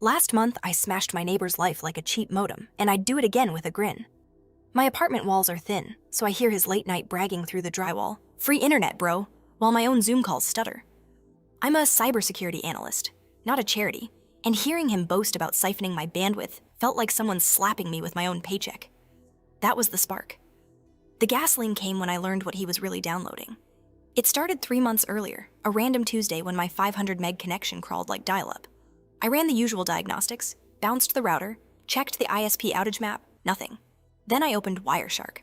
Last month, I smashed my neighbor's life like a cheap modem, and I'd do it again with a grin. My apartment walls are thin, so I hear his late night bragging through the drywall. Free internet, bro, while my own Zoom calls stutter. I'm a cybersecurity analyst, not a charity, and hearing him boast about siphoning my bandwidth felt like someone slapping me with my own paycheck. That was the spark. The gasoline came when I learned what he was really downloading. It started 3 months earlier, a random Tuesday when my 500 meg connection crawled like dial-up. I ran the usual diagnostics, bounced the router, checked the ISP outage map, nothing. Then I opened Wireshark.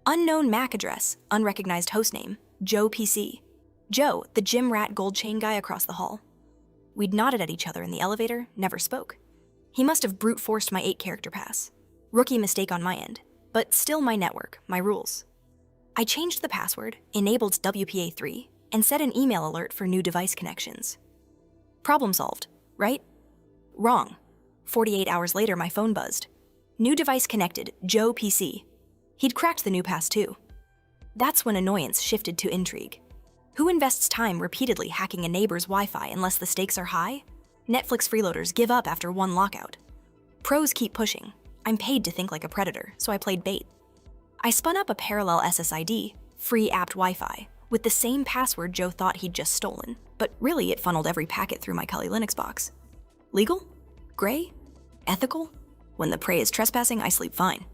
Unknown MAC address, unrecognized hostname, Joe PC. Joe, the gym rat gold chain guy across the hall. We'd nodded at each other in the elevator, never spoke. He must have brute forced my 8-character pass. Rookie mistake on my end, but still my network, my rules. I changed the password, enabled WPA3, and set an email alert for new device connections. Problem solved, right? Wrong. 48 hours later, my phone buzzed. New device connected, Joe PC. He'd cracked the new pass too. That's when annoyance shifted to intrigue. Who invests time repeatedly hacking a neighbor's Wi-Fi unless the stakes are high? Netflix freeloaders give up after one lockout. Pros keep pushing. I'm paid to think like a predator, so I played bait. I spun up a parallel SSID, free apt Wi-Fi, with the same password Joe thought he'd just stolen, but really it funneled every packet through my Kali Linux box. Legal? Gray? Ethical? When the prey is trespassing, I sleep fine.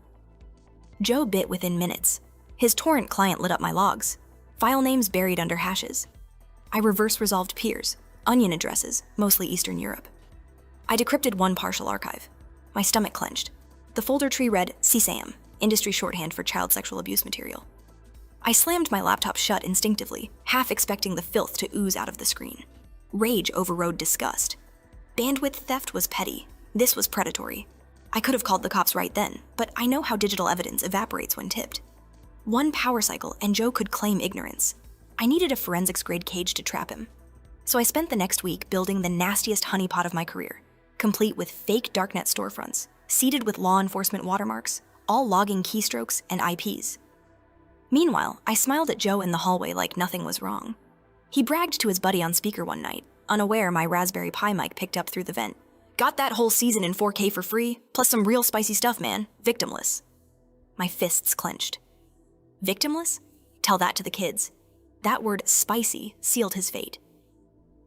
Joe bit within minutes. His torrent client lit up my logs. File names buried under hashes. I reverse-resolved peers, onion addresses, mostly Eastern Europe. I decrypted one partial archive. My stomach clenched. The folder tree read CSAM, industry shorthand for child sexual abuse material. I slammed my laptop shut instinctively, half expecting the filth to ooze out of the screen. Rage overrode disgust. Bandwidth theft was petty. This was predatory. I could have called the cops right then, but I know how digital evidence evaporates when tipped. One power cycle and Joe could claim ignorance. I needed a forensics-grade cage to trap him. So I spent the next week building the nastiest honeypot of my career, complete with fake darknet storefronts, seeded with law enforcement watermarks, all logging keystrokes and IPs. Meanwhile, I smiled at Joe in the hallway like nothing was wrong. He bragged to his buddy on speaker one night, unaware my Raspberry Pi mic picked up through the vent. Got that whole season in 4K for free, plus some real spicy stuff, man. Victimless. My fists clenched. Victimless? Tell that to the kids. That word spicy sealed his fate.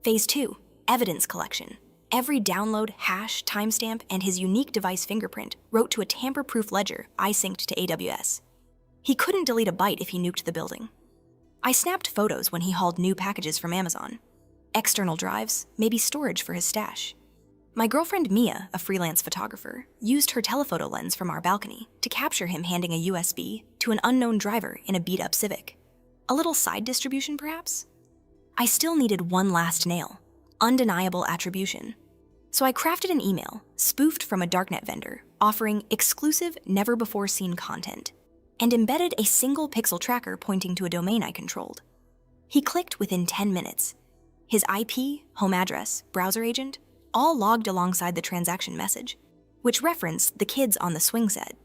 Phase 2, evidence collection. Every download, hash, timestamp, and his unique device fingerprint wrote to a tamper-proof ledger I synced to AWS. He couldn't delete a byte if he nuked the building. I snapped photos when he hauled new packages from Amazon. External drives, maybe storage for his stash. My girlfriend Mia, a freelance photographer, used her telephoto lens from our balcony to capture him handing a USB to an unknown driver in a beat-up Civic. A little side distribution, perhaps? I still needed one last nail, undeniable attribution. So I crafted an email, spoofed from a darknet vendor, offering exclusive, never-before-seen content, and embedded a single pixel tracker pointing to a domain I controlled. He clicked within 10 minutes. His IP, home address, browser agent, all logged alongside the transaction message, which referenced the kids on the swing set.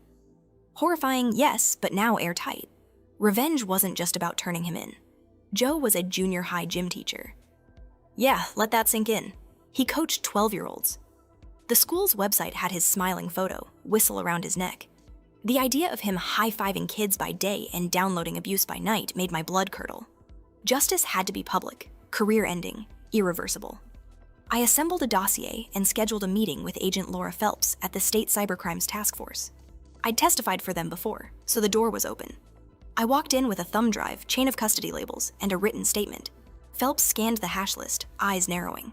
Horrifying, yes, but now airtight. Revenge wasn't just about turning him in. Joe was a junior high gym teacher. Yeah, let that sink in. He coached 12-year-olds. The school's website had his smiling photo, whistle around his neck. The idea of him high-fiving kids by day and downloading abuse by night made my blood curdle. Justice had to be public, career-ending, irreversible. I assembled a dossier and scheduled a meeting with Agent Laura Phelps at the State Cybercrimes Task Force. I'd testified for them before, so the door was open. I walked in with a thumb drive, chain of custody labels, and a written statement. Phelps scanned the hash list, eyes narrowing.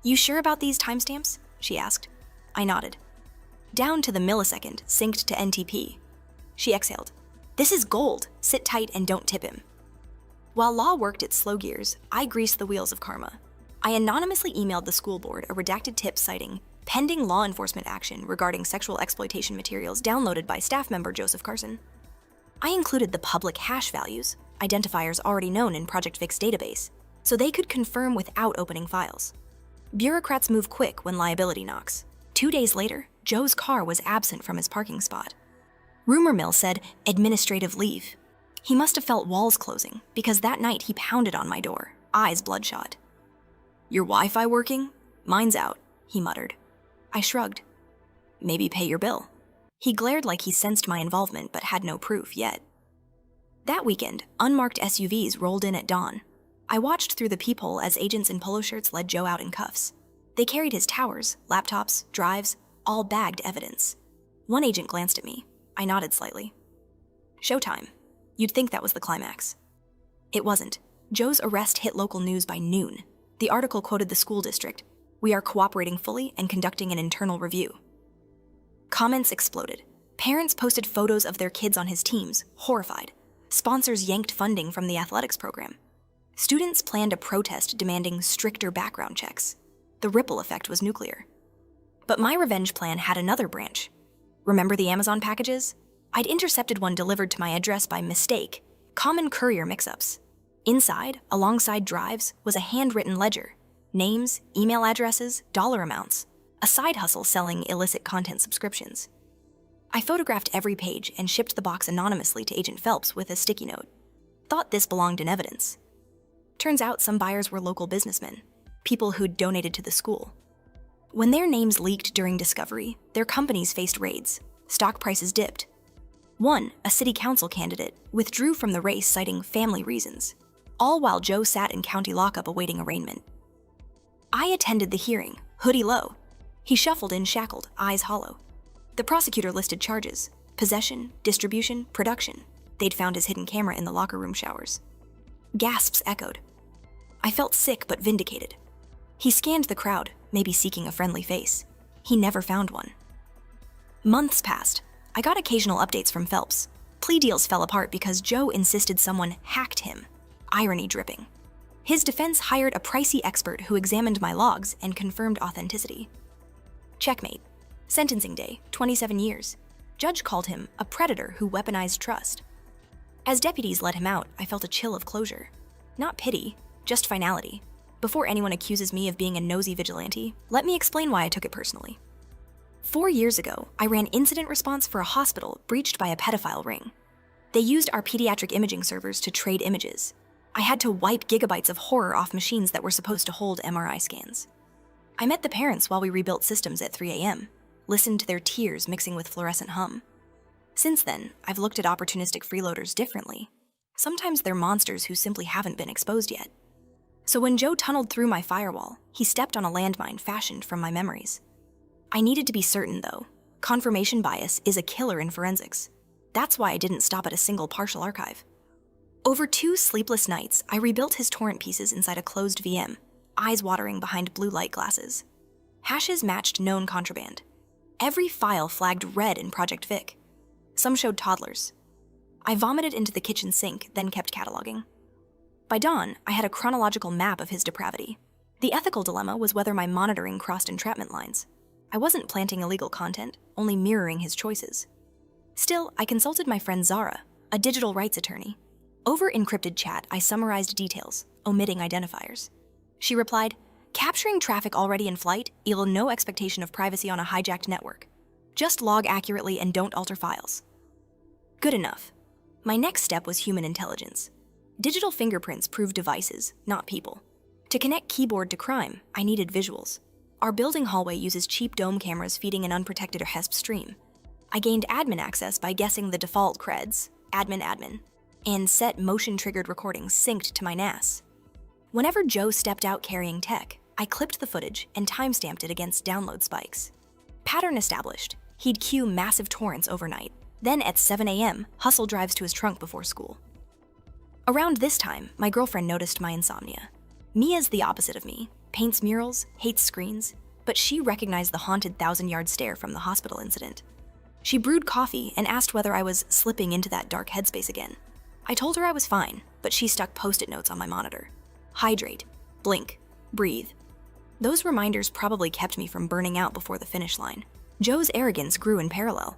"You sure about these timestamps?" she asked. I nodded. Down to the millisecond, synced to NTP. She exhaled. "This is gold. Sit tight and don't tip him." While law worked its slow gears, I greased the wheels of karma. I anonymously emailed the school board a redacted tip citing pending law enforcement action regarding sexual exploitation materials downloaded by staff member Joseph Carson. I included the public hash values, identifiers already known in Project Vic's database, so they could confirm without opening files. Bureaucrats move quick when liability knocks. 2 days later, Joe's car was absent from his parking spot. Rumor mill said administrative leave. He must have felt walls closing, because that night he pounded on my door, eyes bloodshot. "Your Wi-Fi working? Mine's out," he muttered. I shrugged. Maybe pay your bill. He glared like he sensed my involvement but had no proof yet. That weekend, unmarked SUVs rolled in at dawn. I watched through the peephole as agents in polo shirts led Joe out in cuffs. They carried his towers, laptops, drives, all bagged evidence. One agent glanced at me. I nodded slightly. Showtime. You'd think that was the climax. It wasn't. Joe's arrest hit local news by noon. The article quoted the school district. We are cooperating fully and conducting an internal review. Comments exploded. Parents posted photos of their kids on his teams, horrified. Sponsors yanked funding from the athletics program. Students planned a protest demanding stricter background checks. The ripple effect was nuclear. But my revenge plan had another branch. Remember the Amazon packages? I'd intercepted one delivered to my address by mistake. Common courier mix-ups. Inside, alongside drives, was a handwritten ledger. Names, email addresses, dollar amounts. A side hustle selling illicit content subscriptions. I photographed every page and shipped the box anonymously to Agent Phelps with a sticky note. Thought this belonged in evidence. Turns out some buyers were local businessmen, people who'd donated to the school. When their names leaked during discovery, their companies faced raids. Stock prices dipped. One, a city council candidate, withdrew from the race citing family reasons, all while Joe sat in county lockup awaiting arraignment. I attended the hearing, hoodie low. He shuffled in shackled, eyes hollow. The prosecutor listed charges: possession, distribution, production. They'd found his hidden camera in the locker room showers. Gasps echoed. I felt sick but vindicated. He scanned the crowd, maybe seeking a friendly face. He never found one. Months passed. I got occasional updates from Phelps. Plea deals fell apart because Joe insisted someone hacked him. Irony dripping. His defense hired a pricey expert who examined my logs and confirmed authenticity. Checkmate. Sentencing day, 27 years. Judge called him a predator who weaponized trust. As deputies let him out, I felt a chill of closure. Not pity, just finality. Before anyone accuses me of being a nosy vigilante, let me explain why I took it personally. 4 years ago, I ran incident response for a hospital breached by a pedophile ring. They used our pediatric imaging servers to trade images. I had to wipe gigabytes of horror off machines that were supposed to hold MRI scans. I met the parents while we rebuilt systems at 3 a.m., listened to their tears mixing with fluorescent hum. Since then, I've looked at opportunistic freeloaders differently. Sometimes they're monsters who simply haven't been exposed yet. So when Joe tunneled through my firewall, he stepped on a landmine fashioned from my memories. I needed to be certain, though. Confirmation bias is a killer in forensics. That's why I didn't stop at a single partial archive. Over 2 sleepless nights, I rebuilt his torrent pieces inside a closed VM, eyes watering behind blue light glasses. Hashes matched known contraband. Every file flagged red in Project Vic. Some showed toddlers. I vomited into the kitchen sink, then kept cataloging. By dawn, I had a chronological map of his depravity. The ethical dilemma was whether my monitoring crossed entrapment lines. I wasn't planting illegal content, only mirroring his choices. Still, I consulted my friend Zara, a digital rights attorney. Over encrypted chat, I summarized details, omitting identifiers. She replied, "Capturing traffic already in flight yield no expectation of privacy on a hijacked network. Just log accurately and don't alter files." Good enough. My next step was human intelligence. Digital fingerprints prove devices, not people. To connect keyboard to crime, I needed visuals. Our building hallway uses cheap dome cameras feeding an unprotected HESP stream. I gained admin access by guessing the default creds, admin, and set motion-triggered recordings synced to my NAS. Whenever Joe stepped out carrying tech, I clipped the footage and timestamped it against download spikes. Pattern established. He'd queue massive torrents overnight. Then at 7 a.m., hustle drives to his trunk before school. Around this time, my girlfriend noticed my insomnia. Mia's the opposite of me, paints murals, hates screens, but she recognized the haunted 1,000-yard stare from the hospital incident. She brewed coffee and asked whether I was slipping into that dark headspace again. I told her I was fine, but she stuck Post-it notes on my monitor. Hydrate, blink, breathe. Those reminders probably kept me from burning out before the finish line. Joe's arrogance grew in parallel.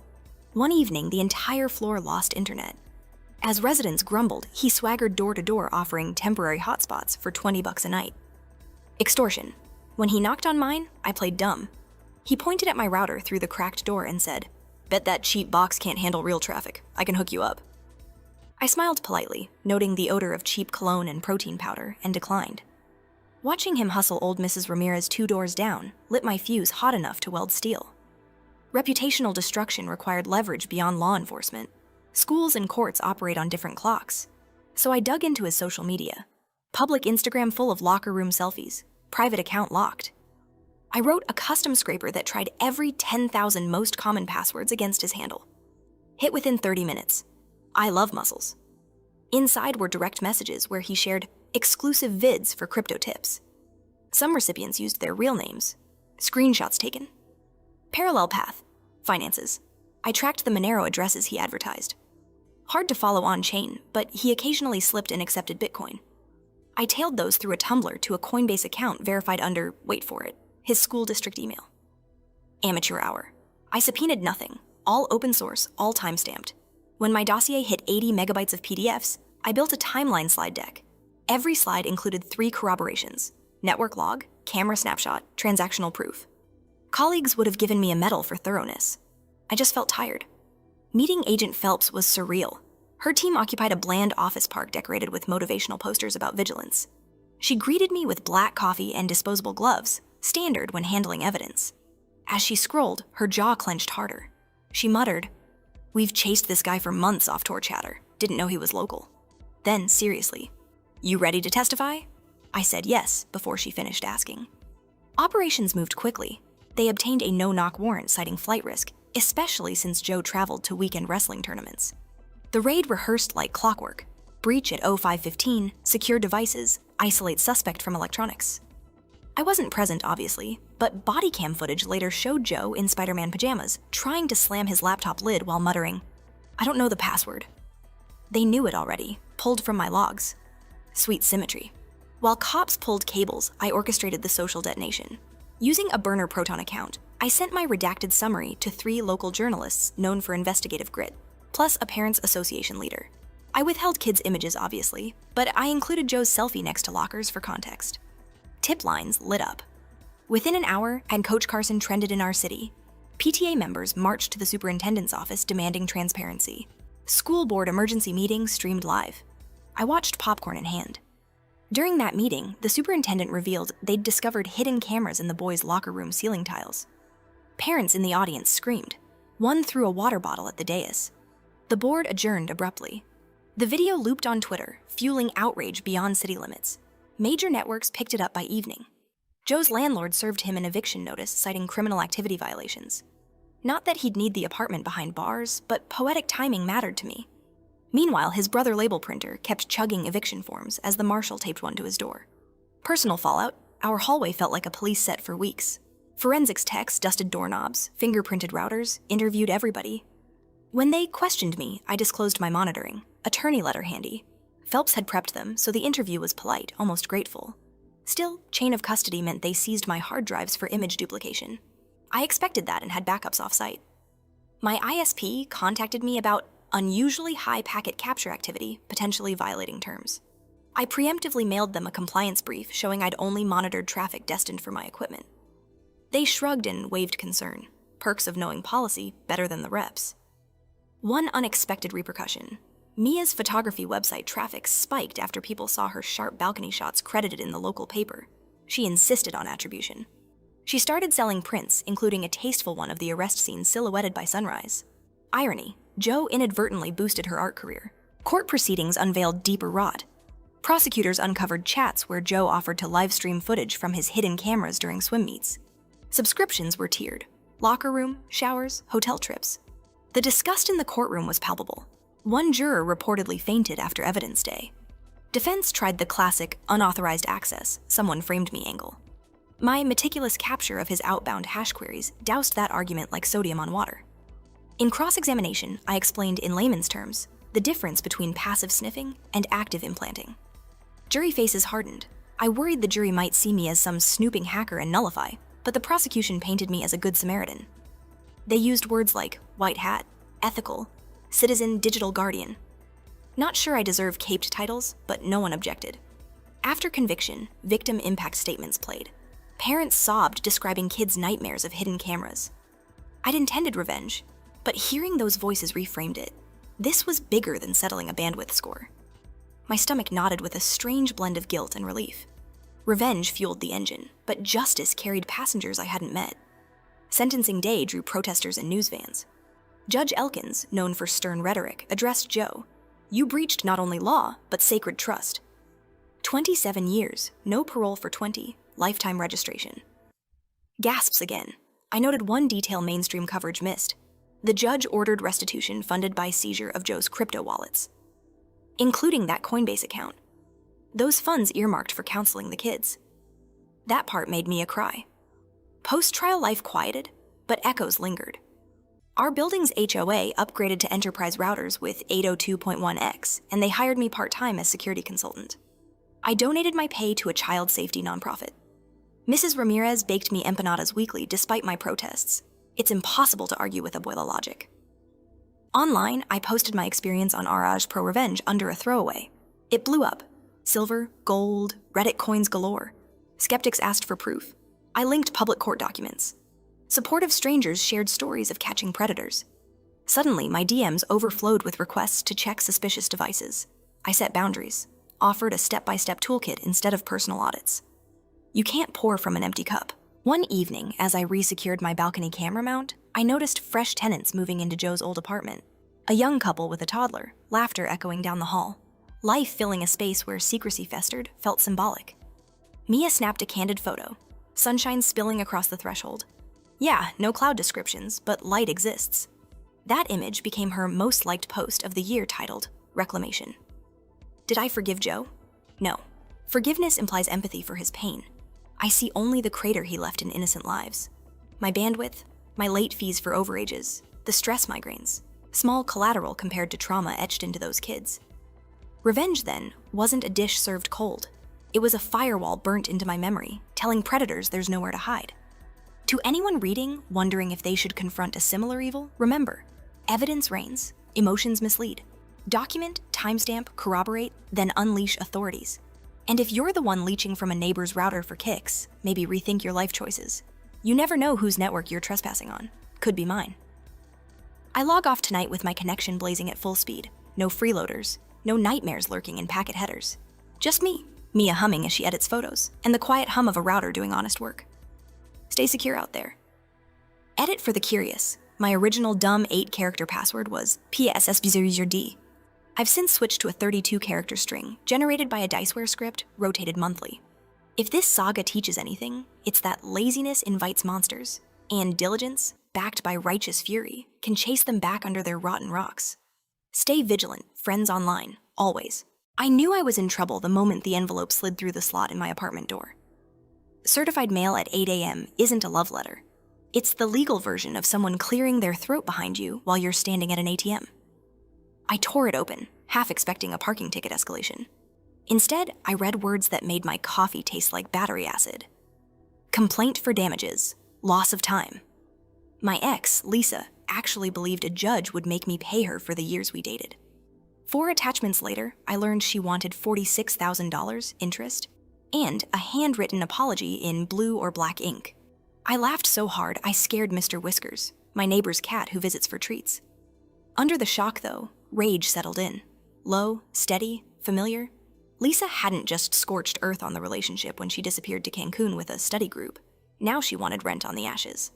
One evening, the entire floor lost internet. As residents grumbled, he swaggered door to door offering temporary hotspots for $20 a night. Extortion. When he knocked on mine, I played dumb. He pointed at my router through the cracked door and said, "Bet that cheap box can't handle real traffic. I can hook you up." I smiled politely, noting the odor of cheap cologne and protein powder, and declined. Watching him hustle old Mrs. Ramirez 2 doors down lit my fuse hot enough to weld steel. Reputational destruction required leverage beyond law enforcement. Schools and courts operate on different clocks. So I dug into his social media. Public Instagram full of locker room selfies, private account locked. I wrote a custom scraper that tried every 10,000 most common passwords against his handle. Hit within 30 minutes. I love muscles. Inside were direct messages where he shared exclusive vids for crypto tips. Some recipients used their real names. Screenshots taken. Parallel path. Finances. I tracked the Monero addresses he advertised. Hard to follow on-chain, but he occasionally slipped and accepted Bitcoin. I tailed those through a Tumblr to a Coinbase account verified under, wait for it, his school district email. Amateur hour. I subpoenaed nothing. All open source, all timestamped. When my dossier hit 80 megabytes of PDFs, I built a timeline slide deck. Every slide included 3 corroborations: network log, camera snapshot, transactional proof. Colleagues would have given me a medal for thoroughness. I just felt tired. Meeting Agent Phelps was surreal. Her team occupied a bland office park decorated with motivational posters about vigilance. She greeted me with black coffee and disposable gloves, standard when handling evidence. As she scrolled, her jaw clenched harder. She muttered, "We've chased this guy for months off tour chatter. Didn't know he was local." Then, seriously, "You ready to testify?" I said yes before she finished asking. Operations moved quickly. They obtained a no-knock warrant citing flight risk, especially since Joe traveled to weekend wrestling tournaments. The raid rehearsed like clockwork. Breach at 05:15, secure devices, isolate suspect from electronics. I wasn't present, obviously, but body cam footage later showed Joe in Spider-Man pajamas trying to slam his laptop lid while muttering, "I don't know the password." They knew it already, pulled from my logs. Sweet symmetry. While cops pulled cables, I orchestrated the social detonation. Using a burner Proton account, I sent my redacted summary to 3 local journalists known for investigative grit, plus a parents' association leader. I withheld kids' images, obviously, but I included Joe's selfie next to lockers for context. Tip lines lit up. Within an hour, and Coach Carson trended in our city. PTA members marched to the superintendent's office demanding transparency. School board emergency meetings streamed live. I watched popcorn in hand. During that meeting, the superintendent revealed they'd discovered hidden cameras in the boys' locker room ceiling tiles. Parents in the audience screamed. One threw a water bottle at the dais. The board adjourned abruptly. The video looped on Twitter, fueling outrage beyond city limits. Major networks picked it up by evening. Joe's landlord served him an eviction notice citing criminal activity violations. Not that he'd need the apartment behind bars, but poetic timing mattered to me. Meanwhile, his brother label printer kept chugging eviction forms as the marshal taped one to his door. Personal fallout, our hallway felt like a police set for weeks. Forensics techs dusted doorknobs, fingerprinted routers, interviewed everybody. When they questioned me, I disclosed my monitoring, attorney letter handy. Phelps had prepped them, so the interview was polite, almost grateful. Still, chain of custody meant they seized my hard drives for image duplication. I expected that and had backups off-site. My ISP contacted me about unusually high packet capture activity, potentially violating terms. I preemptively mailed them a compliance brief showing I'd only monitored traffic destined for my equipment. They shrugged and waved concern. Perks of knowing policy better than the reps. One unexpected repercussion. Mia's photography website traffic spiked after people saw her sharp balcony shots credited in the local paper. She insisted on attribution. She started selling prints, including a tasteful one of the arrest scene silhouetted by sunrise. Irony, Joe inadvertently boosted her art career. Court proceedings unveiled deeper rot. Prosecutors uncovered chats where Joe offered to livestream footage from his hidden cameras during swim meets. Subscriptions were tiered. Locker room, showers, hotel trips. The disgust in the courtroom was palpable. One juror reportedly fainted after evidence day. Defense tried the classic unauthorized access, someone framed me angle. My meticulous capture of his outbound hash queries doused that argument like sodium on water. In cross-examination, I explained in layman's terms the difference between passive sniffing and active implanting. Jury faces hardened. I worried the jury might see me as some snooping hacker and nullify, but the prosecution painted me as a good Samaritan. They used words like white hat, ethical, citizen digital guardian. Not sure I deserve caped titles, but no one objected. After conviction, victim impact statements played. Parents sobbed describing kids' nightmares of hidden cameras. I'd intended revenge, but hearing those voices reframed it. This was bigger than settling a bandwidth score. My stomach knotted with a strange blend of guilt and relief. Revenge fueled the engine, but justice carried passengers I hadn't met. Sentencing day drew protesters and news vans. Judge Elkins, known for stern rhetoric, addressed Joe. "You breached not only law, but sacred trust." 27 years, no parole for 20, lifetime registration. Gasps again. I noted one detail mainstream coverage missed. The judge ordered restitution funded by seizure of Joe's crypto wallets, including that Coinbase account. Those funds earmarked for counseling the kids. That part made Mia cry. Post-trial life quieted, but echoes lingered. Our building's HOA upgraded to enterprise routers with 802.1x, and they hired me part-time as security consultant. I donated my pay to a child safety nonprofit. Mrs. Ramirez baked me empanadas weekly despite my protests. It's impossible to argue with Abuela logic. Online, I posted my experience on Araj Pro Revenge under a throwaway. It blew up. Silver, gold, Reddit coins galore. Skeptics asked for proof. I linked public court documents. Supportive strangers shared stories of catching predators. Suddenly, my DMs overflowed with requests to check suspicious devices. I set boundaries, offered a step-by-step toolkit instead of personal audits. You can't pour from an empty cup. One evening, as I resecured my balcony camera mount, I noticed fresh tenants moving into Joe's old apartment. A young couple with a toddler, laughter echoing down the hall. Life filling a space where secrecy festered felt symbolic. Mia snapped a candid photo, sunshine spilling across the threshold. Yeah, no cloud descriptions, but light exists. That image became her most liked post of the year titled, Reclamation. Did I forgive Joe? No. Forgiveness implies empathy for his pain. I see only the crater he left in innocent lives. My bandwidth, my late fees for overages, the stress migraines, small collateral compared to trauma etched into those kids. Revenge, then, wasn't a dish served cold. It was a firewall burnt into my memory, telling predators there's nowhere to hide. To anyone reading, wondering if they should confront a similar evil, remember, evidence reigns, emotions mislead. Document, timestamp, corroborate, then unleash authorities. And if you're the one leeching from a neighbor's router for kicks, maybe rethink your life choices. You never know whose network you're trespassing on. Could be mine. I log off tonight with my connection blazing at full speed. No freeloaders, no nightmares lurking in packet headers. Just me, Mia humming as she edits photos, and the quiet hum of a router doing honest work. Stay secure out there. Edit for the curious. My original dumb 8-character password was PSSB0USD. I've since switched to a 32-character string, generated by a Diceware script, rotated monthly. If this saga teaches anything, it's that laziness invites monsters, and diligence, backed by righteous fury, can chase them back under their rotten rocks. Stay vigilant, friends online, always. I knew I was in trouble the moment the envelope slid through the slot in my apartment door. Certified mail at 8 a.m. isn't a love letter. It's the legal version of someone clearing their throat behind you while you're standing at an ATM. I tore it open, half expecting a parking ticket escalation. Instead, I read words that made my coffee taste like battery acid. Complaint for damages, loss of time. My ex, Lisa, actually believed a judge would make me pay her for the years we dated. 4 attachments later, I learned she wanted $46,000 interest and a handwritten apology in blue or black ink. I laughed so hard I scared Mr. Whiskers, my neighbor's cat who visits for treats. Under the shock, though, rage settled in. Low, steady, familiar. Lisa hadn't just scorched earth on the relationship when she disappeared to Cancun with a study group. Now she wanted rent on the ashes.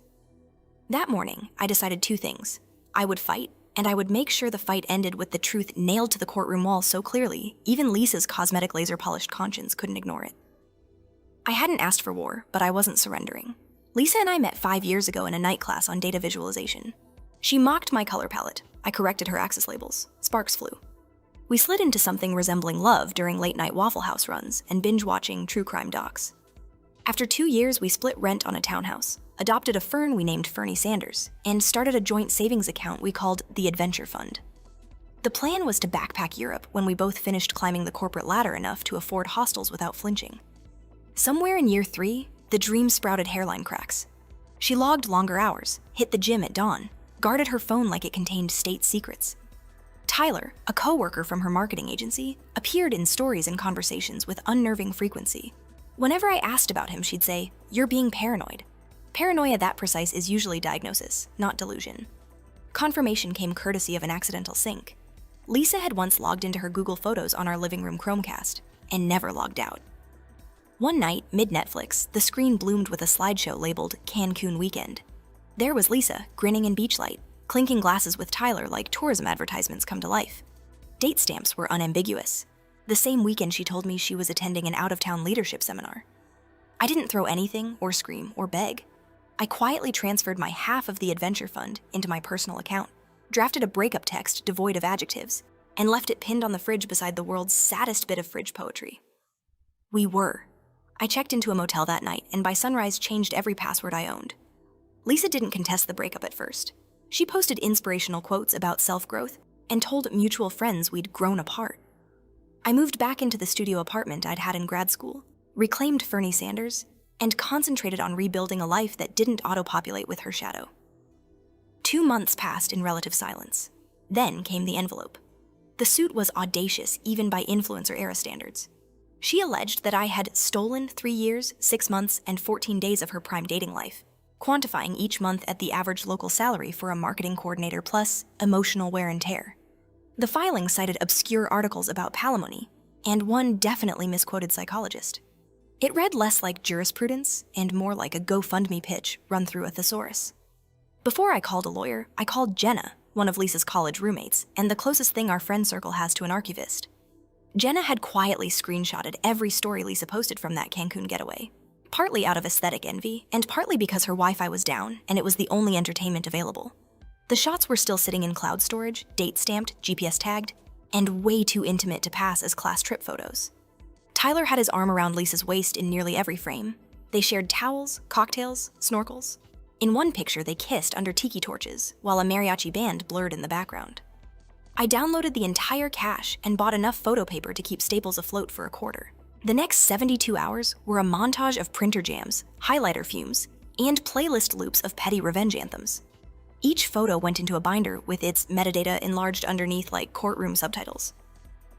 That morning, I decided 2 things. I would fight, and I would make sure the fight ended with the truth nailed to the courtroom wall so clearly, even Lisa's cosmetic laser-polished conscience couldn't ignore it. I hadn't asked for war, but I wasn't surrendering. Lisa and I met 5 years ago in a night class on data visualization. She mocked my color palette. I corrected her axis labels. Sparks flew. We slid into something resembling love during late-night Waffle House runs and binge-watching true crime docs. After 2 years, we split rent on a townhouse, adopted a fern we named Fernie Sanders, and started a joint savings account we called the Adventure Fund. The plan was to backpack Europe when we both finished climbing the corporate ladder enough to afford hostels without flinching. Somewhere in year 3, the dream sprouted hairline cracks. She logged longer hours, hit the gym at dawn, guarded her phone like it contained state secrets. Tyler, a coworker from her marketing agency, appeared in stories and conversations with unnerving frequency. Whenever I asked about him, she'd say, "You're being paranoid." Paranoia that precise is usually diagnosis, not delusion. Confirmation came courtesy of an accidental sync. Lisa had once logged into her Google Photos on our living room Chromecast, and never logged out. One night, mid-Netflix, the screen bloomed with a slideshow labeled Cancun Weekend. There was Lisa, grinning in beach light, clinking glasses with Tyler like tourism advertisements come to life. Date stamps were unambiguous. The same weekend she told me she was attending an out-of-town leadership seminar. I didn't throw anything or scream or beg. I quietly transferred my half of the adventure fund into my personal account, drafted a breakup text devoid of adjectives, and left it pinned on the fridge beside the world's saddest bit of fridge poetry. We were. I checked into a motel that night, and by sunrise changed every password I owned. Lisa didn't contest the breakup at first. She posted inspirational quotes about self-growth and told mutual friends we'd grown apart. I moved back into the studio apartment I'd had in grad school, reclaimed Fernie Sanders, and concentrated on rebuilding a life that didn't auto-populate with her shadow. 2 months passed in relative silence. Then came the envelope. The suit was audacious even by influencer-era standards. She alleged that I had stolen 3 years, 6 months, and 14 days of her prime dating life, quantifying each month at the average local salary for a marketing coordinator plus emotional wear and tear. The filing cited obscure articles about palimony, and one definitely misquoted psychologist. It read less like jurisprudence and more like a GoFundMe pitch run through a thesaurus. Before I called a lawyer, I called Jenna, one of Lisa's college roommates, and the closest thing our friend circle has to an archivist. Jenna had quietly screenshotted every story Lisa posted from that Cancun getaway, partly out of aesthetic envy, and partly because her Wi-Fi was down and it was the only entertainment available. The shots were still sitting in cloud storage, date-stamped, GPS-tagged, and way too intimate to pass as class trip photos. Tyler had his arm around Lisa's waist in nearly every frame. They shared towels, cocktails, snorkels. In one picture, they kissed under tiki torches, while a mariachi band blurred in the background. I downloaded the entire cache and bought enough photo paper to keep Staples afloat for a quarter. The next 72 hours were a montage of printer jams, highlighter fumes, and playlist loops of petty revenge anthems. Each photo went into a binder with its metadata enlarged underneath like courtroom subtitles.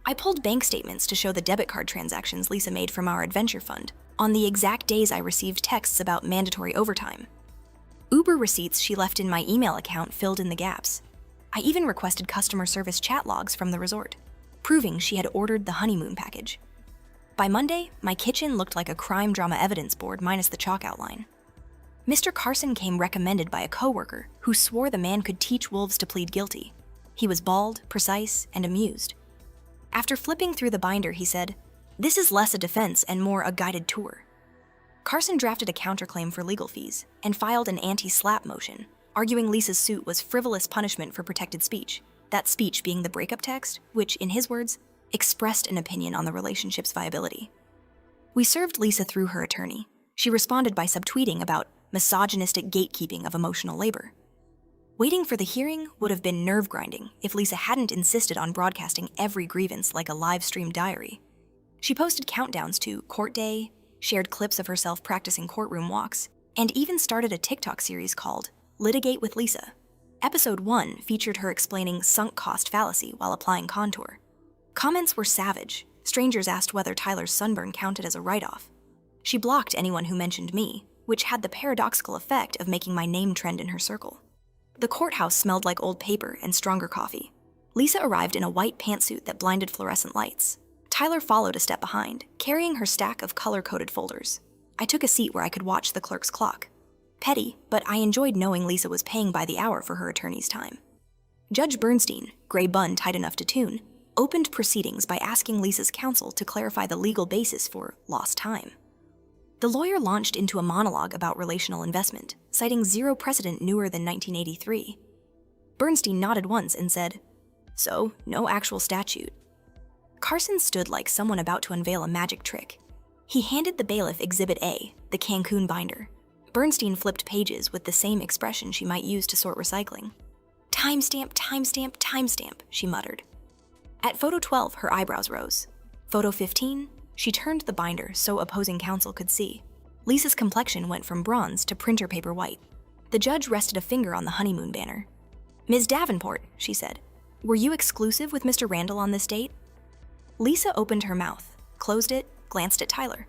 I pulled bank statements to show the debit card transactions Lisa made from our adventure fund on the exact days I received texts about mandatory overtime. Uber receipts she left in my email account filled in the gaps. I even requested customer service chat logs from the resort, proving she had ordered the honeymoon package. By Monday, my kitchen looked like a crime drama evidence board minus the chalk outline. Mr. Carson came recommended by a coworker who swore the man could teach wolves to plead guilty. He was bald, precise, and amused. After flipping through the binder, he said, "This is less a defense and more a guided tour." Carson drafted a counterclaim for legal fees and filed an anti-slap motion, arguing Lisa's suit was frivolous punishment for protected speech, that speech being the breakup text, which, in his words, expressed an opinion on the relationship's viability. We served Lisa through her attorney. She responded by subtweeting about misogynistic gatekeeping of emotional labor. Waiting for the hearing would have been nerve-grinding if Lisa hadn't insisted on broadcasting every grievance like a live-streamed diary. She posted countdowns to court day, shared clips of herself practicing courtroom walks, and even started a TikTok series called Litigate with Lisa. Episode 1 featured her explaining sunk cost fallacy while applying contour. Comments were savage. Strangers asked whether Tyler's sunburn counted as a write-off. She blocked anyone who mentioned me, which had the paradoxical effect of making my name trend in her circle. The courthouse smelled like old paper and stronger coffee. Lisa arrived in a white pantsuit that blinded fluorescent lights. Tyler followed a step behind, carrying her stack of color-coded folders. I took a seat where I could watch the clerk's clock. Petty, but I enjoyed knowing Lisa was paying by the hour for her attorney's time. Judge Bernstein, gray bun tight enough to tune, opened proceedings by asking Lisa's counsel to clarify the legal basis for lost time. The lawyer launched into a monologue about relational investment, citing zero precedent newer than 1983. Bernstein nodded once and said, "So, no actual statute." Carson stood like someone about to unveil a magic trick. He handed the bailiff Exhibit A, the Cancun binder. Bernstein flipped pages with the same expression she might use to sort recycling. "Timestamp, timestamp, timestamp," she muttered. At photo 12, her eyebrows rose. Photo 15, she turned the binder so opposing counsel could see. Lisa's complexion went from bronze to printer paper white. The judge rested a finger on the honeymoon banner. "Ms. Davenport," she said, "were you exclusive with Mr. Randall on this date?" Lisa opened her mouth, closed it, glanced at Tyler.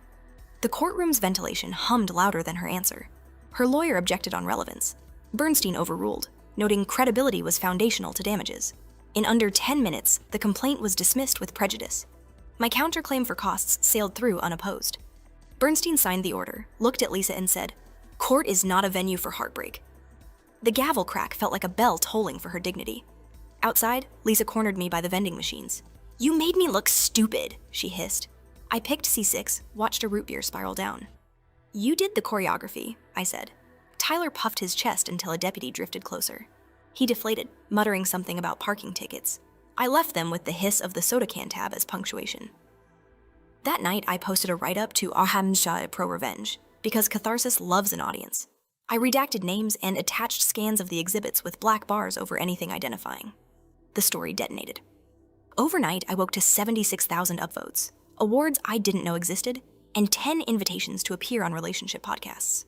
The courtroom's ventilation hummed louder than her answer. Her lawyer objected on relevance. Bernstein overruled, noting credibility was foundational to damages. In under 10 minutes, the complaint was dismissed with prejudice. My counterclaim for costs sailed through unopposed. Bernstein signed the order, looked at Lisa and said, "Court is not a venue for heartbreak." The gavel crack felt like a bell tolling for her dignity. Outside, Lisa cornered me by the vending machines. "You made me look stupid," she hissed. I picked C6, watched a root beer spiral down. "You did the choreography," I said. Tyler puffed his chest until a deputy drifted closer. He deflated, muttering something about parking tickets. I left them with the hiss of the soda can tab as punctuation. That night, I posted a write-up to Ahamshah Pro Revenge, because catharsis loves an audience. I redacted names and attached scans of the exhibits with black bars over anything identifying. The story detonated. Overnight, I woke to 76,000 upvotes, awards I didn't know existed, and 10 invitations to appear on relationship podcasts.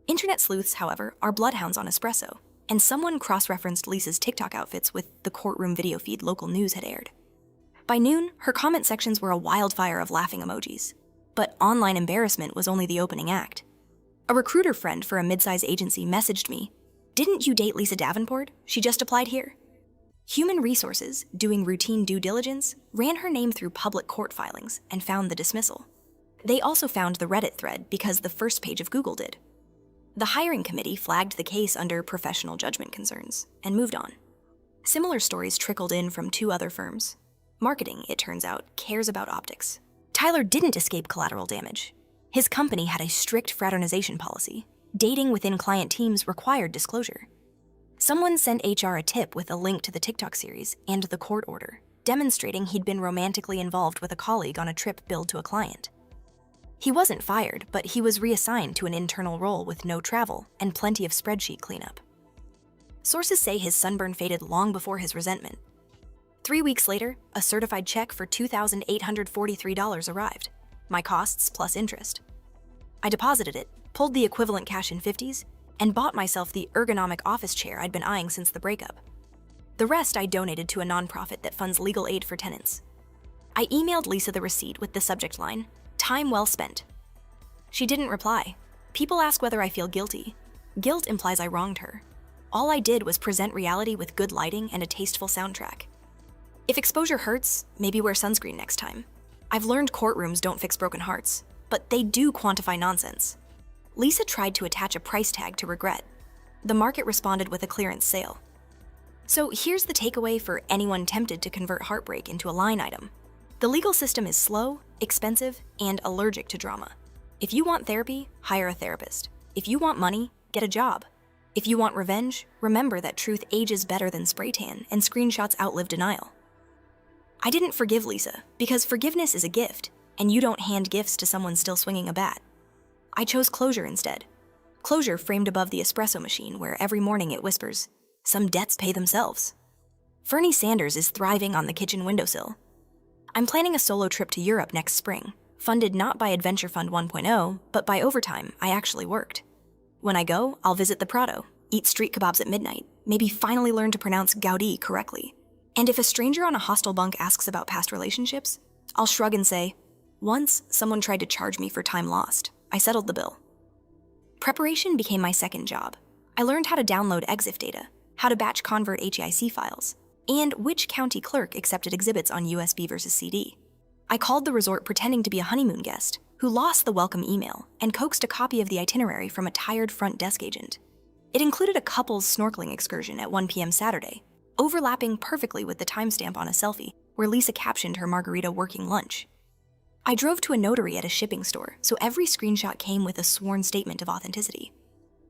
Internet sleuths, however, are bloodhounds on espresso, and someone cross-referenced Lisa's TikTok outfits with the courtroom video feed local news had aired. By noon, her comment sections were a wildfire of laughing emojis. But online embarrassment was only the opening act. A recruiter friend for a mid-size agency messaged me, "Didn't you date Lisa Davenport? She just applied here." Human Resources, doing routine due diligence, ran her name through public court filings and found the dismissal. They also found the Reddit thread because the first page of Google did. The hiring committee flagged the case under professional judgment concerns and moved on. Similar stories trickled in from 2 other firms. Marketing, it turns out, cares about optics. Tyler didn't escape collateral damage. His company had a strict fraternization policy. Dating within client teams required disclosure. Someone sent HR a tip with a link to the TikTok series and the court order, demonstrating he'd been romantically involved with a colleague on a trip billed to a client. He wasn't fired, but he was reassigned to an internal role with no travel and plenty of spreadsheet cleanup. Sources say his sunburn faded long before his resentment. 3 weeks later, a certified check for $2,843 arrived, my costs plus interest. I deposited it, pulled the equivalent cash in 50s, and bought myself the ergonomic office chair I'd been eyeing since the breakup. The rest I donated to a nonprofit that funds legal aid for tenants. I emailed Lisa the receipt with the subject line, "Time well spent." She didn't reply. People ask whether I feel guilty. Guilt implies I wronged her. All I did was present reality with good lighting and a tasteful soundtrack. If exposure hurts, maybe wear sunscreen next time. I've learned courtrooms don't fix broken hearts, but they do quantify nonsense. Lisa tried to attach a price tag to regret. The market responded with a clearance sale. So here's the takeaway for anyone tempted to convert heartbreak into a line item. The legal system is slow, expensive, and allergic to drama. If you want therapy, hire a therapist. If you want money, get a job. If you want revenge, remember that truth ages better than spray tan and screenshots outlive denial. I didn't forgive Lisa because forgiveness is a gift, and you don't hand gifts to someone still swinging a bat. I chose closure instead. Closure framed above the espresso machine where every morning it whispers, "Some debts pay themselves." Fernie Sanders is thriving on the kitchen windowsill. I'm planning a solo trip to Europe next spring, funded not by Adventure Fund 1.0, but by overtime I actually worked. When I go, I'll visit the Prado, eat street kebabs at midnight, maybe finally learn to pronounce Gaudi correctly. And if a stranger on a hostel bunk asks about past relationships, I'll shrug and say, "Once, someone tried to charge me for time lost. I settled the bill." Preparation became my second job. I learned how to download EXIF data, how to batch convert HEIC files, and which county clerk accepted exhibits on USB versus CD. I called the resort pretending to be a honeymoon guest, who lost the welcome email and coaxed a copy of the itinerary from a tired front desk agent. It included a couple's snorkeling excursion at 1 p.m. Saturday, overlapping perfectly with the timestamp on a selfie where Lisa captioned her margarita working lunch. I drove to a notary at a shipping store, so every screenshot came with a sworn statement of authenticity.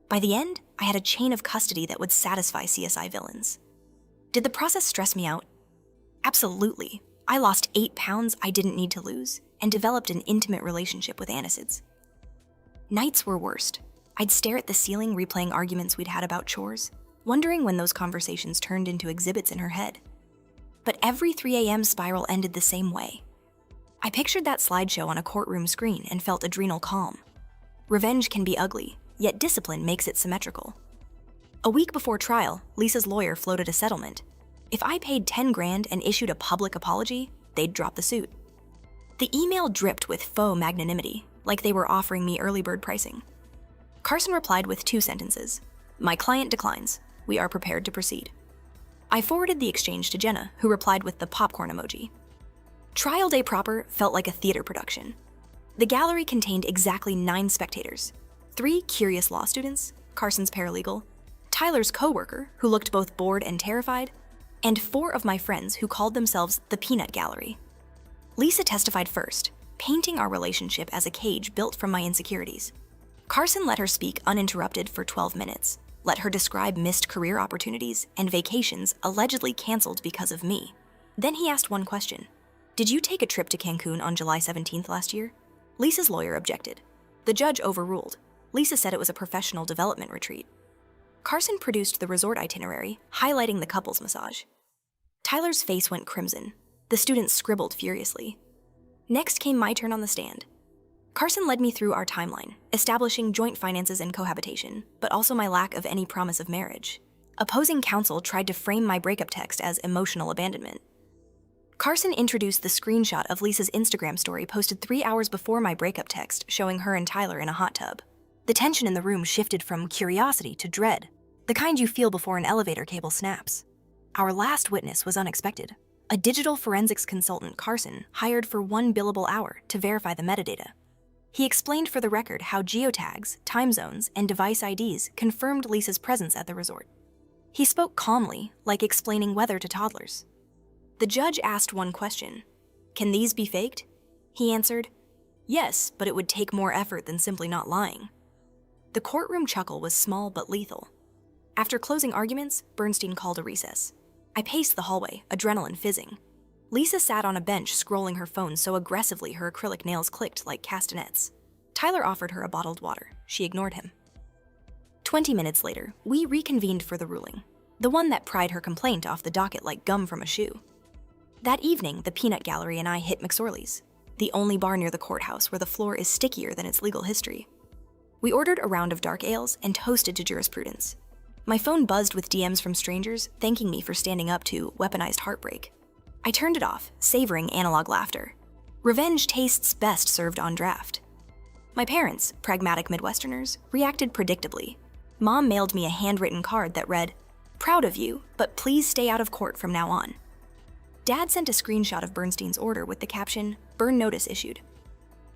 By the end, I had a chain of custody that would satisfy CSI villains. Did the process stress me out? Absolutely. I lost 8 pounds I didn't need to lose and developed an intimate relationship with aniseeds. Nights were worst. I'd stare at the ceiling replaying arguments we'd had about chores, wondering when those conversations turned into exhibits in her head. But every 3 a.m. spiral ended the same way. I pictured that slideshow on a courtroom screen and felt adrenal calm. Revenge can be ugly, yet discipline makes it symmetrical. A week before trial, Lisa's lawyer floated a settlement. If I paid 10 grand and issued a public apology, they'd drop the suit. The email dripped with faux magnanimity, like they were offering me early bird pricing. Carson replied with 2 sentences. "My client declines. We are prepared to proceed." I forwarded the exchange to Jenna, who replied with the popcorn emoji. Trial day proper felt like a theater production. The gallery contained exactly 9 spectators: 3 curious law students, Carson's paralegal, Tyler's co-worker, who looked both bored and terrified, and 4 of my friends who called themselves the Peanut Gallery. Lisa testified first, painting our relationship as a cage built from my insecurities. Carson let her speak uninterrupted for 12 minutes, let her describe missed career opportunities and vacations allegedly canceled because of me. Then he asked one question. Did you take a trip to Cancun on July 17th last year? Lisa's lawyer objected. The judge overruled. Lisa said it was a professional development retreat. Carson produced the resort itinerary, highlighting the couple's massage. Tyler's face went crimson. The students scribbled furiously. Next came my turn on the stand. Carson led me through our timeline, establishing joint finances and cohabitation, but also my lack of any promise of marriage. Opposing counsel tried to frame my breakup text as emotional abandonment. Carson introduced the screenshot of Lisa's Instagram story posted 3 hours before my breakup text, showing her and Tyler in a hot tub. The tension in the room shifted from curiosity to dread, the kind you feel before an elevator cable snaps. Our last witness was unexpected. A digital forensics consultant, Carson, hired for 1 billable hour to verify the metadata. He explained for the record how geotags, time zones, and device IDs confirmed Lisa's presence at the resort. He spoke calmly, like explaining weather to toddlers. The judge asked one question. Can these be faked? He answered, yes, but it would take more effort than simply not lying. The courtroom chuckle was small but lethal. After closing arguments, Bernstein called a recess. I paced the hallway, adrenaline fizzing. Lisa sat on a bench scrolling her phone so aggressively her acrylic nails clicked like castanets. Tyler offered her a bottled water. She ignored him. 20 minutes later, we reconvened for the ruling, the one that pried her complaint off the docket like gum from a shoe. That evening, the Peanut Gallery and I hit McSorley's, the only bar near the courthouse where the floor is stickier than its legal history. We ordered a round of dark ales and toasted to jurisprudence. My phone buzzed with DMs from strangers thanking me for standing up to weaponized heartbreak. I turned it off, savoring analog laughter. Revenge tastes best served on draft. My parents, pragmatic Midwesterners, reacted predictably. Mom mailed me a handwritten card that read, "Proud of you, but please stay out of court from now on." Dad sent a screenshot of Bernstein's order with the caption, "Burn notice issued."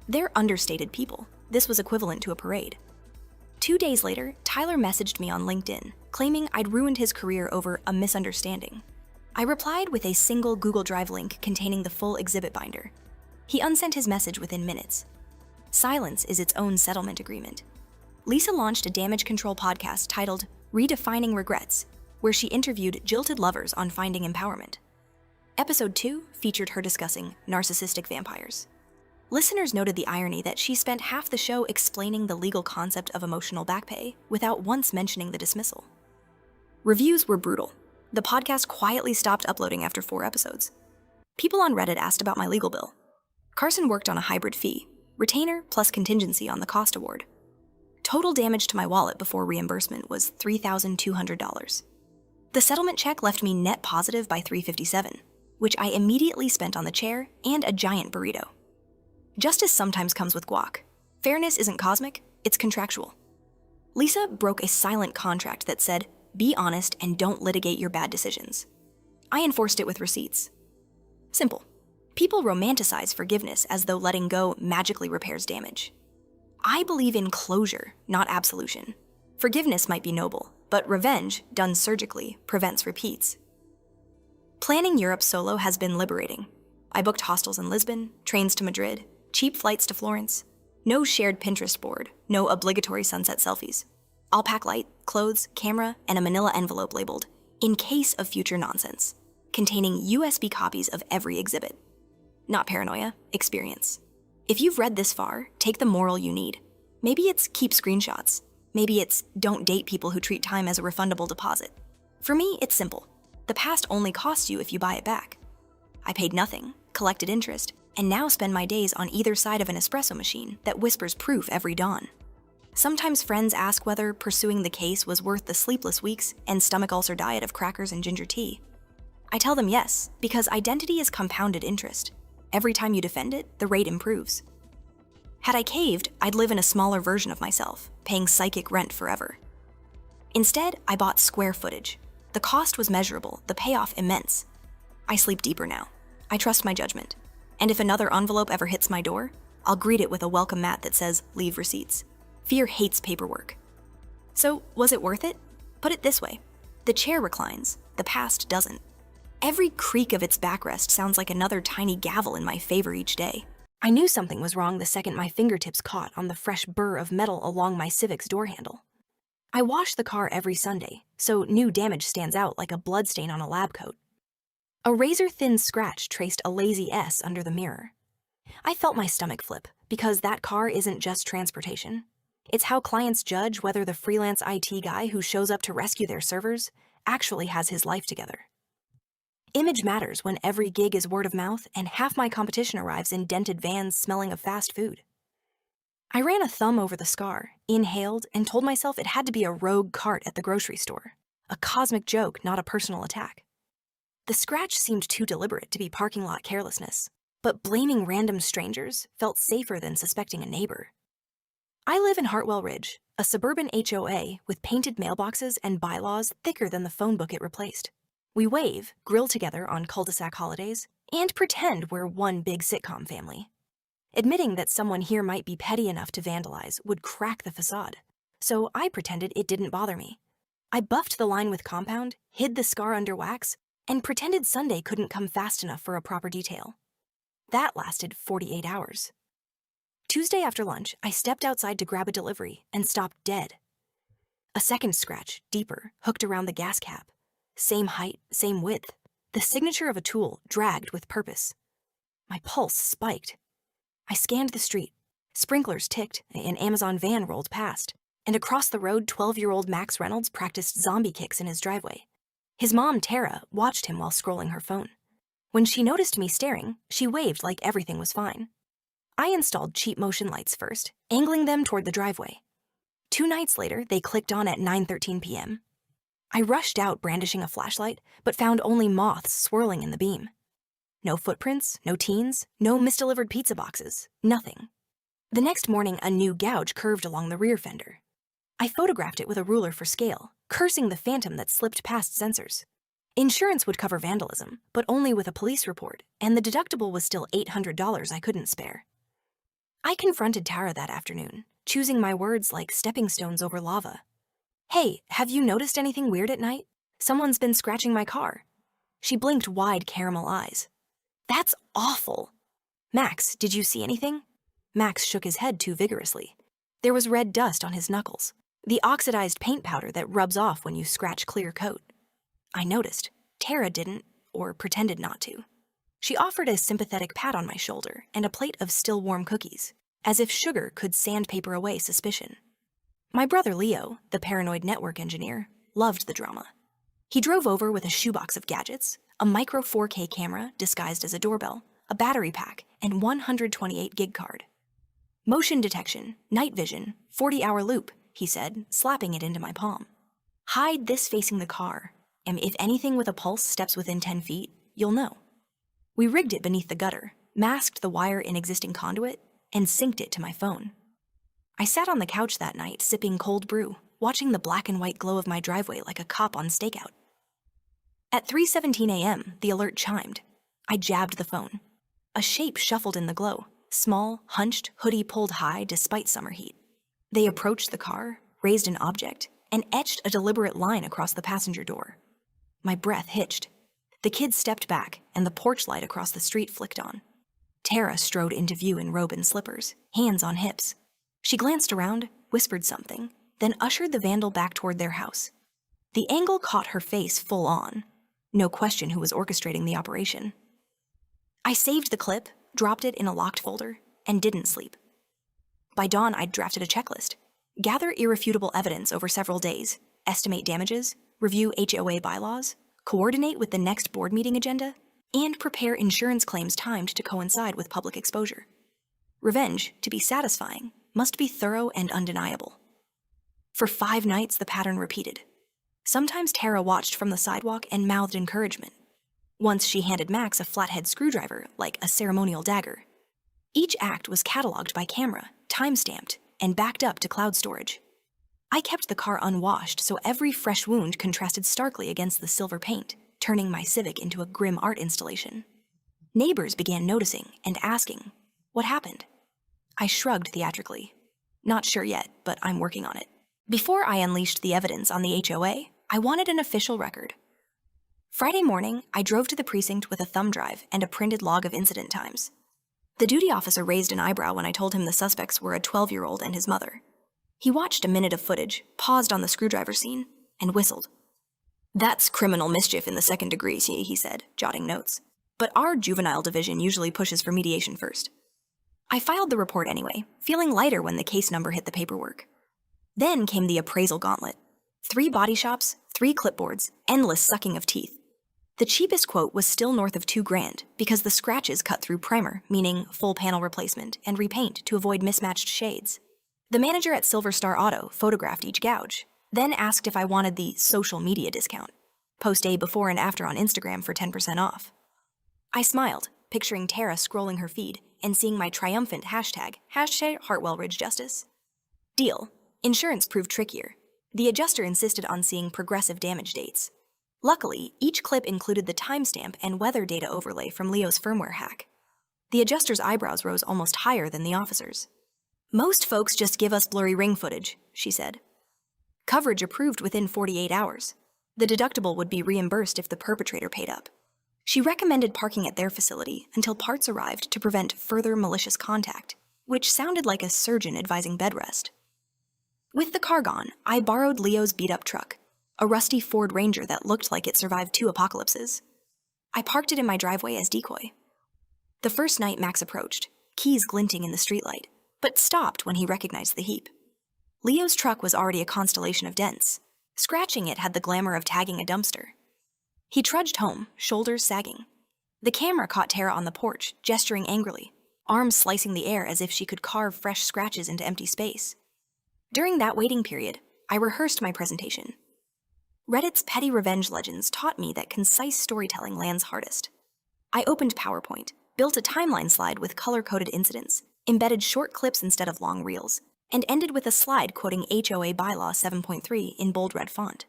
They're understated people. This was equivalent to a parade. 2 days later, Tyler messaged me on LinkedIn, claiming I'd ruined his career over a misunderstanding. I replied with a single Google Drive link containing the full exhibit binder. He unsent his message within minutes. Silence is its own settlement agreement. Lisa launched a damage control podcast titled Redefining Regrets, where she interviewed jilted lovers on finding empowerment. Episode 2 featured her discussing narcissistic vampires. Listeners noted the irony that she spent half the show explaining the legal concept of emotional back pay without once mentioning the dismissal. Reviews were brutal. The podcast quietly stopped uploading after 4 episodes. People on Reddit asked about my legal bill. Carson worked on a hybrid fee, retainer plus contingency on the cost award. Total damage to my wallet before reimbursement was $3,200. The settlement check left me net positive by $357, which I immediately spent on the chair and a giant burrito. Justice sometimes comes with guac. Fairness isn't cosmic, it's contractual. Lisa broke a silent contract that said, be honest and don't litigate your bad decisions. I enforced it with receipts. Simple. People romanticize forgiveness as though letting go magically repairs damage. I believe in closure, not absolution. Forgiveness might be noble, but revenge, done surgically, prevents repeats. Planning Europe solo has been liberating. I booked hostels in Lisbon, trains to Madrid, cheap flights to Florence. No shared Pinterest board, no obligatory sunset selfies. I'll pack light, clothes, camera, and a manila envelope labeled, in case of future nonsense, containing USB copies of every exhibit. Not paranoia, experience. If you've read this far, take the moral you need. Maybe it's keep screenshots. Maybe it's don't date people who treat time as a refundable deposit. For me, it's simple. The past only costs you if you buy it back. I paid nothing, collected interest, and now spend my days on either side of an espresso machine that whispers proof every dawn. Sometimes friends ask whether pursuing the case was worth the sleepless weeks and stomach ulcer diet of crackers and ginger tea. I tell them yes, because identity is compounded interest. Every time you defend it, the rate improves. Had I caved, I'd live in a smaller version of myself, paying psychic rent forever. Instead, I bought square footage. The cost was measurable, the payoff immense. I sleep deeper now. I trust my judgment. And if another envelope ever hits my door, I'll greet it with a welcome mat that says, "Leave receipts." Fear hates paperwork. So, was it worth it? Put it this way. The chair reclines, the past doesn't. Every creak of its backrest sounds like another tiny gavel in my favor each day. I knew something was wrong the second my fingertips caught on the fresh burr of metal along my Civic's door handle. I wash the car every Sunday, so new damage stands out like a bloodstain on a lab coat. A razor-thin scratch traced a lazy S under the mirror. I felt my stomach flip, because that car isn't just transportation. It's how clients judge whether the freelance IT guy who shows up to rescue their servers actually has his life together. Image matters when every gig is word of mouth and half my competition arrives in dented vans smelling of fast food. I ran a thumb over the scar, inhaled, and told myself it had to be a rogue cart at the grocery store. A cosmic joke, not a personal attack. The scratch seemed too deliberate to be parking lot carelessness, but blaming random strangers felt safer than suspecting a neighbor. I live in Hartwell Ridge, a suburban HOA with painted mailboxes and bylaws thicker than the phone book it replaced. We wave, grill together on cul-de-sac holidays, and pretend we're one big sitcom family. Admitting that someone here might be petty enough to vandalize would crack the facade, so I pretended it didn't bother me. I buffed the line with compound, hid the scar under wax, and pretended Sunday couldn't come fast enough for a proper detail. That lasted 48 hours. Tuesday after lunch, I stepped outside to grab a delivery and stopped dead. A second scratch, deeper, hooked around the gas cap. Same height, same width. The signature of a tool dragged with purpose. My pulse spiked. I scanned the street. Sprinklers ticked, an Amazon van rolled past, and across the road 12-year-old Max Reynolds practiced zombie kicks in his driveway. His mom, Tara, watched him while scrolling her phone. When she noticed me staring, she waved like everything was fine. I installed cheap motion lights first, angling them toward the driveway. 2 nights later, they clicked on at 9:13 p.m. I rushed out brandishing a flashlight, but found only moths swirling in the beam. No footprints, no teens, no misdelivered pizza boxes, nothing. The next morning, a new gouge curved along the rear fender. I photographed it with a ruler for scale, cursing the phantom that slipped past sensors. Insurance would cover vandalism, but only with a police report, and the deductible was still $800 I couldn't spare. I confronted Tara that afternoon, choosing my words like stepping stones over lava. "Hey, have you noticed anything weird at night? Someone's been scratching my car." She blinked wide caramel eyes. "That's awful." "Max, did you see anything?" Max shook his head too vigorously. There was red dust on his knuckles, the oxidized paint powder that rubs off when you scratch clear coat. I noticed. Tara didn't, or pretended not to. She offered a sympathetic pat on my shoulder and a plate of still warm cookies, as if sugar could sandpaper away suspicion. My brother Leo, the paranoid network engineer, loved the drama. He drove over with a shoebox of gadgets, a micro 4K camera disguised as a doorbell, a battery pack, and 128 gig card. "Motion detection, night vision, 40-hour loop," he said, slapping it into my palm. "Hide this facing the car, and if anything with a pulse steps within 10 feet, you'll know." We rigged it beneath the gutter, masked the wire in existing conduit, and synced it to my phone. I sat on the couch that night sipping cold brew, watching the black and white glow of my driveway like a cop on stakeout. At 3:17 a.m., the alert chimed. I jabbed the phone. A shape shuffled in the glow, small, hunched, hoodie pulled high despite summer heat. They approached the car, raised an object, and etched a deliberate line across the passenger door. My breath hitched. The kids stepped back, and the porch light across the street flicked on. Tara strode into view in robe and slippers, hands on hips. She glanced around, whispered something, then ushered the vandal back toward their house. The angle caught her face full on. No question who was orchestrating the operation. I saved the clip, dropped it in a locked folder, and didn't sleep. By dawn, I'd drafted a checklist. Gather irrefutable evidence over several days, estimate damages, review HOA bylaws, coordinate with the next board meeting agenda, and prepare insurance claims timed to coincide with public exposure. Revenge, to be satisfying, must be thorough and undeniable. For 5 nights, the pattern repeated. Sometimes Tara watched from the sidewalk and mouthed encouragement. Once she handed Max a flathead screwdriver, like a ceremonial dagger. Each act was cataloged by camera, time-stamped, and backed up to cloud storage. I kept the car unwashed, so every fresh wound contrasted starkly against the silver paint, turning my Civic into a grim art installation. Neighbors began noticing and asking, "What happened?" I shrugged theatrically. Not sure yet, but I'm working on it. Before I unleashed the evidence on the HOA, I wanted an official record. Friday morning, I drove to the precinct with a thumb drive and a printed log of incident times. The duty officer raised an eyebrow when I told him the suspects were a 12-year-old and his mother. He watched a minute of footage, paused on the screwdriver scene, and whistled. "That's criminal mischief in the second degree," he said, jotting notes. "But our juvenile division usually pushes for mediation first." I filed the report anyway, feeling lighter when the case number hit the paperwork. Then came the appraisal gauntlet. 3 body shops, 3 clipboards, endless sucking of teeth. The cheapest quote was still north of $2,000 because the scratches cut through primer, meaning full panel replacement, and repaint to avoid mismatched shades. The manager at Silver Star Auto photographed each gouge, then asked if I wanted the social media discount. Post a before and after on Instagram for 10% off. I smiled, picturing Tara scrolling her feed and seeing my triumphant hashtag Hartwell Ridge Justice. Deal. Insurance proved trickier. The adjuster insisted on seeing progressive damage dates. Luckily, each clip included the timestamp and weather data overlay from Leo's firmware hack. The adjuster's eyebrows rose almost higher than the officer's. "Most folks just give us blurry ring footage," she said. Coverage approved within 48 hours. The deductible would be reimbursed if the perpetrator paid up. She recommended parking at their facility until parts arrived to prevent further malicious contact, which sounded like a surgeon advising bed rest. With the car gone, I borrowed Leo's beat-up truck, a rusty Ford Ranger that looked like it survived 2 apocalypses. I parked it in my driveway as decoy. The first night Max approached, keys glinting in the streetlight, but stopped when he recognized the heap. Leo's truck was already a constellation of dents. Scratching it had the glamour of tagging a dumpster. He trudged home, shoulders sagging. The camera caught Tara on the porch, gesturing angrily, arms slicing the air as if she could carve fresh scratches into empty space. During that waiting period, I rehearsed my presentation. Reddit's petty revenge legends taught me that concise storytelling lands hardest. I opened PowerPoint, built a timeline slide with color-coded incidents, embedded short clips instead of long reels, and ended with a slide quoting HOA Bylaw 7.3 in bold red font.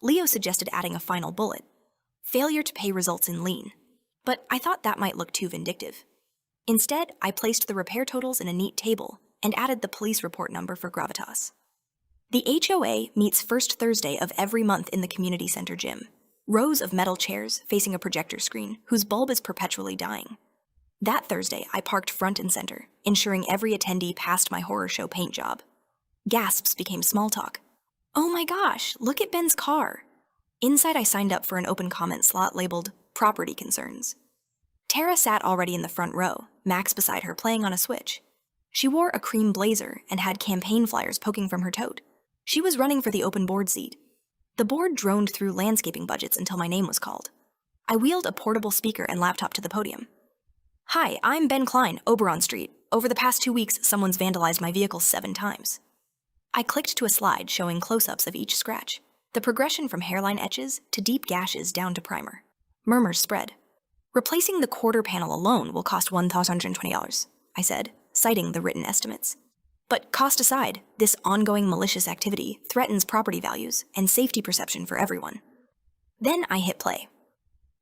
Leo suggested adding a final bullet. Failure to pay results in lien. But I thought that might look too vindictive. Instead, I placed the repair totals in a neat table and added the police report number for gravitas. The HOA meets first Thursday of every month in the community center gym. Rows of metal chairs facing a projector screen whose bulb is perpetually dying. That Thursday, I parked front and center, ensuring every attendee passed my horror show paint job. Gasps became small talk. "Oh my gosh, look at Ben's car." Inside, I signed up for an open comment slot labeled Property Concerns. Tara sat already in the front row, Max beside her playing on a Switch. She wore a cream blazer and had campaign flyers poking from her tote. She was running for the open board seat. The board droned through landscaping budgets until my name was called. I wheeled a portable speaker and laptop to the podium. "Hi, I'm Ben Klein, Oberon Street. Over the past 2 weeks, someone's vandalized my vehicle 7 times. I clicked to a slide showing close-ups of each scratch, the progression from hairline etches to deep gashes down to primer. Murmurs spread. "Replacing the quarter panel alone will cost $1,120, I said, citing the written estimates. But cost aside, this ongoing malicious activity threatens property values and safety perception for everyone. Then I hit play.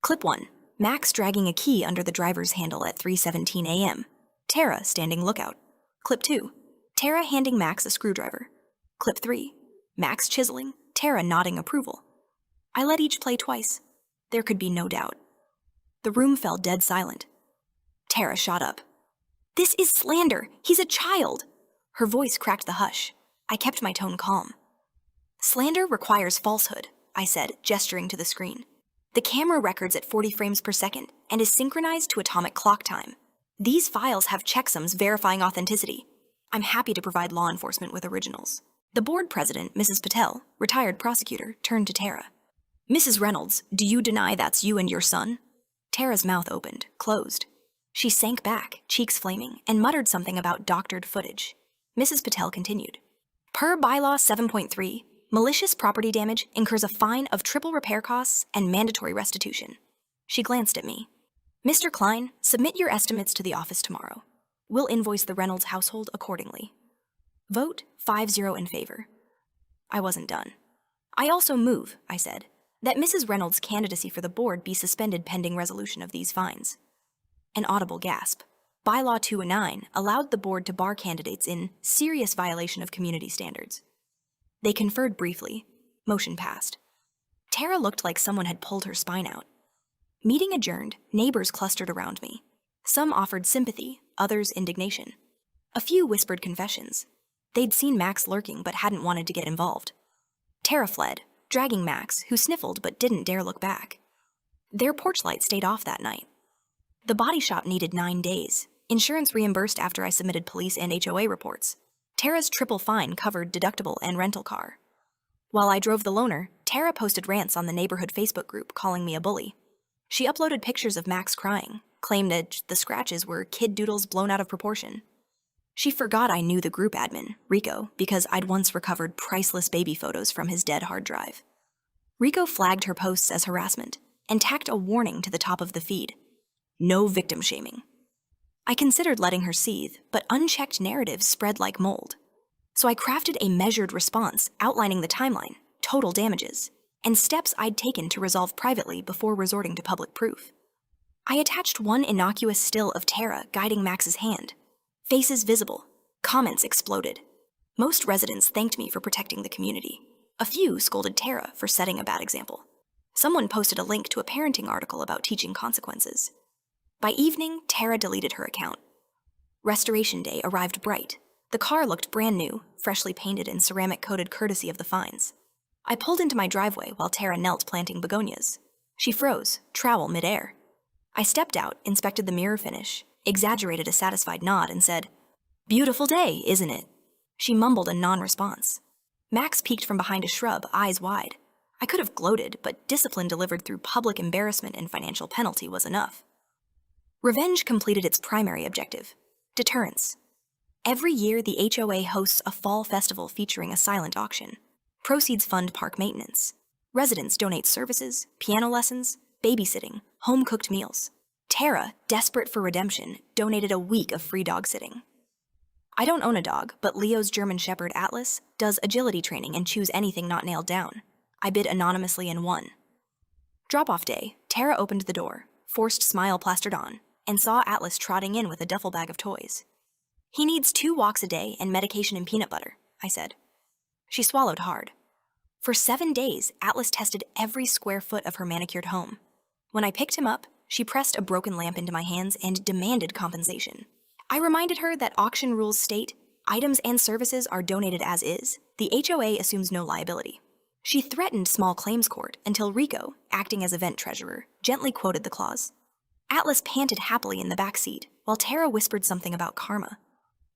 Clip 1, Max dragging a key under the driver's handle at 3:17 a.m. Tara standing lookout. Clip 2, Tara handing Max a screwdriver. Clip 3, Max chiseling, Tara nodding approval. I let each play twice. There could be no doubt. The room fell dead silent. Tara shot up. "This is slander! He's a child!" Her voice cracked the hush. I kept my tone calm. "Slander requires falsehood," I said, gesturing to the screen. "The camera records at 40 frames per second and is synchronized to atomic clock time. These files have checksums verifying authenticity. I'm happy to provide law enforcement with originals." The board president, Mrs. Patel, retired prosecutor, turned to Tara. "Mrs. Reynolds, do you deny that's you and your son?" Tara's mouth opened, closed. She sank back, cheeks flaming, and muttered something about doctored footage. Mrs. Patel continued. "Per Bylaw 7.3, malicious property damage incurs a fine of triple repair costs and mandatory restitution." She glanced at me. "Mr. Klein, submit your estimates to the office tomorrow. We'll invoice the Reynolds household accordingly. Vote 5-0 in favor." I wasn't done. "I also move," I said, "that Mrs. Reynolds' candidacy for the board be suspended pending resolution of these fines." An audible gasp. Bylaw 209 allowed the board to bar candidates in serious violation of community standards. They conferred briefly. Motion passed. Tara looked like someone had pulled her spine out. Meeting adjourned, neighbors clustered around me. Some offered sympathy, others indignation. A few whispered confessions. They'd seen Max lurking but hadn't wanted to get involved. Tara fled, dragging Max, who sniffled but didn't dare look back. Their porch light stayed off that night. The body shop needed 9 days. Insurance reimbursed after I submitted police and HOA reports. Tara's triple fine covered deductible and rental car. While I drove the loaner, Tara posted rants on the neighborhood Facebook group calling me a bully. She uploaded pictures of Max crying, claimed that the scratches were kid doodles blown out of proportion. She forgot I knew the group admin, Rico, because I'd once recovered priceless baby photos from his dead hard drive. Rico flagged her posts as harassment and tacked a warning to the top of the feed. No victim shaming. I considered letting her seethe, but unchecked narratives spread like mold. So I crafted a measured response outlining the timeline, total damages, and steps I'd taken to resolve privately before resorting to public proof. I attached one innocuous still of Tara guiding Max's hand. Faces visible. Comments exploded. Most residents thanked me for protecting the community. A few scolded Tara for setting a bad example. Someone posted a link to a parenting article about teaching consequences. By evening, Tara deleted her account. Restoration Day arrived bright. The car looked brand new, freshly painted and ceramic-coated courtesy of the fines. I pulled into my driveway while Tara knelt planting begonias. She froze, trowel midair. I stepped out, inspected the mirror finish, exaggerated a satisfied nod, and said, "Beautiful day, isn't it?" She mumbled a non-response. Max peeked from behind a shrub, eyes wide. I could have gloated, but discipline delivered through public embarrassment and financial penalty was enough. Revenge completed its primary objective: deterrence. Every year, the HOA hosts a fall festival featuring a silent auction. Proceeds fund park maintenance. Residents donate services, piano lessons, babysitting, home-cooked meals. Tara, desperate for redemption, donated a week of free dog sitting. I don't own a dog, but Leo's German Shepherd Atlas does agility training and chews anything not nailed down. I bid anonymously and won. Drop-off day, Tara opened the door, forced smile plastered on, and saw Atlas trotting in with a duffel bag of toys. "He needs 2 walks a day and medication and peanut butter," I said. She swallowed hard. For 7 days, Atlas tested every square foot of her manicured home. When I picked him up, she pressed a broken lamp into my hands and demanded compensation. I reminded her that auction rules state, items and services are donated as is. The HOA assumes no liability. She threatened small claims court until Rico, acting as event treasurer, gently quoted the clause. Atlas panted happily in the back seat, while Tara whispered something about karma.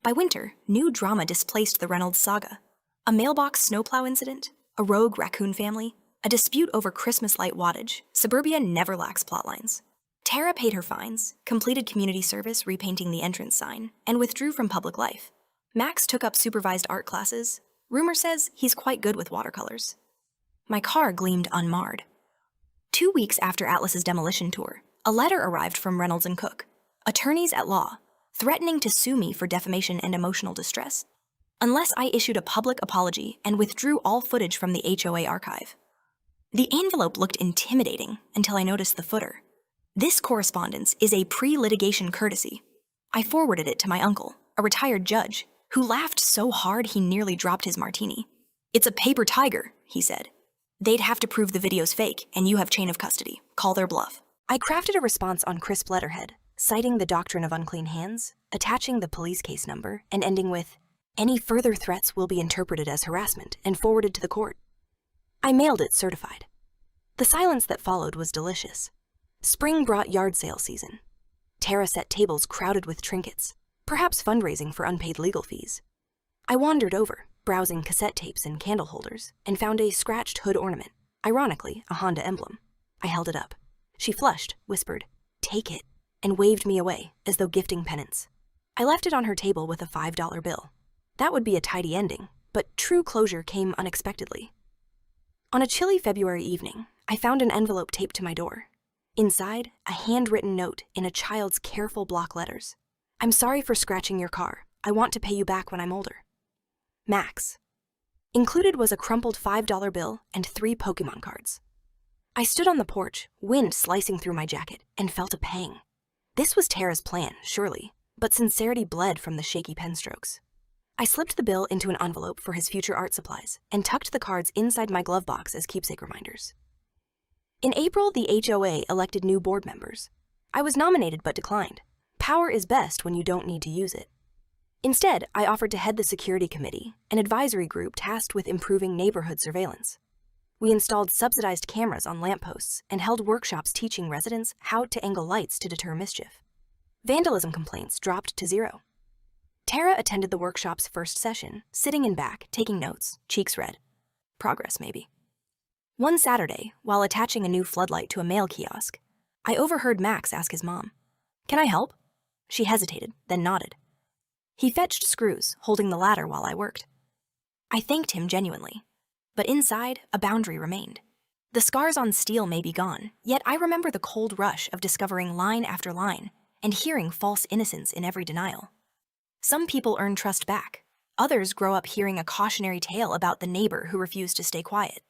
By winter, new drama displaced the Reynolds saga. A mailbox snowplow incident, a rogue raccoon family, a dispute over Christmas light wattage. Suburbia never lacks plotlines. Tara paid her fines, completed community service repainting the entrance sign, and withdrew from public life. Max took up supervised art classes. Rumor says he's quite good with watercolors. My car gleamed unmarred. 2 weeks after Atlas's demolition tour, a letter arrived from Reynolds and Cook, attorneys at law, threatening to sue me for defamation and emotional distress, unless I issued a public apology and withdrew all footage from the HOA archive. The envelope looked intimidating until I noticed the footer. "This correspondence is a pre-litigation courtesy." I forwarded it to my uncle, a retired judge, who laughed so hard he nearly dropped his martini. "It's a paper tiger," he said. "They'd have to prove the video's fake, and you have chain of custody. Call their bluff." I crafted a response on crisp letterhead, citing the doctrine of unclean hands, attaching the police case number, and ending with, "Any further threats will be interpreted as harassment and forwarded to the court." I mailed it certified. The silence that followed was delicious. Spring brought yard sale season. Tara set tables crowded with trinkets, perhaps fundraising for unpaid legal fees. I wandered over, browsing cassette tapes and candle holders, and found a scratched hood ornament, ironically a Honda emblem. I held it up. She flushed, whispered, "Take it," and waved me away, as though gifting penance. I left it on her table with a $5 bill. That would be a tidy ending, but true closure came unexpectedly. On a chilly February evening, I found an envelope taped to my door. Inside, a handwritten note in a child's careful block letters. "I'm sorry for scratching your car. I want to pay you back when I'm older. Max." Included was a crumpled $5 bill and 3 Pokemon cards. I stood on the porch, wind slicing through my jacket, and felt a pang. This was Tara's plan, surely, but sincerity bled from the shaky pen strokes. I slipped the bill into an envelope for his future art supplies and tucked the cards inside my glove box as keepsake reminders. In April, the HOA elected new board members. I was nominated but declined. Power is best when you don't need to use it. Instead, I offered to head the security committee, an advisory group tasked with improving neighborhood surveillance. We installed subsidized cameras on lampposts and held workshops teaching residents how to angle lights to deter mischief. Vandalism complaints dropped to 0. Tara attended the workshop's first session, sitting in back, taking notes, cheeks red. Progress, maybe. One Saturday, while attaching a new floodlight to a mail kiosk, I overheard Max ask his mom, "Can I help?" She hesitated, then nodded. He fetched screws, holding the ladder while I worked. I thanked him genuinely, but inside, a boundary remained. The scars on steel may be gone, yet I remember the cold rush of discovering line after line and hearing false innocence in every denial. Some people earn trust back. Others grow up hearing a cautionary tale about the neighbor who refused to stay quiet.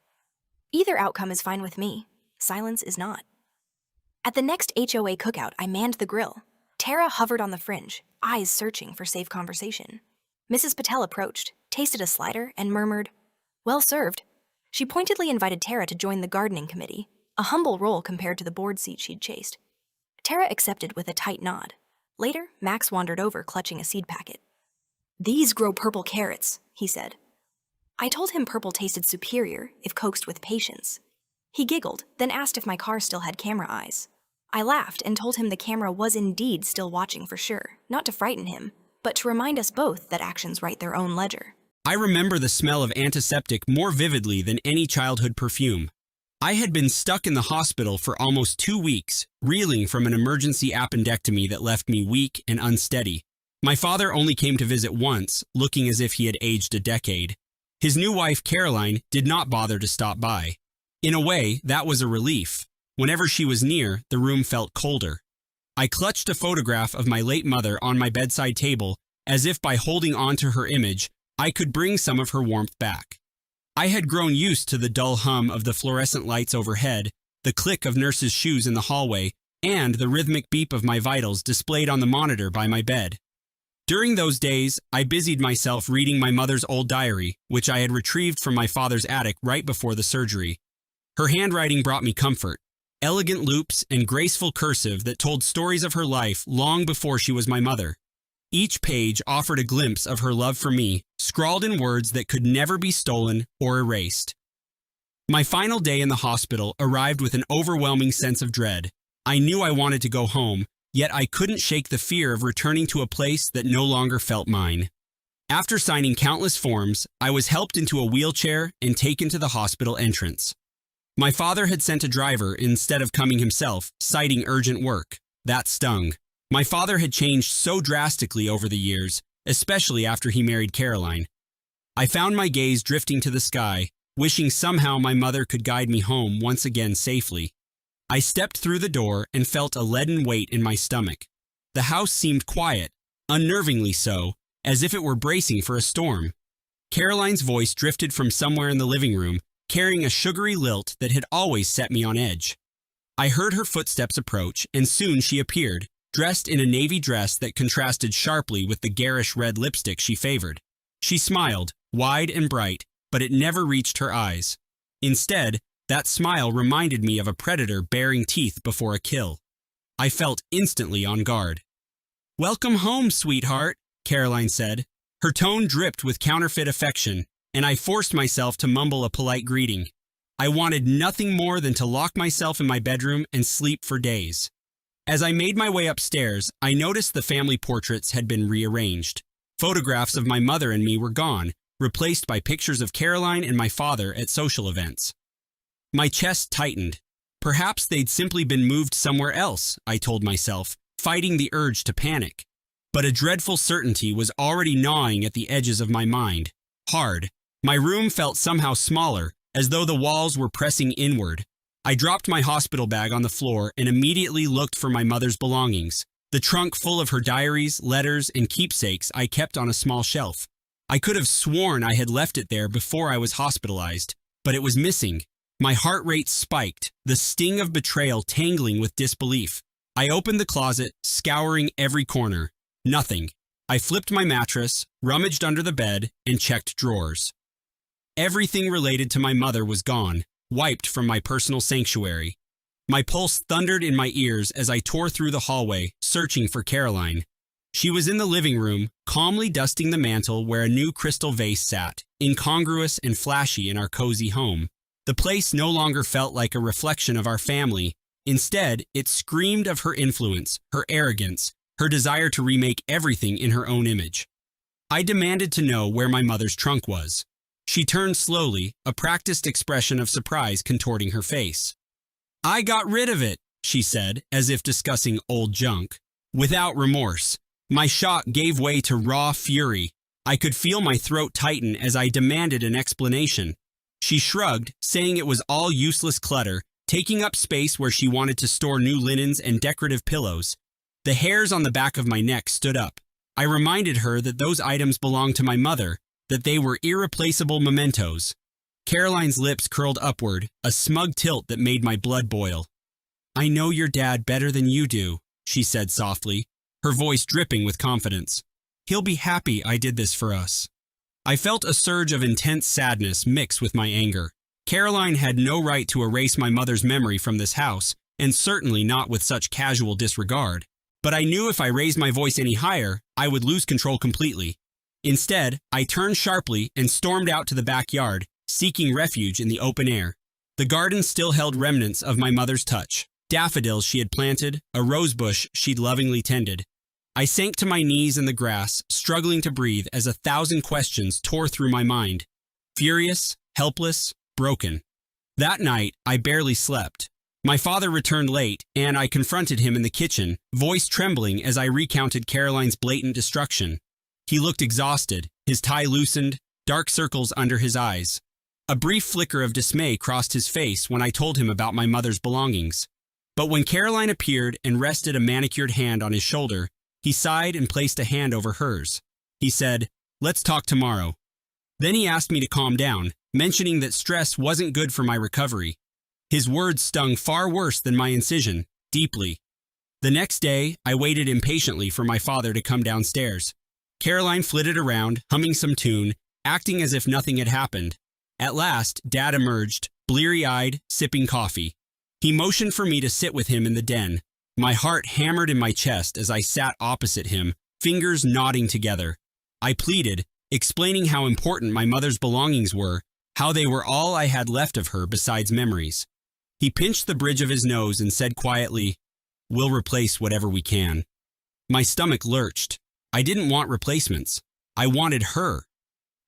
Either outcome is fine with me. Silence is not. At the next HOA cookout, I manned the grill. Tara hovered on the fringe, eyes searching for safe conversation. Mrs. Patel approached, tasted a slider, and murmured, "Well served." She pointedly invited Tara to join the gardening committee, a humble role compared to the board seat she'd chased. Tara accepted with a tight nod. Later, Max wandered over, clutching a seed packet. "These grow purple carrots," he said. I told him purple tasted superior if coaxed with patience. He giggled, then asked if my car still had camera eyes. I laughed and told him the camera was indeed still watching for sure, not to frighten him, but to remind us both that actions write their own ledger. I remember the smell of antiseptic more vividly than any childhood perfume. I had been stuck in the hospital for almost 2 weeks, reeling from an emergency appendectomy that left me weak and unsteady. My father only came to visit once, looking as if he had aged a decade. His new wife, Caroline, did not bother to stop by. In a way, that was a relief. Whenever she was near, the room felt colder. I clutched a photograph of my late mother on my bedside table, as if by holding on to her image, I could bring some of her warmth back. I had grown used to the dull hum of the fluorescent lights overhead, the click of nurses' shoes in the hallway, and the rhythmic beep of my vitals displayed on the monitor by my bed. During those days, I busied myself reading my mother's old diary, which I had retrieved from my father's attic right before the surgery. Her handwriting brought me comfort, elegant loops and graceful cursive that told stories of her life long before she was my mother. Each page offered a glimpse of her love for me, scrawled in words that could never be stolen or erased. My final day in the hospital arrived with an overwhelming sense of dread. I knew I wanted to go home, yet I couldn't shake the fear of returning to a place that no longer felt mine. After signing countless forms, I was helped into a wheelchair and taken to the hospital entrance. My father had sent a driver instead of coming himself, citing urgent work. That stung. My father had changed so drastically over the years, especially after he married Caroline. I found my gaze drifting to the sky, wishing somehow my mother could guide me home once again safely. I stepped through the door and felt a leaden weight in my stomach. The house seemed quiet, unnervingly so, as if it were bracing for a storm. Caroline's voice drifted from somewhere in the living room, carrying a sugary lilt that had always set me on edge. I heard her footsteps approach, and soon she appeared, dressed in a navy dress that contrasted sharply with the garish red lipstick she favored. She smiled, wide and bright, but it never reached her eyes. Instead, that smile reminded me of a predator baring teeth before a kill. I felt instantly on guard. "Welcome home, sweetheart," Caroline said. Her tone dripped with counterfeit affection, and I forced myself to mumble a polite greeting. I wanted nothing more than to lock myself in my bedroom and sleep for days. As I made my way upstairs, I noticed the family portraits had been rearranged. Photographs of my mother and me were gone, replaced by pictures of Caroline and my father at social events. My chest tightened. Perhaps they'd simply been moved somewhere else, I told myself, fighting the urge to panic. But a dreadful certainty was already gnawing at the edges of my mind. Hard. My room felt somehow smaller, as though the walls were pressing inward. I dropped my hospital bag on the floor and immediately looked for my mother's belongings. The trunk full of her diaries, letters, and keepsakes I kept on a small shelf. I could have sworn I had left it there before I was hospitalized, but it was missing. My heart rate spiked, the sting of betrayal tangling with disbelief. I opened the closet, scouring every corner. Nothing. I flipped my mattress, rummaged under the bed, and checked drawers. Everything related to my mother was gone, wiped from my personal sanctuary. My pulse thundered in my ears as I tore through the hallway, searching for Caroline. She was in the living room, calmly dusting the mantel where a new crystal vase sat, incongruous and flashy in our cozy home. The place no longer felt like a reflection of our family. Instead, it screamed of her influence, her arrogance, her desire to remake everything in her own image. I demanded to know where my mother's trunk was. She turned slowly, a practiced expression of surprise contorting her face. "I got rid of it," she said, as if discussing old junk. Without remorse. My shock gave way to raw fury. I could feel my throat tighten as I demanded an explanation. She shrugged, saying it was all useless clutter, taking up space where she wanted to store new linens and decorative pillows. The hairs on the back of my neck stood up. I reminded her that those items belonged to my mother, that they were irreplaceable mementos. Caroline's lips curled upward, a smug tilt that made my blood boil. "I know your dad better than you do," she said softly, her voice dripping with confidence. "He'll be happy I did this for us." I felt a surge of intense sadness mixed with my anger. Caroline had no right to erase my mother's memory from this house, and certainly not with such casual disregard. But I knew if I raised my voice any higher, I would lose control completely. Instead, I turned sharply and stormed out to the backyard, seeking refuge in the open air. The garden still held remnants of my mother's touch. Daffodils she had planted, a rose bush she'd lovingly tended. I sank to my knees in the grass, struggling to breathe as 1,000 questions tore through my mind. Furious, helpless, broken. That night, I barely slept. My father returned late, and I confronted him in the kitchen, voice trembling as I recounted Caroline's blatant destruction. He looked exhausted, his tie loosened, dark circles under his eyes. A brief flicker of dismay crossed his face when I told him about my mother's belongings. But when Caroline appeared and rested a manicured hand on his shoulder, he sighed and placed a hand over hers. He said, "Let's talk tomorrow." Then he asked me to calm down, mentioning that stress wasn't good for my recovery. His words stung far worse than my incision, deeply. The next day, I waited impatiently for my father to come downstairs. Caroline flitted around, humming some tune, acting as if nothing had happened. At last, Dad emerged, bleary-eyed, sipping coffee. He motioned for me to sit with him in the den. My heart hammered in my chest as I sat opposite him, fingers knotting together. I pleaded, explaining how important my mother's belongings were, how they were all I had left of her besides memories. He pinched the bridge of his nose and said quietly, "We'll replace whatever we can." My stomach lurched. I didn't want replacements. I wanted her.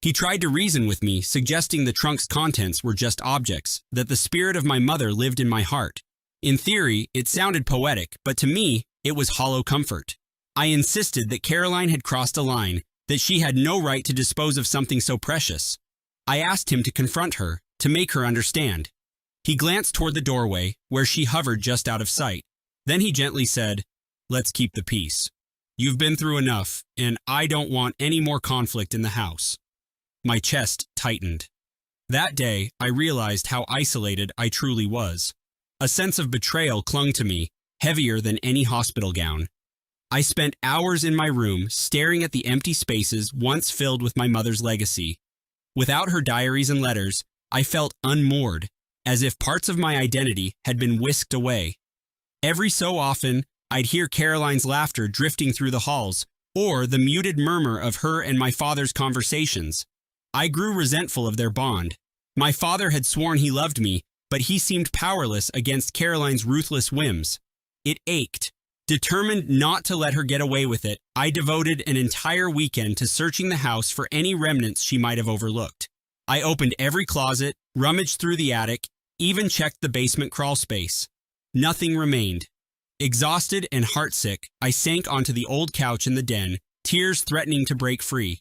He tried to reason with me, suggesting the trunk's contents were just objects, that the spirit of my mother lived in my heart. In theory, it sounded poetic, but to me, it was hollow comfort. I insisted that Caroline had crossed a line, that she had no right to dispose of something so precious. I asked him to confront her, to make her understand. He glanced toward the doorway, where she hovered just out of sight. Then he gently said, "Let's keep the peace. You've been through enough, and I don't want any more conflict in the house." My chest tightened. That day, I realized how isolated I truly was. A sense of betrayal clung to me, heavier than any hospital gown. I spent hours in my room, staring at the empty spaces once filled with my mother's legacy. Without her diaries and letters, I felt unmoored, as if parts of my identity had been whisked away. Every so often, I'd hear Caroline's laughter drifting through the halls, or the muted murmur of her and my father's conversations. I grew resentful of their bond. My father had sworn he loved me, but he seemed powerless against Caroline's ruthless whims. It ached. Determined not to let her get away with it, I devoted an entire weekend to searching the house for any remnants she might have overlooked. I opened every closet, rummaged through the attic, even checked the basement crawl space. Nothing remained. Exhausted and heartsick, I sank onto the old couch in the den, tears threatening to break free.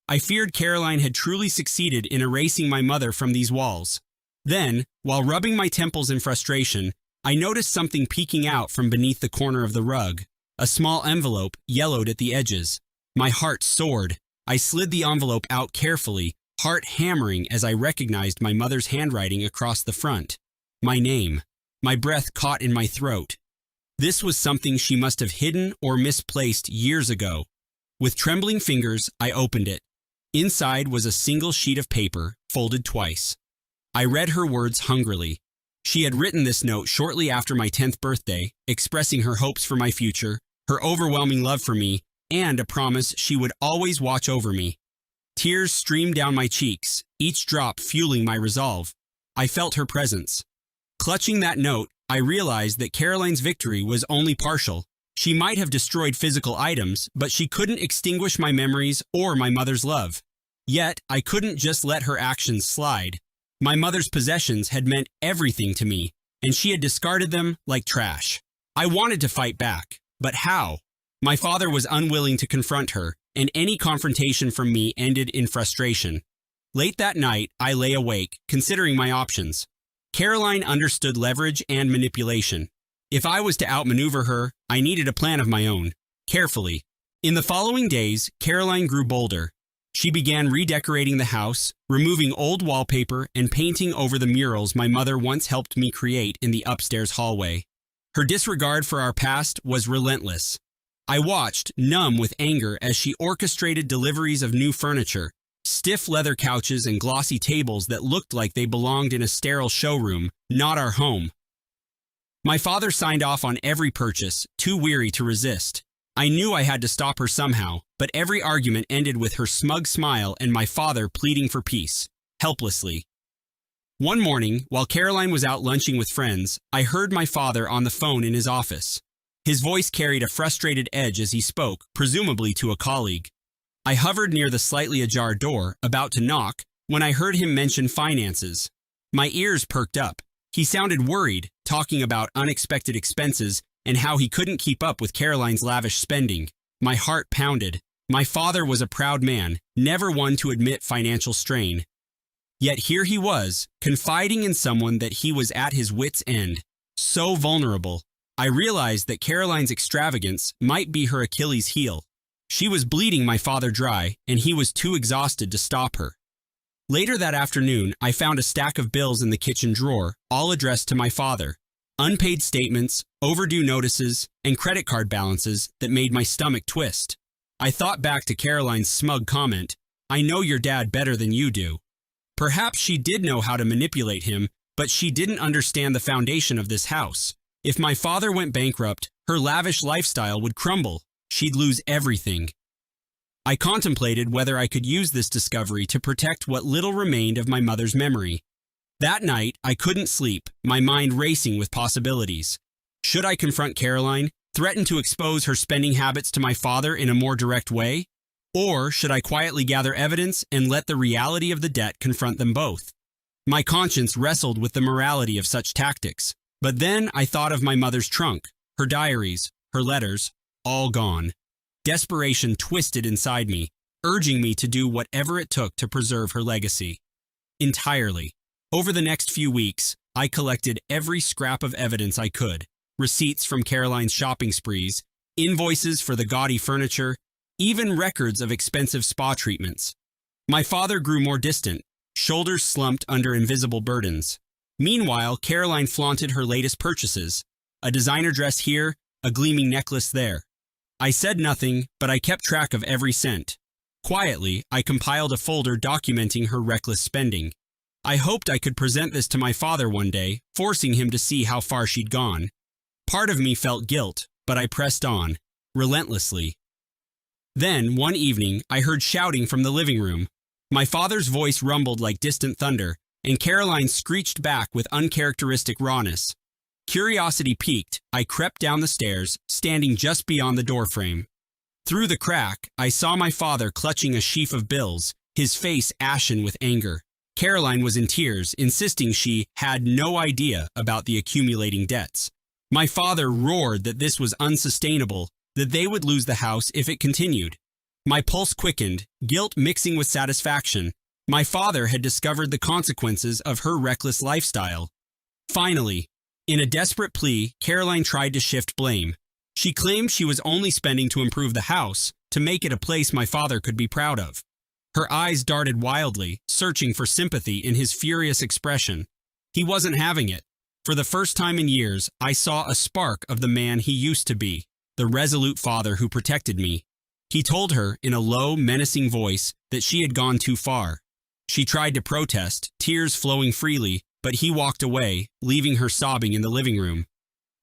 I feared Caroline had truly succeeded in erasing my mother from these walls. Then, while rubbing my temples in frustration, I noticed something peeking out from beneath the corner of the rug. A small envelope, yellowed at the edges. My heart soared. I slid the envelope out carefully, heart hammering as I recognized my mother's handwriting across the front. My name. My breath caught in my throat. This was something she must have hidden or misplaced years ago, With trembling fingers, I opened it. Inside was a single sheet of paper, folded twice. I read her words hungrily. She had written this note shortly after my 10th birthday, expressing her hopes for my future, her overwhelming love for me, and a promise she would always watch over me. Tears streamed down my cheeks, each drop fueling my resolve. I felt her presence. Clutching that note, I realized that Caroline's victory was only partial. She might have destroyed physical items, but she couldn't extinguish my memories or my mother's love. Yet, I couldn't just let her actions slide. My mother's possessions had meant everything to me, and she had discarded them like trash. I wanted to fight back, but how? My father was unwilling to confront her, and any confrontation from me ended in frustration. Late that night, I lay awake, considering my options. Caroline understood leverage and manipulation. If I was to outmaneuver her, I needed a plan of my own, carefully. In the following days, Caroline grew bolder. She began redecorating the house, removing old wallpaper and painting over the murals my mother once helped me create in the upstairs hallway. Her disregard for our past was relentless. I watched, numb with anger, as she orchestrated deliveries of new furniture, stiff leather couches and glossy tables that looked like they belonged in a sterile showroom, not our home. My father signed off on every purchase, too weary to resist. I knew I had to stop her somehow, but every argument ended with her smug smile and my father pleading for peace, helplessly. One morning, while Caroline was out lunching with friends, I heard my father on the phone in his office. His voice carried a frustrated edge as he spoke, presumably to a colleague. I hovered near the slightly ajar door, about to knock, when I heard him mention finances. My ears perked up. He sounded worried, talking about unexpected expenses and how he couldn't keep up with Caroline's lavish spending. My heart pounded. My father was a proud man, never one to admit financial strain. Yet here he was, confiding in someone that he was at his wit's end. So vulnerable. I realized that Caroline's extravagance might be her Achilles heel. She was bleeding my father dry, and he was too exhausted to stop her. Later that afternoon, I found a stack of bills in the kitchen drawer, all addressed to my father. Unpaid statements, overdue notices, and credit card balances that made my stomach twist. I thought back to Caroline's smug comment, "I know your dad better than you do." Perhaps she did know how to manipulate him, but she didn't understand the foundation of this house. If my father went bankrupt, her lavish lifestyle would crumble. She'd lose everything. I contemplated whether I could use this discovery to protect what little remained of my mother's memory. That night, I couldn't sleep, my mind racing with possibilities. Should I confront Caroline, threaten to expose her spending habits to my father in a more direct way? Or should I quietly gather evidence and let the reality of the debt confront them both? My conscience wrestled with the morality of such tactics. But then I thought of my mother's trunk, her diaries, her letters, all gone. Desperation twisted inside me, urging me to do whatever it took to preserve her legacy. Entirely. Over the next few weeks, I collected every scrap of evidence I could. Receipts from Caroline's shopping sprees, invoices for the gaudy furniture, even records of expensive spa treatments. My father grew more distant, shoulders slumped under invisible burdens. Meanwhile, Caroline flaunted her latest purchases, a designer dress here, a gleaming necklace there. I said nothing, but I kept track of every cent. Quietly, I compiled a folder documenting her reckless spending. I hoped I could present this to my father one day, forcing him to see how far she'd gone. Part of me felt guilt, but I pressed on, relentlessly. Then, one evening, I heard shouting from the living room. My father's voice rumbled like distant thunder, and Caroline screeched back with uncharacteristic rawness. Curiosity piqued, I crept down the stairs, standing just beyond the doorframe. Through the crack, I saw my father clutching a sheaf of bills, his face ashen with anger. Caroline was in tears, insisting she had no idea about the accumulating debts. My father roared that this was unsustainable, that they would lose the house if it continued. My pulse quickened, guilt mixing with satisfaction. My father had discovered the consequences of her reckless lifestyle. Finally, in a desperate plea, Caroline tried to shift blame. She claimed she was only spending to improve the house, to make it a place my father could be proud of. Her eyes darted wildly, searching for sympathy in his furious expression. He wasn't having it. For the first time in years, I saw a spark of the man he used to be, the resolute father who protected me. He told her in a low, menacing voice that she had gone too far. She tried to protest, tears flowing freely, but he walked away, leaving her sobbing in the living room.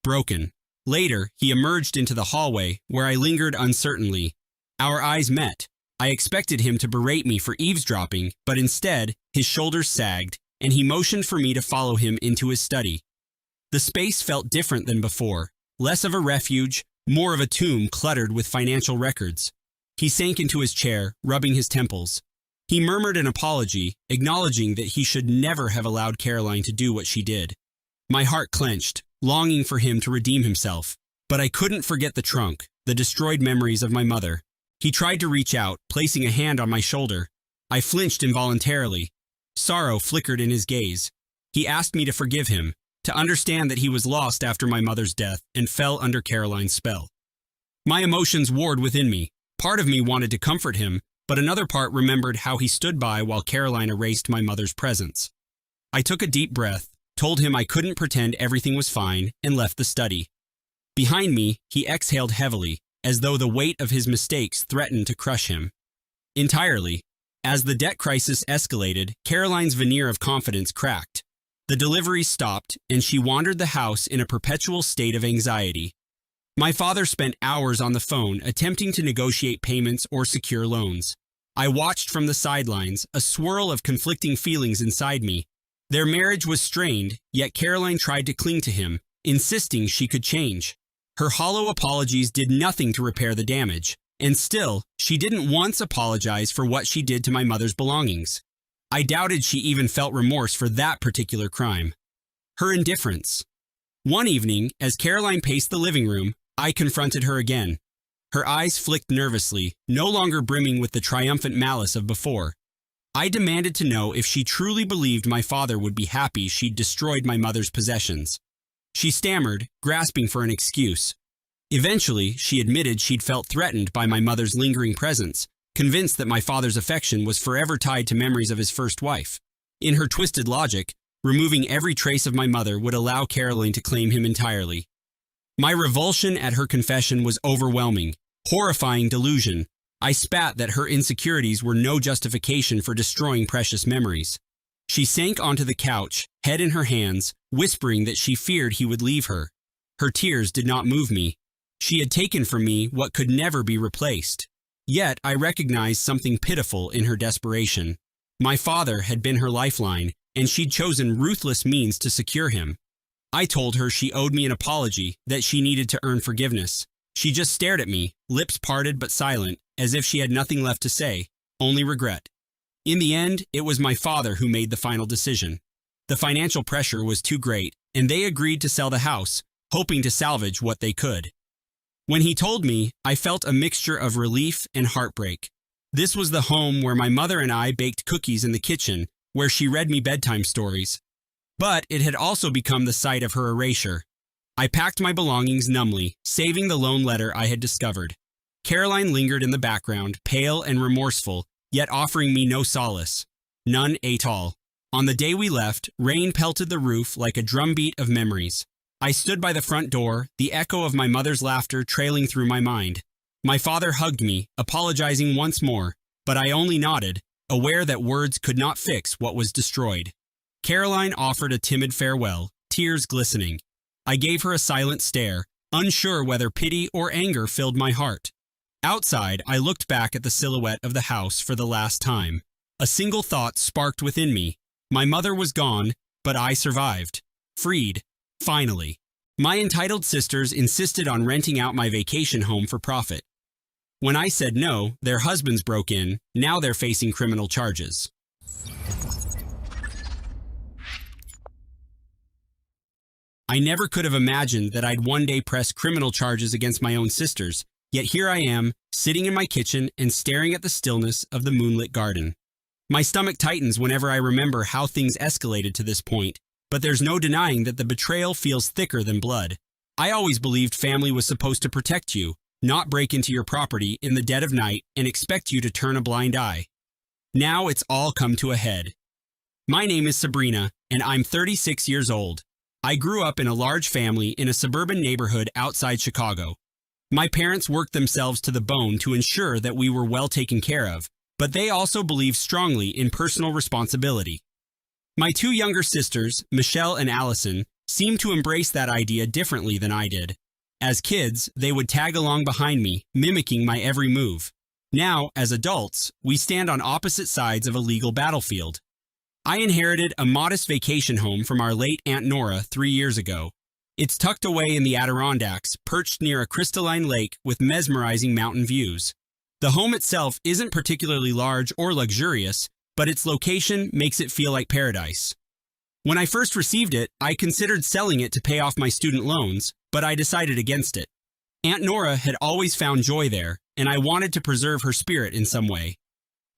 Broken. Later, he emerged into the hallway, where I lingered uncertainly. Our eyes met. I expected him to berate me for eavesdropping, but instead, his shoulders sagged, and he motioned for me to follow him into his study. The space felt different than before, less of a refuge, more of a tomb cluttered with financial records. He sank into his chair, rubbing his temples. He murmured an apology, acknowledging that he should never have allowed Caroline to do what she did. My heart clenched, longing for him to redeem himself. But I couldn't forget the trunk, the destroyed memories of my mother. He tried to reach out, placing a hand on my shoulder. I flinched involuntarily. Sorrow flickered in his gaze. He asked me to forgive him, to understand that he was lost after my mother's death and fell under Caroline's spell. My emotions warred within me. Part of me wanted to comfort him, but another part remembered how he stood by while Caroline erased my mother's presence. I took a deep breath, told him I couldn't pretend everything was fine, and left the study. Behind me, he exhaled heavily, as though the weight of his mistakes threatened to crush him. Entirely. As the debt crisis escalated, Caroline's veneer of confidence cracked. The deliveries stopped, and she wandered the house in a perpetual state of anxiety. My father spent hours on the phone attempting to negotiate payments or secure loans. I watched from the sidelines, a swirl of conflicting feelings inside me. Their marriage was strained, yet Caroline tried to cling to him, insisting she could change. Her hollow apologies did nothing to repair the damage, and still, she didn't once apologize for what she did to my mother's belongings. I doubted she even felt remorse for that particular crime. Her indifference. One evening, as Caroline paced the living room, I confronted her again. Her eyes flicked nervously, no longer brimming with the triumphant malice of before. I demanded to know if she truly believed my father would be happy she'd destroyed my mother's possessions. She stammered, grasping for an excuse. Eventually, she admitted she'd felt threatened by my mother's lingering presence, convinced that my father's affection was forever tied to memories of his first wife. In her twisted logic, removing every trace of my mother would allow Caroline to claim him entirely. My revulsion at her confession was overwhelming, horrifying delusion. I spat that her insecurities were no justification for destroying precious memories. She sank onto the couch, head in her hands, whispering that she feared he would leave her. Her tears did not move me. She had taken from me what could never be replaced. Yet I recognized something pitiful in her desperation. My father had been her lifeline, and she'd chosen ruthless means to secure him. I told her she owed me an apology, that she needed to earn forgiveness. She just stared at me, lips parted but silent, as if she had nothing left to say, only regret. In the end, it was my father who made the final decision. The financial pressure was too great, and they agreed to sell the house, hoping to salvage what they could. When he told me, I felt a mixture of relief and heartbreak. This was the home where my mother and I baked cookies in the kitchen, where she read me bedtime stories. But it had also become the site of her erasure. I packed my belongings numbly, saving the lone letter I had discovered. Caroline lingered in the background, pale and remorseful, yet offering me no solace. None at all. On the day we left, rain pelted the roof like a drumbeat of memories. I stood by the front door, the echo of my mother's laughter trailing through my mind. My father hugged me, apologizing once more, but I only nodded, aware that words could not fix what was destroyed. Caroline offered a timid farewell, tears glistening. I gave her a silent stare, unsure whether pity or anger filled my heart. Outside, I looked back at the silhouette of the house for the last time. A single thought sparked within me. My mother was gone, but I survived. Freed. Finally. My entitled sisters insisted on renting out my vacation home for profit. When I said no, their husbands broke in. Now they're facing criminal charges. I never could have imagined that I'd one day press criminal charges against my own sisters, yet here I am, sitting in my kitchen and staring at the stillness of the moonlit garden. My stomach tightens whenever I remember how things escalated to this point, but there's no denying that the betrayal feels thicker than blood. I always believed family was supposed to protect you, not break into your property in the dead of night and expect you to turn a blind eye. Now it's all come to a head. My name is Sabrina, and I'm 36 years old. I grew up in a large family in a suburban neighborhood outside Chicago. My parents worked themselves to the bone to ensure that we were well taken care of, but they also believe strongly in personal responsibility. My two younger sisters, Michelle and Allison, seemed to embrace that idea differently than I did. As kids, they would tag along behind me, mimicking my every move. Now, as adults, we stand on opposite sides of a legal battlefield. I inherited a modest vacation home from our late Aunt Nora 3 years ago. It's tucked away in the Adirondacks, perched near a crystalline lake with mesmerizing mountain views. The home itself isn't particularly large or luxurious, but its location makes it feel like paradise. When I first received it, I considered selling it to pay off my student loans, but I decided against it. Aunt Nora had always found joy there, and I wanted to preserve her spirit in some way.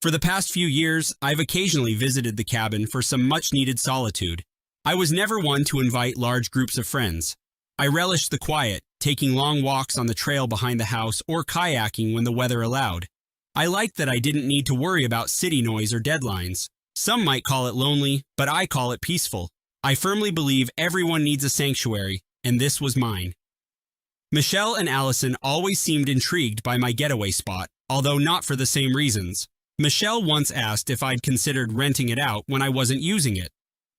For the past few years, I've occasionally visited the cabin for some much-needed solitude. I was never one to invite large groups of friends. I relished the quiet, taking long walks on the trail behind the house or kayaking when the weather allowed. I liked that I didn't need to worry about city noise or deadlines. Some might call it lonely, but I call it peaceful. I firmly believe everyone needs a sanctuary, and this was mine. Michelle and Allison always seemed intrigued by my getaway spot, although not for the same reasons. Michelle once asked if I'd considered renting it out when I wasn't using it.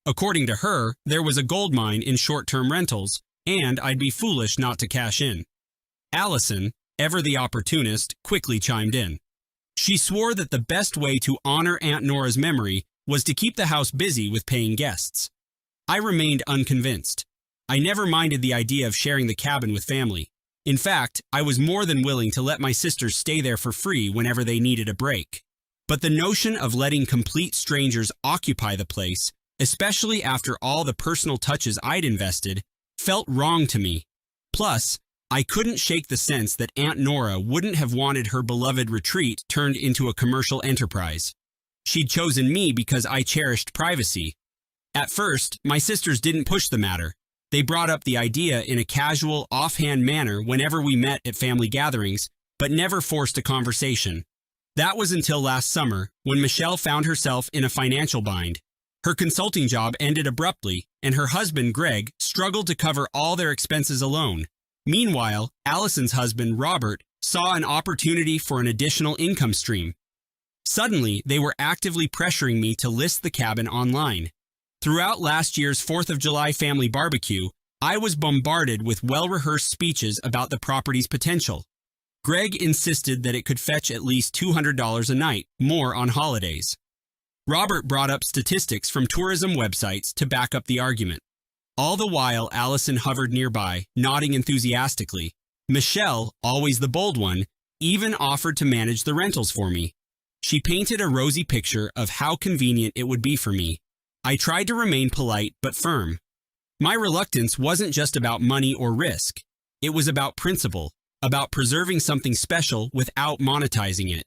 According to her, there was a gold mine in short-term rentals, and I'd be foolish not to cash in. Allison, ever the opportunist, quickly chimed in. She swore that the best way to honor Aunt Nora's memory was to keep the house busy with paying guests. I remained unconvinced. I never minded the idea of sharing the cabin with family. In fact, I was more than willing to let my sisters stay there for free whenever they needed a break. But the notion of letting complete strangers occupy the place, especially after all the personal touches I'd invested, felt wrong to me. Plus, I couldn't shake the sense that Aunt Nora wouldn't have wanted her beloved retreat turned into a commercial enterprise. She'd chosen me because I cherished privacy. At first, my sisters didn't push the matter. They brought up the idea in a casual, offhand manner whenever we met at family gatherings, but never forced a conversation. That was until last summer, when Michelle found herself in a financial bind. Her consulting job ended abruptly, and her husband, Greg, struggled to cover all their expenses alone. Meanwhile, Allison's husband, Robert, saw an opportunity for an additional income stream. Suddenly, they were actively pressuring me to list the cabin online. Throughout last year's 4th of July family barbecue, I was bombarded with well-rehearsed speeches about the property's potential. Greg insisted that it could fetch at least $200 a night, more on holidays. Robert brought up statistics from tourism websites to back up the argument. All the while, Allison hovered nearby, nodding enthusiastically. Michelle, always the bold one, even offered to manage the rentals for me. She painted a rosy picture of how convenient it would be for me. I tried to remain polite but firm. My reluctance wasn't just about money or risk. It was about principle, about preserving something special without monetizing it.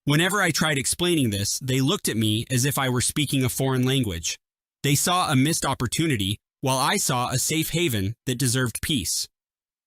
Whenever I tried explaining this, they looked at me as if I were speaking a foreign language. They saw a missed opportunity, while I saw a safe haven that deserved peace.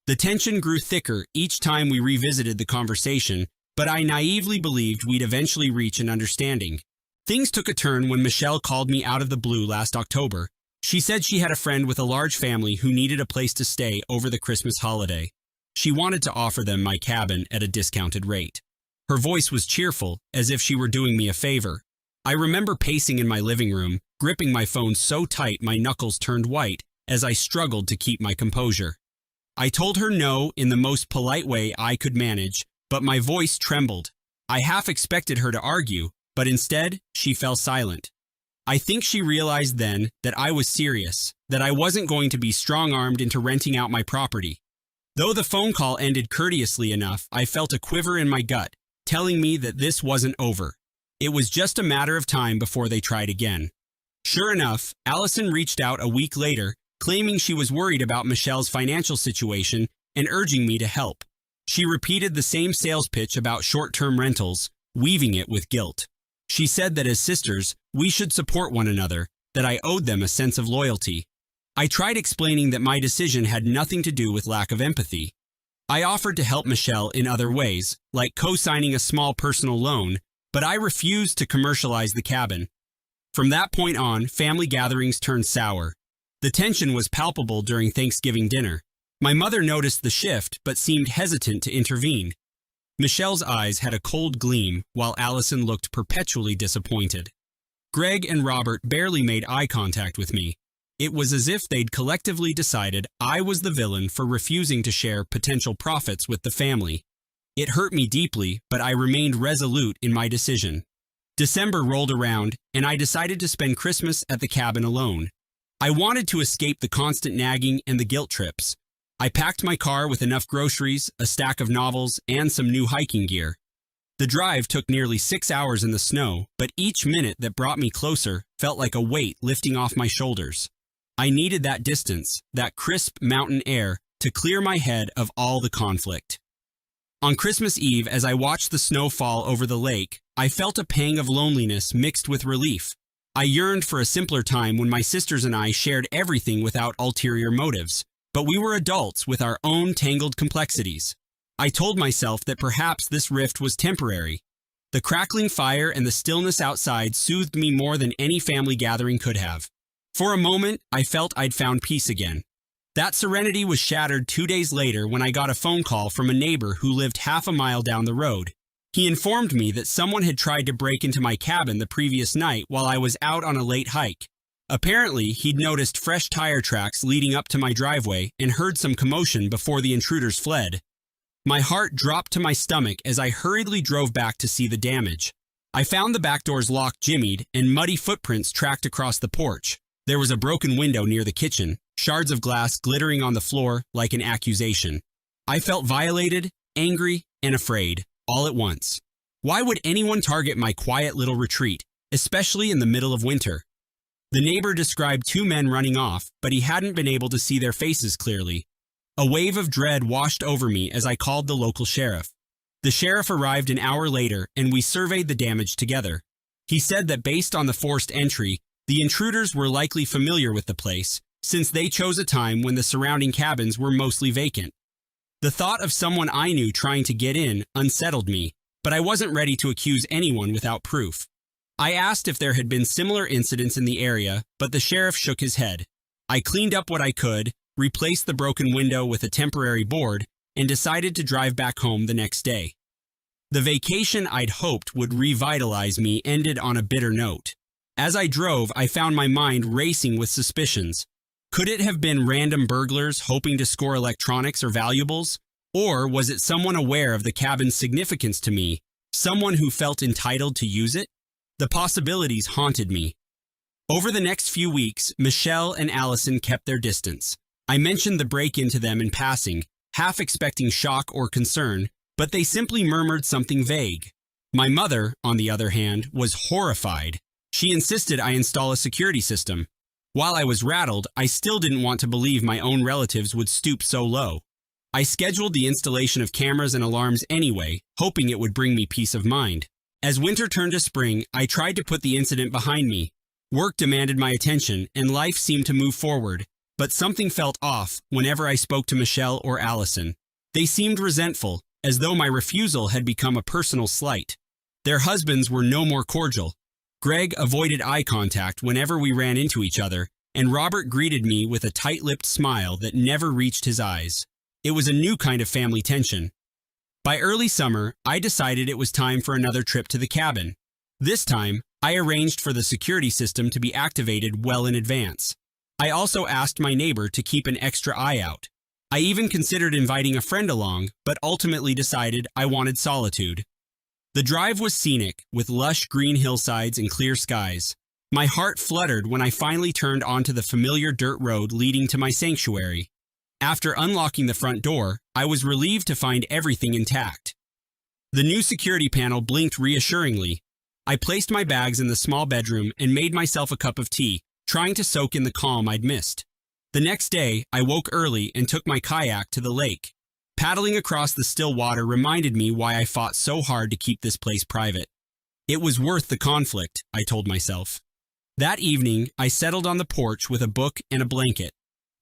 The tension grew thicker each time we revisited the conversation, but I naively believed we'd eventually reach an understanding. Things took a turn when Michelle called me out of the blue last October. She said she had a friend with a large family who needed a place to stay over the Christmas holiday. She wanted to offer them my cabin at a discounted rate. Her voice was cheerful, as if she were doing me a favor. I remember pacing in my living room, gripping my phone so tight my knuckles turned white as I struggled to keep my composure. I told her no in the most polite way I could manage, but my voice trembled. I half expected her to argue, but instead, she fell silent. I think she realized then that I was serious, that I wasn't going to be strong-armed into renting out my property. Though the phone call ended courteously enough, I felt a quiver in my gut, telling me that this wasn't over. It was just a matter of time before they tried again. Sure enough, Allison reached out a week later, claiming she was worried about Michelle's financial situation and urging me to help. She repeated the same sales pitch about short-term rentals, weaving it with guilt. She said that as sisters, we should support one another, that I owed them a sense of loyalty. I tried explaining that my decision had nothing to do with lack of empathy. I offered to help Michelle in other ways, like co-signing a small personal loan, but I refused to commercialize the cabin. From that point on, family gatherings turned sour. The tension was palpable during Thanksgiving dinner. My mother noticed the shift but seemed hesitant to intervene. Michelle's eyes had a cold gleam, while Allison looked perpetually disappointed. Greg and Robert barely made eye contact with me. It was as if they'd collectively decided I was the villain for refusing to share potential profits with the family. It hurt me deeply, but I remained resolute in my decision. December rolled around, and I decided to spend Christmas at the cabin alone. I wanted to escape the constant nagging and the guilt trips. I packed my car with enough groceries, a stack of novels, and some new hiking gear. The drive took nearly 6 hours in the snow, but each minute that brought me closer felt like a weight lifting off my shoulders. I needed that distance, that crisp mountain air, to clear my head of all the conflict. On Christmas Eve, as I watched the snow fall over the lake, I felt a pang of loneliness mixed with relief. I yearned for a simpler time when my sisters and I shared everything without ulterior motives, but we were adults with our own tangled complexities. I told myself that perhaps this rift was temporary. The crackling fire and the stillness outside soothed me more than any family gathering could have. For a moment, I felt I'd found peace again. That serenity was shattered 2 days later when I got a phone call from a neighbor who lived half a mile down the road. He informed me that someone had tried to break into my cabin the previous night while I was out on a late hike. Apparently, he'd noticed fresh tire tracks leading up to my driveway and heard some commotion before the intruders fled. My heart dropped to my stomach as I hurriedly drove back to see the damage. I found the back door's lock jimmied and muddy footprints tracked across the porch. There was a broken window near the kitchen, shards of glass glittering on the floor like an accusation. I felt violated, angry, and afraid, all at once. Why would anyone target my quiet little retreat, especially in the middle of winter? The neighbor described 2 men running off, but he hadn't been able to see their faces clearly. A wave of dread washed over me as I called the local sheriff. The sheriff arrived an hour later, and we surveyed the damage together. He said that based on the forced entry, the intruders were likely familiar with the place, since they chose a time when the surrounding cabins were mostly vacant. The thought of someone I knew trying to get in unsettled me, but I wasn't ready to accuse anyone without proof. I asked if there had been similar incidents in the area, but the sheriff shook his head. I cleaned up what I could, replaced the broken window with a temporary board, and decided to drive back home the next day. The vacation I'd hoped would revitalize me ended on a bitter note. As I drove, I found my mind racing with suspicions. Could it have been random burglars hoping to score electronics or valuables? Or was it someone aware of the cabin's significance to me, someone who felt entitled to use it? The possibilities haunted me. Over the next few weeks, Michelle and Allison kept their distance. I mentioned the break-in to them in passing, half expecting shock or concern, but they simply murmured something vague. My mother, on the other hand, was horrified. She insisted I install a security system. While I was rattled, I still didn't want to believe my own relatives would stoop so low. I scheduled the installation of cameras and alarms anyway, hoping it would bring me peace of mind. As winter turned to spring, I tried to put the incident behind me. Work demanded my attention, and life seemed to move forward, but something felt off whenever I spoke to Michelle or Allison. They seemed resentful, as though my refusal had become a personal slight. Their husbands were no more cordial. Greg avoided eye contact whenever we ran into each other, and Robert greeted me with a tight-lipped smile that never reached his eyes. It was a new kind of family tension. By early summer, I decided it was time for another trip to the cabin. This time, I arranged for the security system to be activated well in advance. I also asked my neighbor to keep an extra eye out. I even considered inviting a friend along, but ultimately decided I wanted solitude. The drive was scenic, with lush green hillsides and clear skies. My heart fluttered when I finally turned onto the familiar dirt road leading to my sanctuary. After unlocking the front door, I was relieved to find everything intact. The new security panel blinked reassuringly. I placed my bags in the small bedroom and made myself a cup of tea, trying to soak in the calm I'd missed. The next day, I woke early and took my kayak to the lake. Paddling across the still water reminded me why I fought so hard to keep this place private. It was worth the conflict, I told myself. That evening, I settled on the porch with a book and a blanket.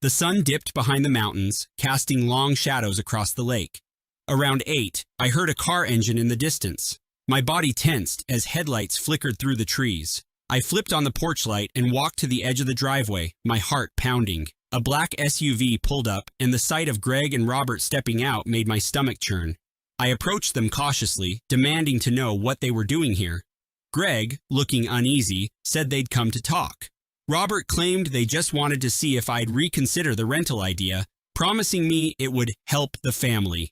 The sun dipped behind the mountains, casting long shadows across the lake. Around 8, I heard a car engine in the distance. My body tensed as headlights flickered through the trees. I flipped on the porch light and walked to the edge of the driveway, my heart pounding. a black SUV pulled up, and the sight of Greg and Robert stepping out made my stomach churn. I approached them cautiously, demanding to know what they were doing here. Greg, looking uneasy, said they'd come to talk. Robert claimed they just wanted to see if I'd reconsider the rental idea, promising me it would help the family.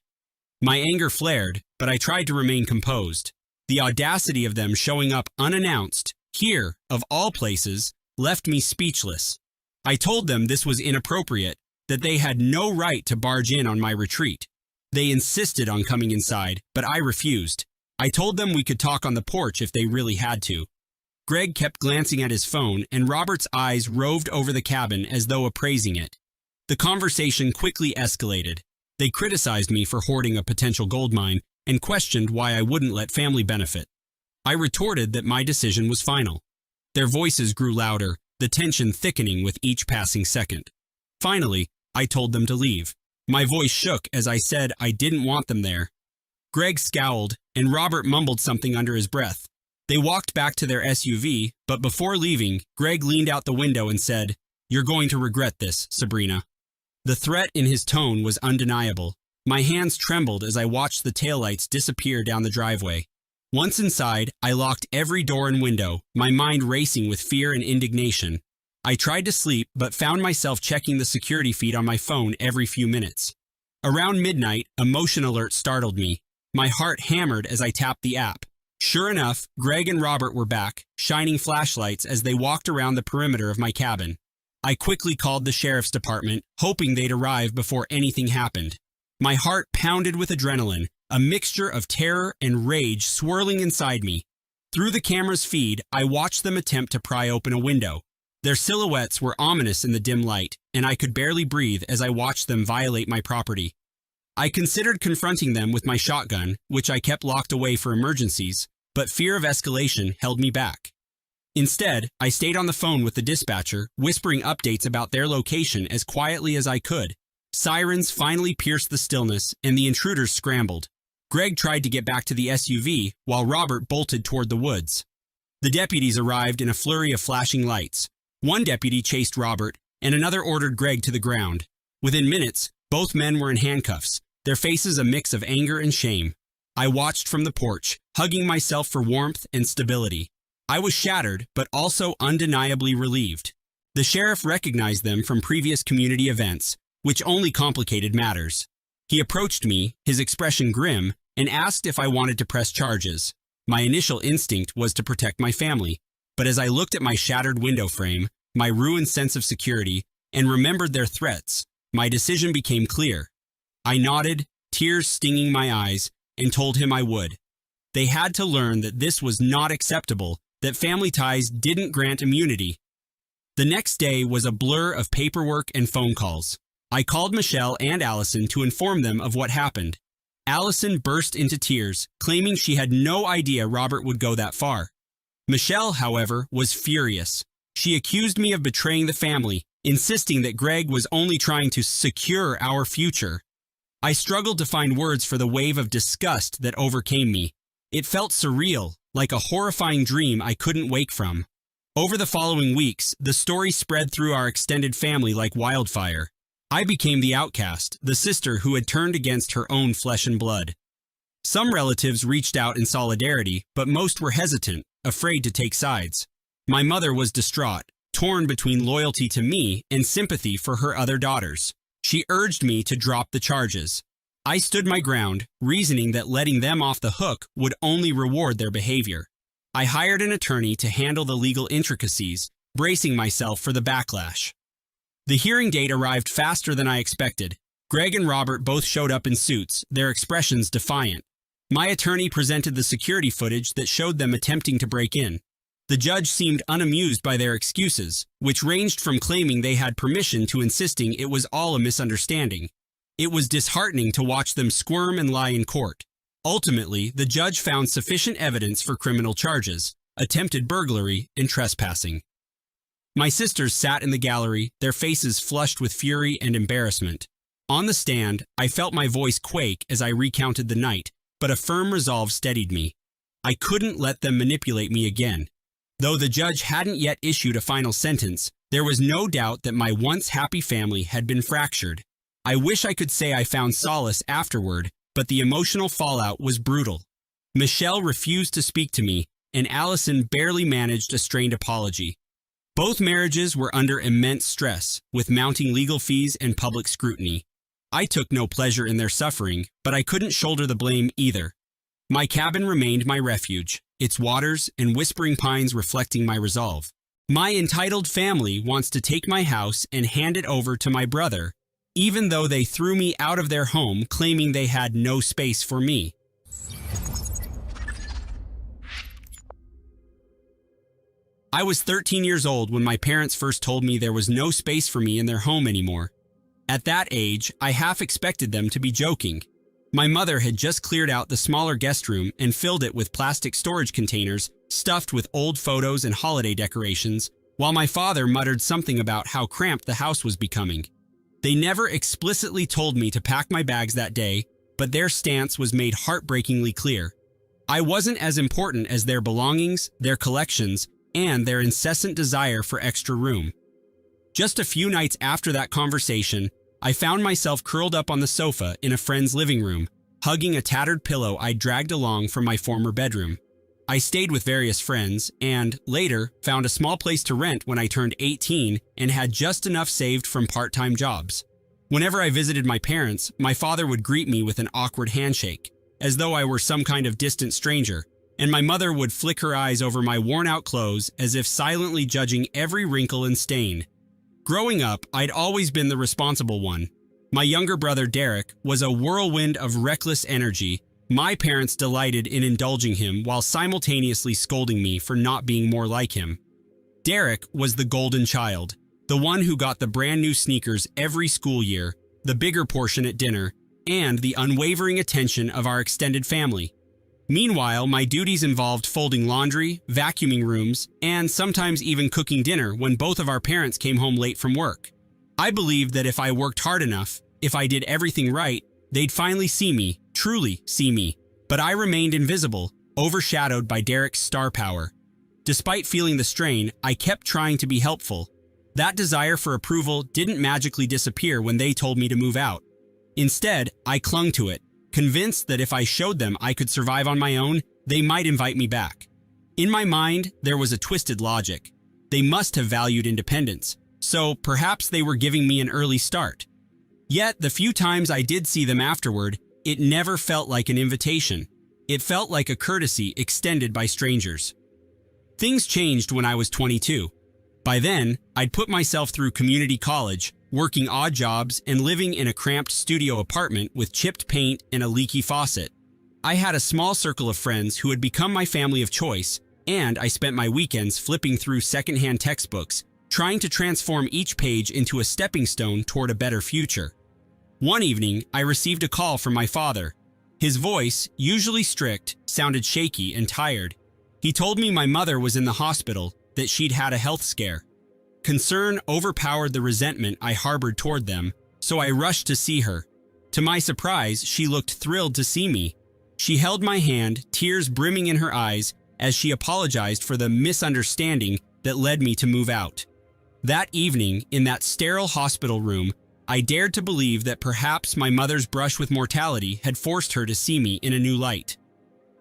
My anger flared, but I tried to remain composed. The audacity of them showing up unannounced, here, of all places, left me speechless. I told them this was inappropriate, that they had no right to barge in on my retreat. They insisted on coming inside, but I refused. I told them we could talk on the porch if they really had to. Greg kept glancing at his phone, and Robert's eyes roved over the cabin as though appraising it. The conversation quickly escalated. They criticized me for hoarding a potential gold mine and questioned why I wouldn't let family benefit. I retorted that my decision was final. Their voices grew louder, the tension thickening with each passing second. Finally, I told them to leave. My voice shook as I said I didn't want them there. Greg scowled, and Robert mumbled something under his breath. They walked back to their SUV, but before leaving, Greg leaned out the window and said, "You're going to regret this, Sabrina." The threat in his tone was undeniable. My hands trembled as I watched the taillights disappear down the driveway. Once inside, I locked every door and window, my mind racing with fear and indignation. I tried to sleep, but found myself checking the security feed on my phone every few minutes. Around midnight, a motion alert startled me. My heart hammered as I tapped the app. Sure enough, Greg and Robert were back, shining flashlights as they walked around the perimeter of my cabin. I quickly called the sheriff's department, hoping they'd arrive before anything happened. My heart pounded with adrenaline, a mixture of terror and rage swirling inside me. Through the camera's feed, I watched them attempt to pry open a window. Their silhouettes were ominous in the dim light, and I could barely breathe as I watched them violate my property. I considered confronting them with my shotgun, which I kept locked away for emergencies, but fear of escalation held me back. Instead, I stayed on the phone with the dispatcher, whispering updates about their location as quietly as I could. Sirens finally pierced the stillness, and the intruders scrambled. Greg tried to get back to the SUV, while Robert bolted toward the woods. The deputies arrived in a flurry of flashing lights. One deputy chased Robert, and another ordered Greg to the ground. Within minutes, both men were in handcuffs, their faces a mix of anger and shame. I watched from the porch, hugging myself for warmth and stability. I was shattered, but also undeniably relieved. The sheriff recognized them from previous community events, which only complicated matters. He approached me, his expression grim, and asked if I wanted to press charges. My initial instinct was to protect my family, but as I looked at my shattered window frame, my ruined sense of security, and remembered their threats, my decision became clear. I nodded, tears stinging my eyes, and told him I would. They had to learn that this was not acceptable, that family ties didn't grant immunity. The next day was a blur of paperwork and phone calls. I called Michelle and Allison to inform them of what happened. Allison burst into tears, claiming she had no idea Robert would go that far. Michelle, however, was furious. She accused me of betraying the family, insisting that Greg was only trying to secure our future. I struggled to find words for the wave of disgust that overcame me. It felt surreal, like a horrifying dream I couldn't wake from. Over the following weeks, the story spread through our extended family like wildfire. I became the outcast, the sister who had turned against her own flesh and blood. Some relatives reached out in solidarity, but most were hesitant, afraid to take sides. My mother was distraught, torn between loyalty to me and sympathy for her other daughters. She urged me to drop the charges. I stood my ground, reasoning that letting them off the hook would only reward their behavior. I hired an attorney to handle the legal intricacies, bracing myself for the backlash. The hearing date arrived faster than I expected. Greg and Robert both showed up in suits, their expressions defiant. My attorney presented the security footage that showed them attempting to break in. The judge seemed unamused by their excuses, which ranged from claiming they had permission to insisting it was all a misunderstanding. It was disheartening to watch them squirm and lie in court. Ultimately, the judge found sufficient evidence for criminal charges, attempted burglary, and trespassing. My sisters sat in the gallery, their faces flushed with fury and embarrassment. On the stand, I felt my voice quake as I recounted the night, but a firm resolve steadied me. I couldn't let them manipulate me again. Though the judge hadn't yet issued a final sentence, There was no doubt that my once happy family had been fractured. I wish I could say I found solace afterward, but the emotional fallout was brutal. Michelle refused to speak to me, and Allison barely managed a strained apology. Both marriages were under immense stress, with mounting legal fees and public scrutiny. I took no pleasure in their suffering, but I couldn't shoulder the blame either. My cabin remained my refuge, its waters and whispering pines reflecting my resolve. My entitled family wants to take my house and hand it over to my brother, even though they threw me out of their home claiming they had no space for me. I was 13 years old when my parents first told me there was no space for me in their home anymore. At that age, I half expected them to be joking. My mother had just cleared out the smaller guest room and filled it with plastic storage containers stuffed with old photos and holiday decorations, while my father muttered something about how cramped the house was becoming. They never explicitly told me to pack my bags that day, but their stance was made heartbreakingly clear. I wasn't as important as their belongings, their collections, and their incessant desire for extra room. Just a few nights after that conversation, I found myself curled up on the sofa in a friend's living room, hugging a tattered pillow I'd dragged along from my former bedroom. I stayed with various friends and, later, found a small place to rent when I turned 18 and had just enough saved from part-time jobs. Whenever I visited my parents, my father would greet me with an awkward handshake, as though I were some kind of distant stranger, and my mother would flick her eyes over my worn-out clothes as if silently judging every wrinkle and stain. Growing up, I'd always been the responsible one. My younger brother, Derek, was a whirlwind of reckless energy. My parents delighted in indulging him while simultaneously scolding me for not being more like him. Derek was the golden child, the one who got the brand new sneakers every school year, the bigger portion at dinner, and the unwavering attention of our extended family. Meanwhile, my duties involved folding laundry, vacuuming rooms, and sometimes even cooking dinner when both of our parents came home late from work. I believed that if I worked hard enough, if I did everything right, they'd finally see me, truly see me. But I remained invisible, overshadowed by Derek's star power. Despite feeling the strain, I kept trying to be helpful. That desire for approval didn't magically disappear when they told me to move out. Instead, I clung to it, convinced that if I showed them I could survive on my own, they might invite me back. In my mind, there was a twisted logic. They must have valued independence, so perhaps they were giving me an early start. Yet, the few times I did see them afterward, it never felt like an invitation. It felt like a courtesy extended by strangers. Things changed when I was 22. By then, I'd put myself through community college, working odd jobs and living in a cramped studio apartment with chipped paint and a leaky faucet. I had a small circle of friends who had become my family of choice, and I spent my weekends flipping through secondhand textbooks, trying to transform each page into a stepping stone toward a better future. One evening, I received a call from my father. His voice, usually strict, sounded shaky and tired. He told me my mother was in the hospital, that she'd had a health scare. Concern overpowered the resentment I harbored toward them, so I rushed to see her. To my surprise, she looked thrilled to see me. She held my hand, tears brimming in her eyes, as she apologized for the misunderstanding that led me to move out. That evening, in that sterile hospital room, I dared to believe that perhaps my mother's brush with mortality had forced her to see me in a new light.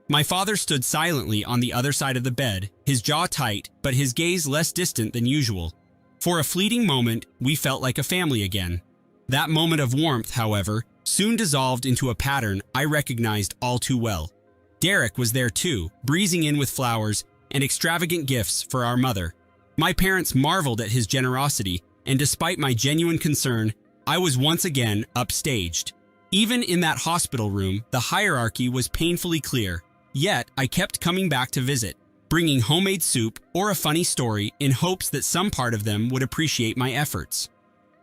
My father stood silently on the other side of the bed, his jaw tight, but his gaze less distant than usual. For a fleeting moment, we felt like a family again. That moment of warmth, however, soon dissolved into a pattern I recognized all too well. Derek was there too, breezing in with flowers and extravagant gifts for our mother. My parents marveled at his generosity, and despite my genuine concern, I was once again upstaged. Even in that hospital room, the hierarchy was painfully clear, yet I kept coming back to visit, bringing homemade soup or a funny story in hopes that some part of them would appreciate my efforts.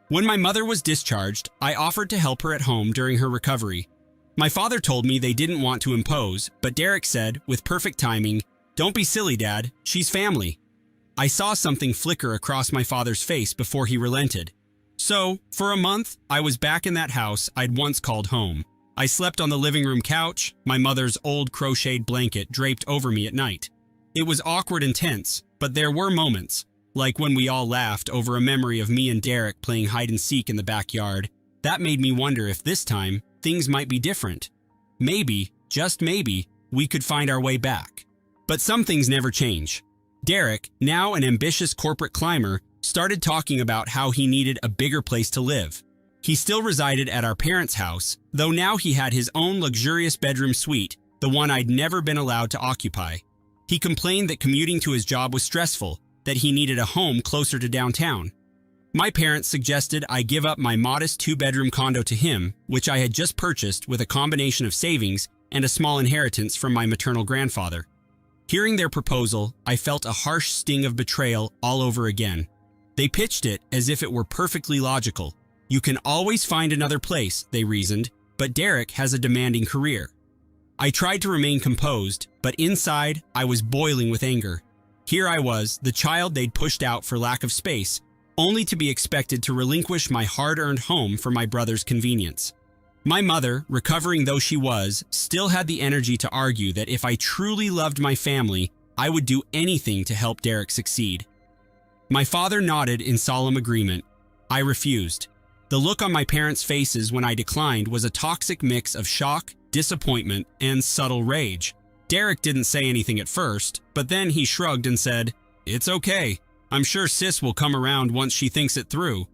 When my mother was discharged, I offered to help her at home during her recovery. My father told me they didn't want to impose, but Derek said, with perfect timing, "Don't be silly, Dad, she's family." I saw something flicker across my father's face before he relented. So, for a month, I was back in that house I'd once called home. I slept on the living room couch, my mother's old crocheted blanket draped over me at night. It was awkward and tense, but there were moments. like when we all laughed over a memory of me and Derek playing hide and seek in the backyard. That made me wonder if this time, things might be different. Maybe, just maybe, we could find our way back. But some things never change. Derek, now an ambitious corporate climber, started talking about how he needed a bigger place to live. He still resided at our parents' house, though now he had his own luxurious bedroom suite, the one I'd never been allowed to occupy. He complained that commuting to his job was stressful, that he needed a home closer to downtown. My parents suggested I give up my modest 2-bedroom condo to him, which I had just purchased with a combination of savings and a small inheritance from my maternal grandfather. Hearing their proposal, I felt a harsh sting of betrayal all over again. They pitched it as if it were perfectly logical. You can always find another place, they reasoned, but Derek has a demanding career. I tried to remain composed, but inside, I was boiling with anger. Here I was, the child they'd pushed out for lack of space, only to be expected to relinquish my hard-earned home for my brother's convenience. My mother, recovering though she was, still had the energy to argue that if I truly loved my family, I would do anything to help Derek succeed. My father nodded in solemn agreement. I refused. The look on my parents' faces when I declined was a toxic mix of shock, disappointment, and subtle rage. Derek didn't say anything at first, but then he shrugged and said, "It's okay. I'm sure Sis will come around once she thinks it through."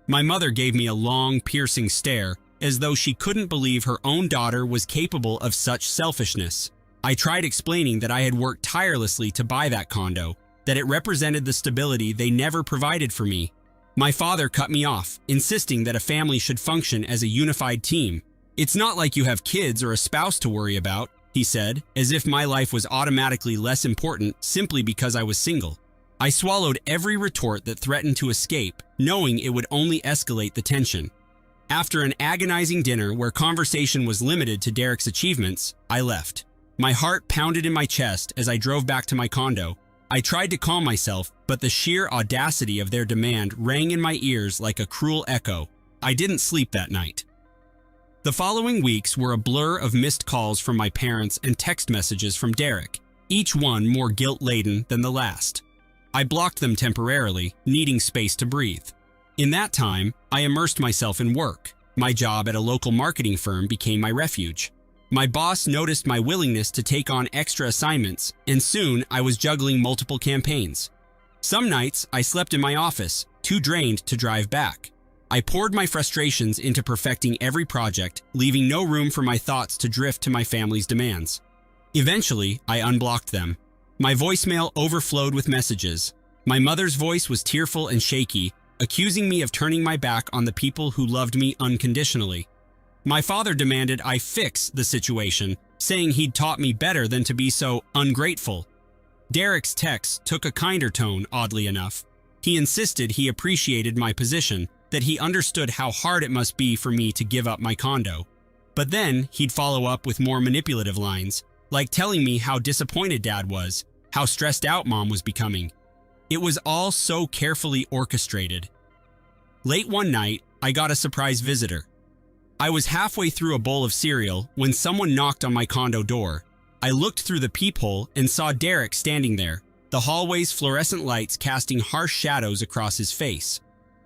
My mother gave me a long, piercing stare, as though she couldn't believe her own daughter was capable of such selfishness. I tried explaining that I had worked tirelessly to buy that condo, that it represented the stability they never provided for me. My father cut me off, insisting that a family should function as a unified team. "It's not like you have kids or a spouse to worry about," he said, as if my life was automatically less important simply because I was single. I swallowed every retort that threatened to escape, knowing it would only escalate the tension. After an agonizing dinner where conversation was limited to Derek's achievements, I left. My heart pounded in my chest as I drove back to my condo. I tried to calm myself, but the sheer audacity of their demand rang in my ears like a cruel echo. I didn't sleep that night. The following weeks were a blur of missed calls from my parents and text messages from Derek, each one more guilt-laden than the last. I blocked them temporarily, needing space to breathe. In that time, I immersed myself in work. My job at a local marketing firm became my refuge. My boss noticed my willingness to take on extra assignments, and soon I was juggling multiple campaigns. Some nights, I slept in my office, too drained to drive back. I poured my frustrations into perfecting every project, leaving no room for my thoughts to drift to my family's demands. Eventually, I unblocked them. My voicemail overflowed with messages. My mother's voice was tearful and shaky, accusing me of turning my back on the people who loved me unconditionally. My father demanded I fix the situation, saying he'd taught me better than to be so ungrateful. Derek's texts took a kinder tone, oddly enough. He insisted he appreciated my position, that he understood how hard it must be for me to give up my condo. But then he'd follow up with more manipulative lines, like telling me how disappointed Dad was, how stressed out Mom was becoming. It was all so carefully orchestrated. Late one night, I got a surprise visitor. I was halfway through a bowl of cereal when someone knocked on my condo door. I looked through the peephole and saw Derek standing there, the hallway's fluorescent lights casting harsh shadows across his face.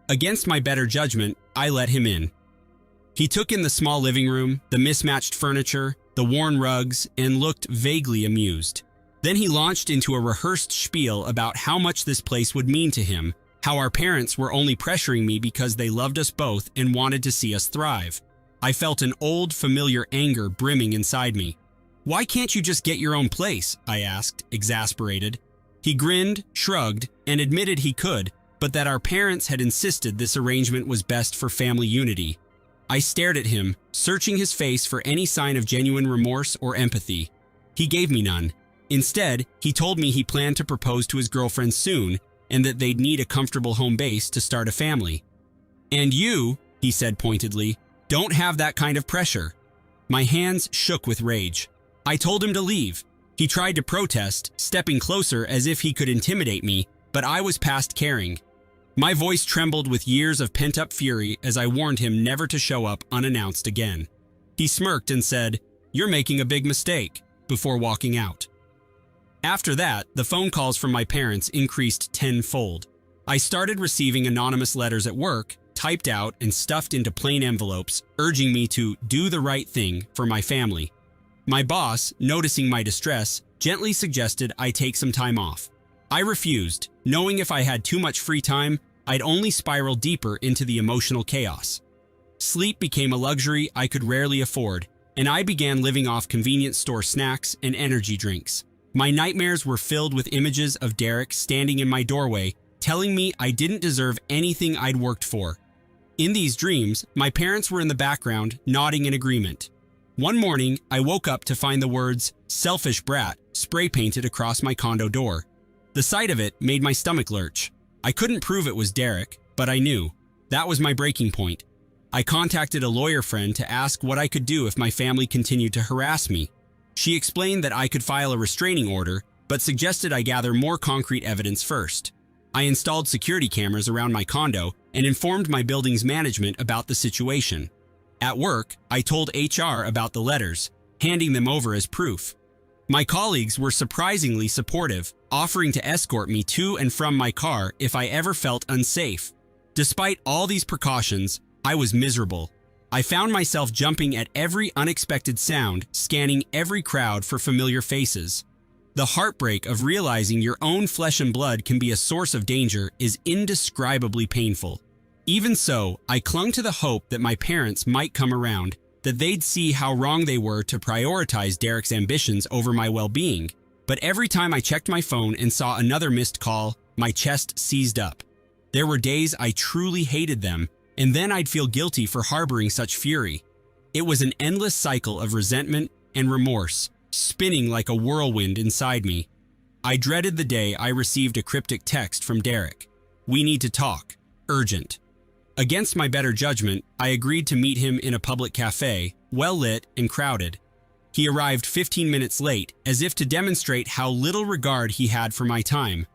Against my better judgment, I let him in. He took in the small living room, the mismatched furniture, the worn rugs, and looked vaguely amused. Then he launched into a rehearsed spiel about how much this place would mean to him, how our parents were only pressuring me because they loved us both and wanted to see us thrive. I felt an old, familiar anger brimming inside me. "Why can't you just get your own place?" I asked, exasperated. He grinned, shrugged, and admitted he could, but that our parents had insisted this arrangement was best for family unity. I stared at him, searching his face for any sign of genuine remorse or empathy. He gave me none. Instead, he told me he planned to propose to his girlfriend soon and that they'd need a comfortable home base to start a family. "And you," he said pointedly, "don't have that kind of pressure." My hands shook with rage. I told him to leave. He tried to protest, stepping closer as if he could intimidate me, but I was past caring. My voice trembled with years of pent-up fury as I warned him never to show up unannounced again. He smirked and said, "You're making a big mistake," before walking out. After that, the phone calls from my parents increased tenfold. I started receiving anonymous letters at work, typed out and stuffed into plain envelopes, urging me to do the right thing for my family. My boss, noticing my distress, gently suggested I take some time off. I refused, knowing if I had too much free time, I'd only spiral deeper into the emotional chaos. Sleep became a luxury I could rarely afford, and I began living off convenience store snacks and energy drinks. My nightmares were filled with images of Derek standing in my doorway, telling me I didn't deserve anything I'd worked for. In these dreams, my parents were in the background, nodding in agreement. One morning, I woke up to find the words, "selfish brat," spray painted across my condo door. The sight of it made my stomach lurch. I couldn't prove it was Derek, but I knew. That was my breaking point. I contacted a lawyer friend to ask what I could do if my family continued to harass me. She explained that I could file a restraining order, but suggested I gather more concrete evidence first. I installed security cameras around my condo and informed my building's management about the situation. At work, I told HR about the letters, handing them over as proof. My colleagues were surprisingly supportive, offering to escort me to and from my car if I ever felt unsafe. Despite all these precautions, I was miserable. I found myself jumping at every unexpected sound, scanning every crowd for familiar faces. The heartbreak of realizing your own flesh and blood can be a source of danger is indescribably painful. Even so, I clung to the hope that my parents might come around, that they'd see how wrong they were to prioritize Derek's ambitions over my well-being. But every time I checked my phone and saw another missed call, my chest seized up. There were days I truly hated them, and then I'd feel guilty for harboring such fury. It was an endless cycle of resentment and remorse, spinning like a whirlwind inside me. I dreaded the day I received a cryptic text from Derek. "We need to talk. Urgent." Against my better judgment, I agreed to meet him in a public cafe, well lit and crowded. He arrived 15 minutes late, as if to demonstrate how little regard he had for my time.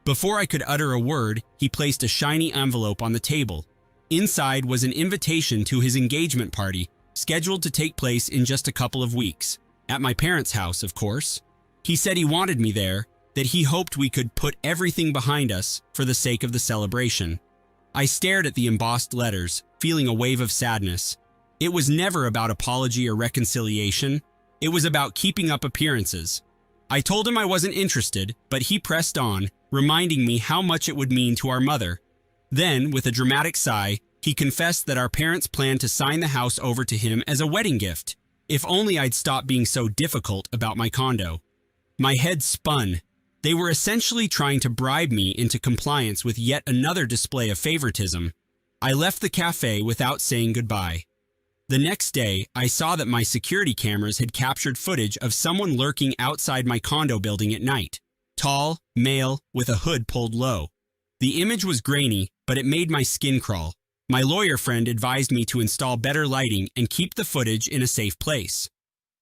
Before I could utter a word, he placed a shiny envelope on the table. Inside was an invitation to his engagement party, scheduled to take place in just a couple of weeks. At my parents' house, of course. He said he wanted me there, that he hoped we could put everything behind us for the sake of the celebration. I stared at the embossed letters, feeling a wave of sadness. It was never about apology or reconciliation. It was about keeping up appearances. I told him I wasn't interested, but he pressed on, reminding me how much it would mean to our mother. Then, with a dramatic sigh, he confessed that our parents planned to sign the house over to him as a wedding gift. If only I'd stopped being so difficult about my condo. My head spun. They were essentially trying to bribe me into compliance with yet another display of favoritism. I left the cafe without saying goodbye. The next day, I saw that my security cameras had captured footage of someone lurking outside my condo building at night. Tall, male, with a hood pulled low. The image was grainy, but it made my skin crawl. My lawyer friend advised me to install better lighting and keep the footage in a safe place.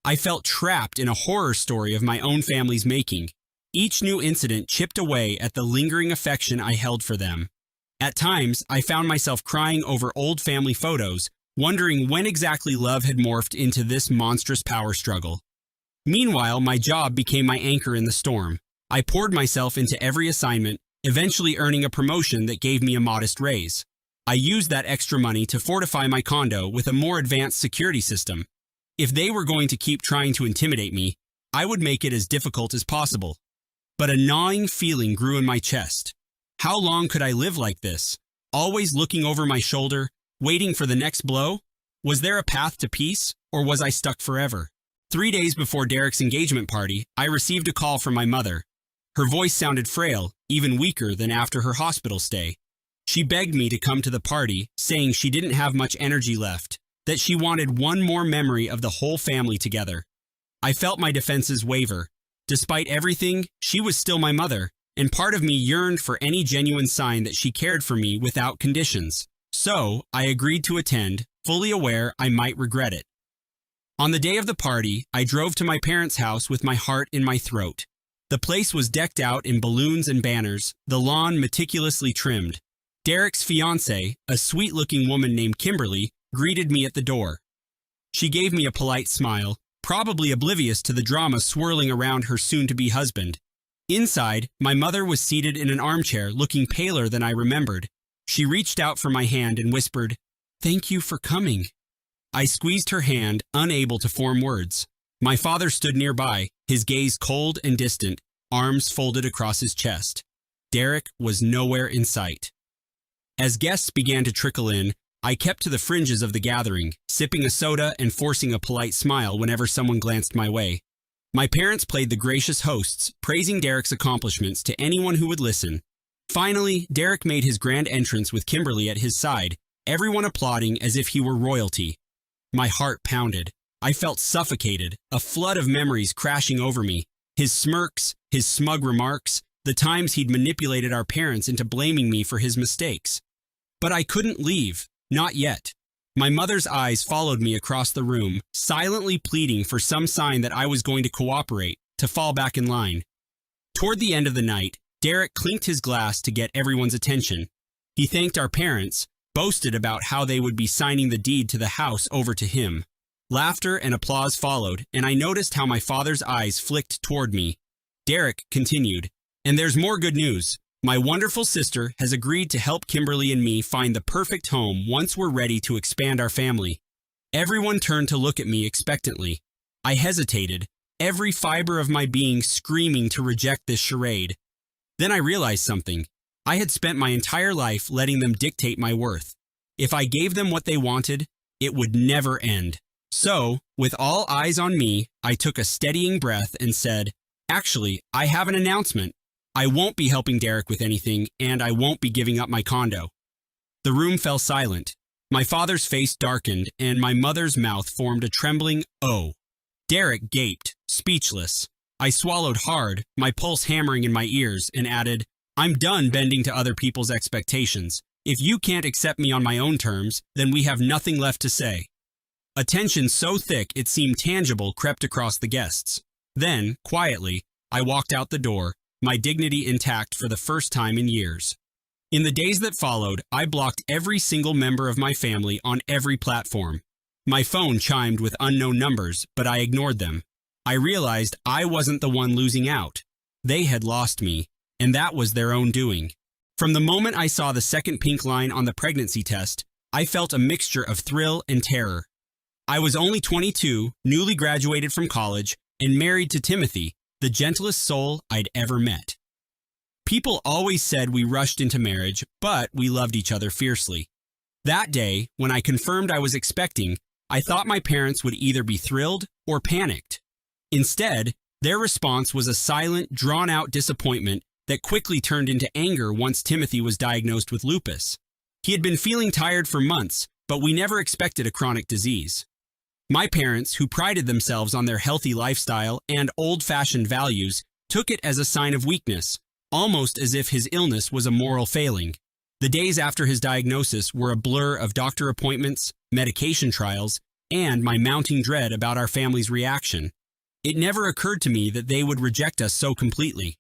I felt trapped in a horror story of my own family's making. Each new incident chipped away at the lingering affection I held for them. At times, I found myself crying over old family photos, wondering when exactly love had morphed into this monstrous power struggle. Meanwhile, my job became my anchor in the storm. I poured myself into every assignment, eventually earning a promotion that gave me a modest raise. I used that extra money to fortify my condo with a more advanced security system. If they were going to keep trying to intimidate me, I would make it as difficult as possible. But a gnawing feeling grew in my chest. How long could I live like this? Always looking over my shoulder, waiting for the next blow? Was there a path to peace, or was I stuck forever? 3 days before Derek's engagement party, I received a call from my mother. Her voice sounded frail, even weaker than after her hospital stay. She begged me to come to the party, saying she didn't have much energy left, that she wanted one more memory of the whole family together. I felt my defenses waver. Despite everything, she was still my mother, and part of me yearned for any genuine sign that she cared for me without conditions. So, I agreed to attend, fully aware I might regret it. On the day of the party, I drove to my parents' house with my heart in my throat. The place was decked out in balloons and banners, the lawn meticulously trimmed. Derek's fiancée, a sweet-looking woman named Kimberly, greeted me at the door. She gave me a polite smile, probably oblivious to the drama swirling around her soon-to-be husband. Inside, my mother was seated in an armchair, looking paler than I remembered. She reached out for my hand and whispered, "Thank you for coming." I squeezed her hand, unable to form words. My father stood nearby, his gaze cold and distant, arms folded across his chest. Derek was nowhere in sight. As guests began to trickle in, I kept to the fringes of the gathering, sipping a soda and forcing a polite smile whenever someone glanced my way. My parents played the gracious hosts, praising Derek's accomplishments to anyone who would listen. Finally, Derek made his grand entrance with Kimberly at his side, everyone applauding as if he were royalty. My heart pounded. I felt suffocated, a flood of memories crashing over me. His smirks, his smug remarks, the times he'd manipulated our parents into blaming me for his mistakes. But I couldn't leave, not yet. My mother's eyes followed me across the room, silently pleading for some sign that I was going to cooperate, to fall back in line. Toward the end of the night, Derek clinked his glass to get everyone's attention. He thanked our parents, boasted about how they would be signing the deed to the house over to him. Laughter and applause followed, and I noticed how my father's eyes flicked toward me. Derek continued, "And there's more good news. My wonderful sister has agreed to help Kimberly and me find the perfect home once we're ready to expand our family." Everyone turned to look at me expectantly. I hesitated, every fiber of my being screaming to reject this charade. Then I realized something. I had spent my entire life letting them dictate my worth. If I gave them what they wanted, it would never end. So, with all eyes on me, I took a steadying breath and said, "Actually, I have an announcement. I won't be helping Derek with anything, and I won't be giving up my condo." The room fell silent. My father's face darkened, and my mother's mouth formed a trembling "oh." Derek gaped, speechless. I swallowed hard, my pulse hammering in my ears, and added, "I'm done bending to other people's expectations. If you can't accept me on my own terms, then we have nothing left to say." A tension so thick it seemed tangible crept across the guests. Then, quietly, I walked out the door, my dignity intact for the first time in years. In the days that followed, I blocked every single member of my family on every platform. My phone chimed with unknown numbers, but I ignored them. I realized I wasn't the one losing out. They had lost me, and that was their own doing. From the moment I saw the second pink line on the pregnancy test, I felt a mixture of thrill and terror. I was only 22, newly graduated from college, and married to Timothy, the gentlest soul I'd ever met. People always said we rushed into marriage, but we loved each other fiercely. That day, when I confirmed I was expecting, I thought my parents would either be thrilled or panicked. Instead, their response was a silent, drawn-out disappointment that quickly turned into anger once Timothy was diagnosed with lupus. He had been feeling tired for months, but we never expected a chronic disease. My parents, who prided themselves on their healthy lifestyle and old-fashioned values, took it as a sign of weakness, almost as if his illness was a moral failing. The days after his diagnosis were a blur of doctor appointments, medication trials, and my mounting dread about our family's reaction. It never occurred to me that they would reject us so completely.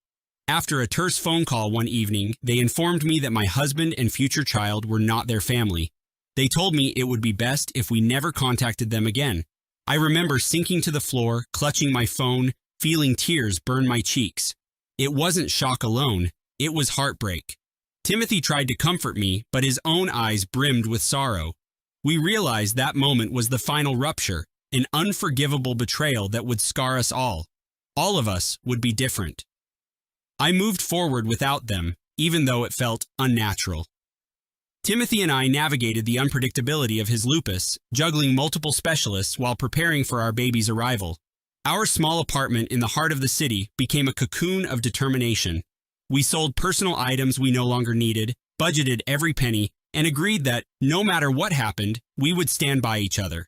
After a terse phone call one evening, they informed me that my husband and future child were not their family. They told me it would be best if we never contacted them again. I remember sinking to the floor, clutching my phone, feeling tears burn my cheeks. It wasn't shock alone, it was heartbreak. Timothy tried to comfort me, but his own eyes brimmed with sorrow. We realized that moment was the final rupture, an unforgivable betrayal that would scar us all. All of us would be different. I moved forward without them, even though it felt unnatural. Timothy and I navigated the unpredictability of his lupus, juggling multiple specialists while preparing for our baby's arrival. Our small apartment in the heart of the city became a cocoon of determination. We sold personal items we no longer needed, budgeted every penny, and agreed that, no matter what happened, we would stand by each other.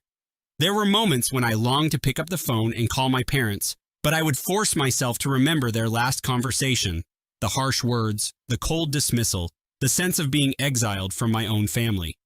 There were moments when I longed to pick up the phone and call my parents, but I would force myself to remember their last conversation, the harsh words, the cold dismissal, the sense of being exiled from my own family.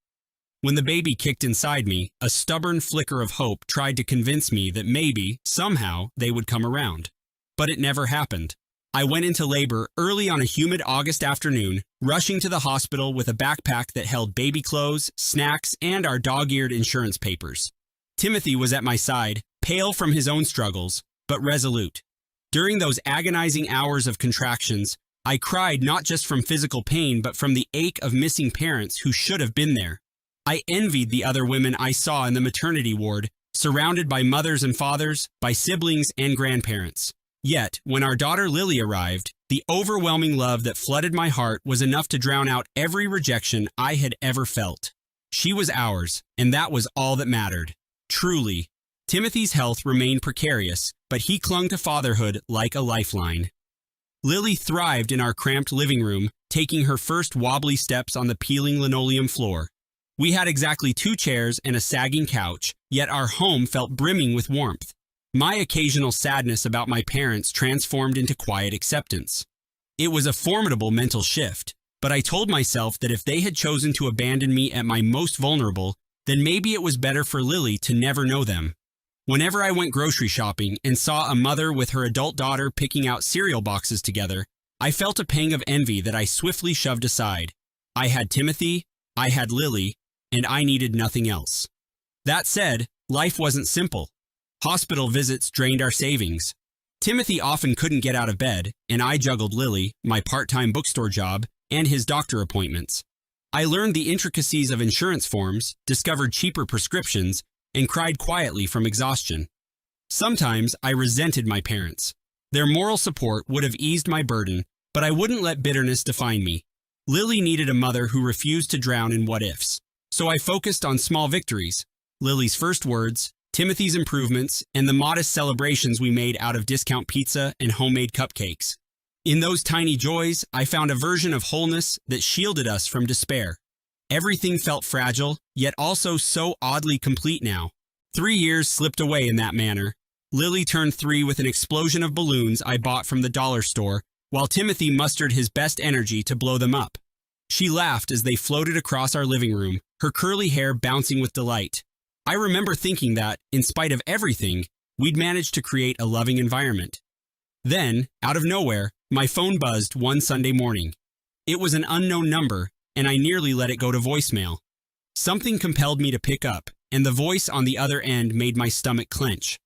When the baby kicked inside me, a stubborn flicker of hope tried to convince me that maybe, somehow, they would come around. But it never happened. I went into labor early on a humid August afternoon, rushing to the hospital with a backpack that held baby clothes, snacks, and our dog-eared insurance papers. Timothy was at my side, pale from his own struggles, but resolute. During those agonizing hours of contractions, I cried not just from physical pain, but from the ache of missing parents who should have been there. I envied the other women I saw in the maternity ward, surrounded by mothers and fathers, by siblings and grandparents. Yet, when our daughter Lily arrived, the overwhelming love that flooded my heart was enough to drown out every rejection I had ever felt. She was ours, and that was all that mattered. Truly. Timothy's health remained precarious, but he clung to fatherhood like a lifeline. Lily thrived in our cramped living room, taking her first wobbly steps on the peeling linoleum floor. We had exactly 2 chairs and a sagging couch, yet our home felt brimming with warmth. My occasional sadness about my parents transformed into quiet acceptance. It was a formidable mental shift, but I told myself that if they had chosen to abandon me at my most vulnerable, then maybe it was better for Lily to never know them. Whenever I went grocery shopping and saw a mother with her adult daughter picking out cereal boxes together, I felt a pang of envy that I swiftly shoved aside. I had Timothy, I had Lily, and I needed nothing else. That said, life wasn't simple. Hospital visits drained our savings. Timothy often couldn't get out of bed, and I juggled Lily, my part-time bookstore job, and his doctor appointments. I learned the intricacies of insurance forms, discovered cheaper prescriptions, and cried quietly from exhaustion. Sometimes I resented my parents. Their moral support would have eased my burden, but I wouldn't let bitterness define me. Lily needed a mother who refused to drown in what-ifs. So I focused on small victories, Lily's first words, Timothy's improvements, and the modest celebrations we made out of discount pizza and homemade cupcakes. In those tiny joys, I found a version of wholeness that shielded us from despair. Everything felt fragile, yet also so oddly complete now. 3 years slipped away in that manner. Lily turned 3 with an explosion of balloons I bought from the dollar store, while Timothy mustered his best energy to blow them up. She laughed as they floated across our living room, her curly hair bouncing with delight. I remember thinking that, in spite of everything, we'd managed to create a loving environment. Then, out of nowhere, my phone buzzed one Sunday morning. It was an unknown number, and I nearly let it go to voicemail. Something compelled me to pick up, and the voice on the other end made my stomach clench.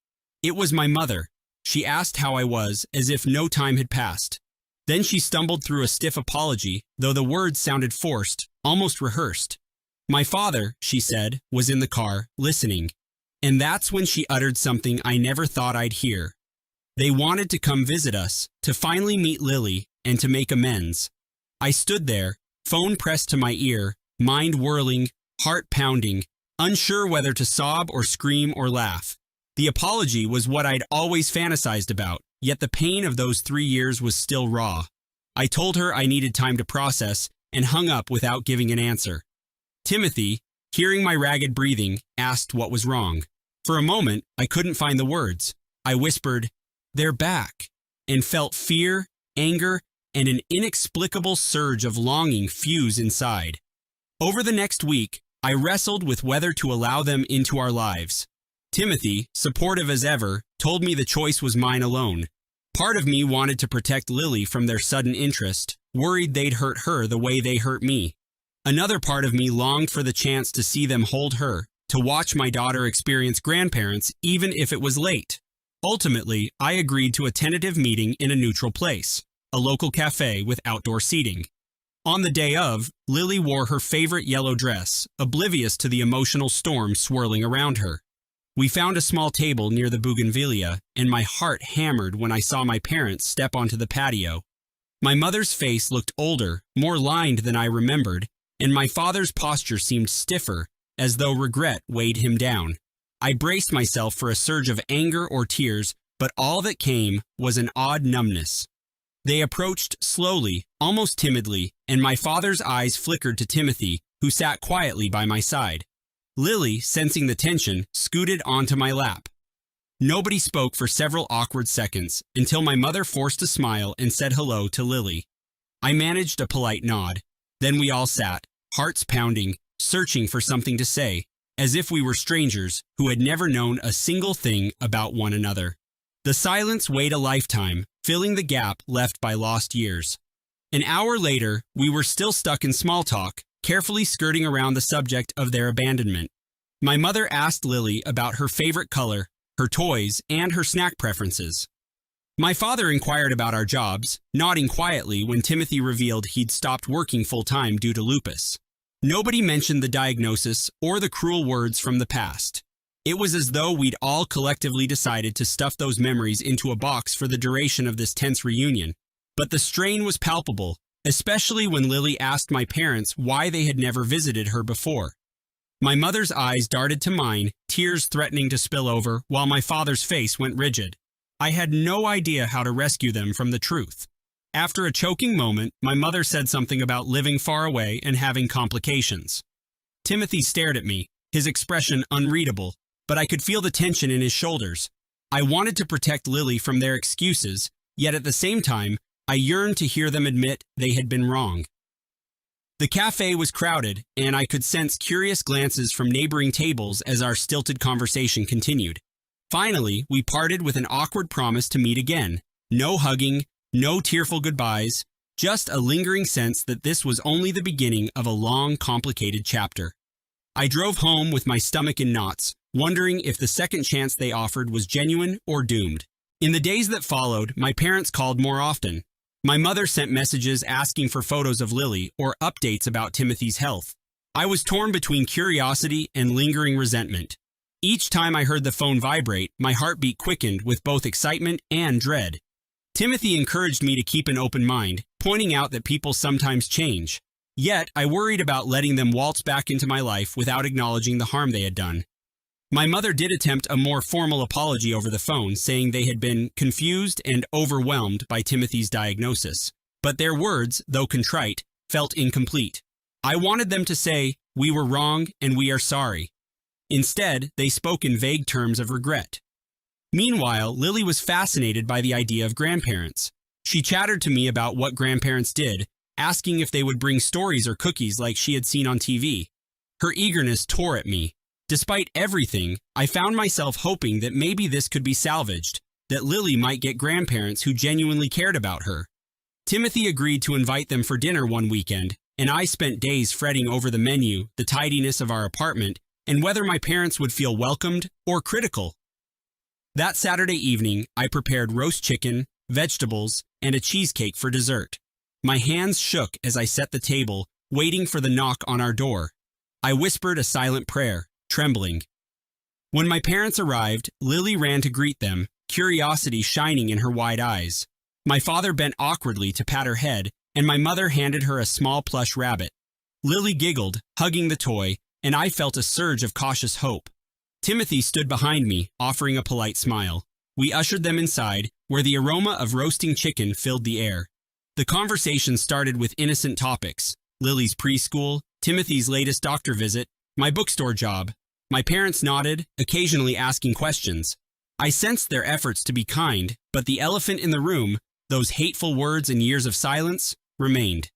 It was my mother. She asked how I was, as if no time had passed. Then she stumbled through a stiff apology, though the words sounded forced, almost rehearsed. My father, she said, was in the car, listening. And that's when she uttered something I never thought I'd hear. They wanted to come visit us, to finally meet Lily, and to make amends. I stood there, phone pressed to my ear, mind whirling, heart pounding, unsure whether to sob or scream or laugh. The apology was what I'd always fantasized about, yet the pain of those 3 years was still raw. I told her I needed time to process and hung up without giving an answer. Timothy, hearing my ragged breathing, asked what was wrong. For a moment, I couldn't find the words. I whispered, "They're back," and felt fear, anger, and an inexplicable surge of longing fuse inside. Over the next week, I wrestled with whether to allow them into our lives. Timothy, supportive as ever, told me the choice was mine alone. Part of me wanted to protect Lily from their sudden interest, worried they'd hurt her the way they hurt me. Another part of me longed for the chance to see them hold her, to watch my daughter experience grandparents even if it was late. Ultimately, I agreed to a tentative meeting in a neutral place, a local cafe with outdoor seating. On the day of, Lily wore her favorite yellow dress, oblivious to the emotional storm swirling around her. We found a small table near the bougainvillea, and my heart hammered when I saw my parents step onto the patio. My mother's face looked older, more lined than I remembered, and my father's posture seemed stiffer, as though regret weighed him down. I braced myself for a surge of anger or tears, but all that came was an odd numbness. They approached slowly, almost timidly, and my father's eyes flickered to Timothy, who sat quietly by my side. Lily, sensing the tension, scooted onto my lap. Nobody spoke for several awkward seconds, until my mother forced a smile and said hello to Lily. I managed a polite nod. Then we all sat, hearts pounding, searching for something to say, as if we were strangers who had never known a single thing about one another. The silence weighed a lifetime, filling the gap left by lost years. An hour later, we were still stuck in small talk, carefully skirting around the subject of their abandonment. My mother asked Lily about her favorite color, her toys, and her snack preferences. My father inquired about our jobs, nodding quietly when Timothy revealed he'd stopped working full-time due to lupus. Nobody mentioned the diagnosis or the cruel words from the past. It was as though we'd all collectively decided to stuff those memories into a box for the duration of this tense reunion. But the strain was palpable, especially when Lily asked my parents why they had never visited her before. My mother's eyes darted to mine, tears threatening to spill over, while my father's face went rigid. I had no idea how to rescue them from the truth. After a choking moment, my mother said something about living far away and having complications. Timothy stared at me, his expression unreadable, but I could feel the tension in his shoulders. I wanted to protect Lily from their excuses, yet at the same time, I yearned to hear them admit they had been wrong. The cafe was crowded, and I could sense curious glances from neighboring tables as our stilted conversation continued. Finally, we parted with an awkward promise to meet again. No hugging, no tearful goodbyes, just a lingering sense that this was only the beginning of a long, complicated chapter. I drove home with my stomach in knots, wondering if the second chance they offered was genuine or doomed. In the days that followed, my parents called more often. My mother sent messages asking for photos of Lily or updates about Timothy's health. I was torn between curiosity and lingering resentment. Each time I heard the phone vibrate, my heartbeat quickened with both excitement and dread. Timothy encouraged me to keep an open mind, pointing out that people sometimes change. Yet, I worried about letting them waltz back into my life without acknowledging the harm they had done. My mother did attempt a more formal apology over the phone, saying they had been confused and overwhelmed by Timothy's diagnosis. But their words, though contrite, felt incomplete. I wanted them to say, "We were wrong and we are sorry." Instead, they spoke in vague terms of regret. Meanwhile, Lily was fascinated by the idea of grandparents. She chattered to me about what grandparents did, asking if they would bring stories or cookies like she had seen on TV. Her eagerness tore at me. Despite everything, I found myself hoping that maybe this could be salvaged, that Lily might get grandparents who genuinely cared about her. Timothy agreed to invite them for dinner one weekend, and I spent days fretting over the menu, the tidiness of our apartment, and whether my parents would feel welcomed or critical. That Saturday evening, I prepared roast chicken, vegetables, and a cheesecake for dessert. My hands shook as I set the table, waiting for the knock on our door. I whispered a silent prayer, trembling. When my parents arrived, Lily ran to greet them, curiosity shining in her wide eyes. My father bent awkwardly to pat her head, and my mother handed her a small plush rabbit. Lily giggled, hugging the toy, and I felt a surge of cautious hope. Timothy stood behind me, offering a polite smile. We ushered them inside, where the aroma of roasting chicken filled the air. The conversation started with innocent topics: Lily's preschool, Timothy's latest doctor visit, my bookstore job. My parents nodded, occasionally asking questions. I sensed their efforts to be kind, but the elephant in the room, those hateful words and years of silence, remained.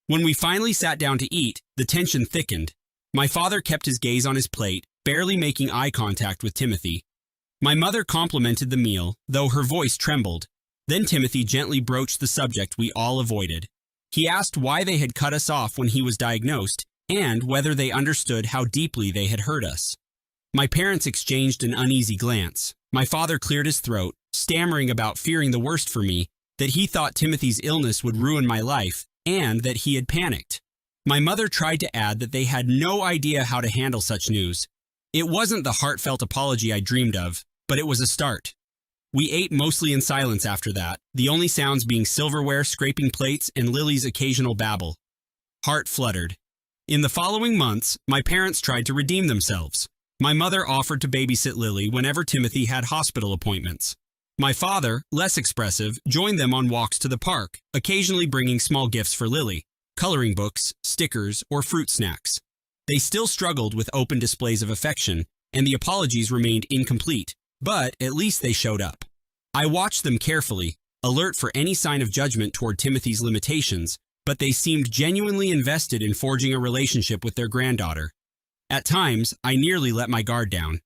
When we finally sat down to eat, the tension thickened. My father kept his gaze on his plate, barely making eye contact with Timothy. My mother complimented the meal, though her voice trembled. Then Timothy gently broached the subject we all avoided. He asked why they had cut us off when he was diagnosed, and whether they understood how deeply they had hurt us. My parents exchanged an uneasy glance. My father cleared his throat, stammering about fearing the worst for me, that he thought Timothy's illness would ruin my life, and that he had panicked. My mother tried to add that they had no idea how to handle such news. It wasn't the heartfelt apology I dreamed of, but it was a start. We ate mostly in silence after that, the only sounds being silverware scraping plates and Lily's occasional babble. Heart fluttered. In the following months, my parents tried to redeem themselves. My mother offered to babysit Lily whenever Timothy had hospital appointments. My father, less expressive, joined them on walks to the park, occasionally bringing small gifts for Lily: coloring books, stickers, or fruit snacks. They still struggled with open displays of affection, and the apologies remained incomplete, but at least they showed up. I watched them carefully, alert for any sign of judgment toward Timothy's limitations, but they seemed genuinely invested in forging a relationship with their granddaughter. At times, I nearly let my guard down.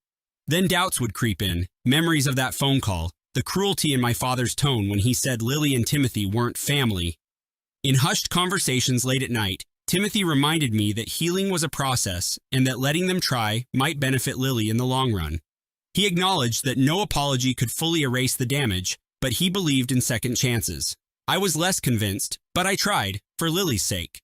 Then doubts would creep in, memories of that phone call, the cruelty in my father's tone when he said Lily and Timothy weren't family. In hushed conversations late at night, Timothy reminded me that healing was a process and that letting them try might benefit Lily in the long run. He acknowledged that no apology could fully erase the damage, but he believed in second chances. I was less convinced, but I tried, for Lily's sake.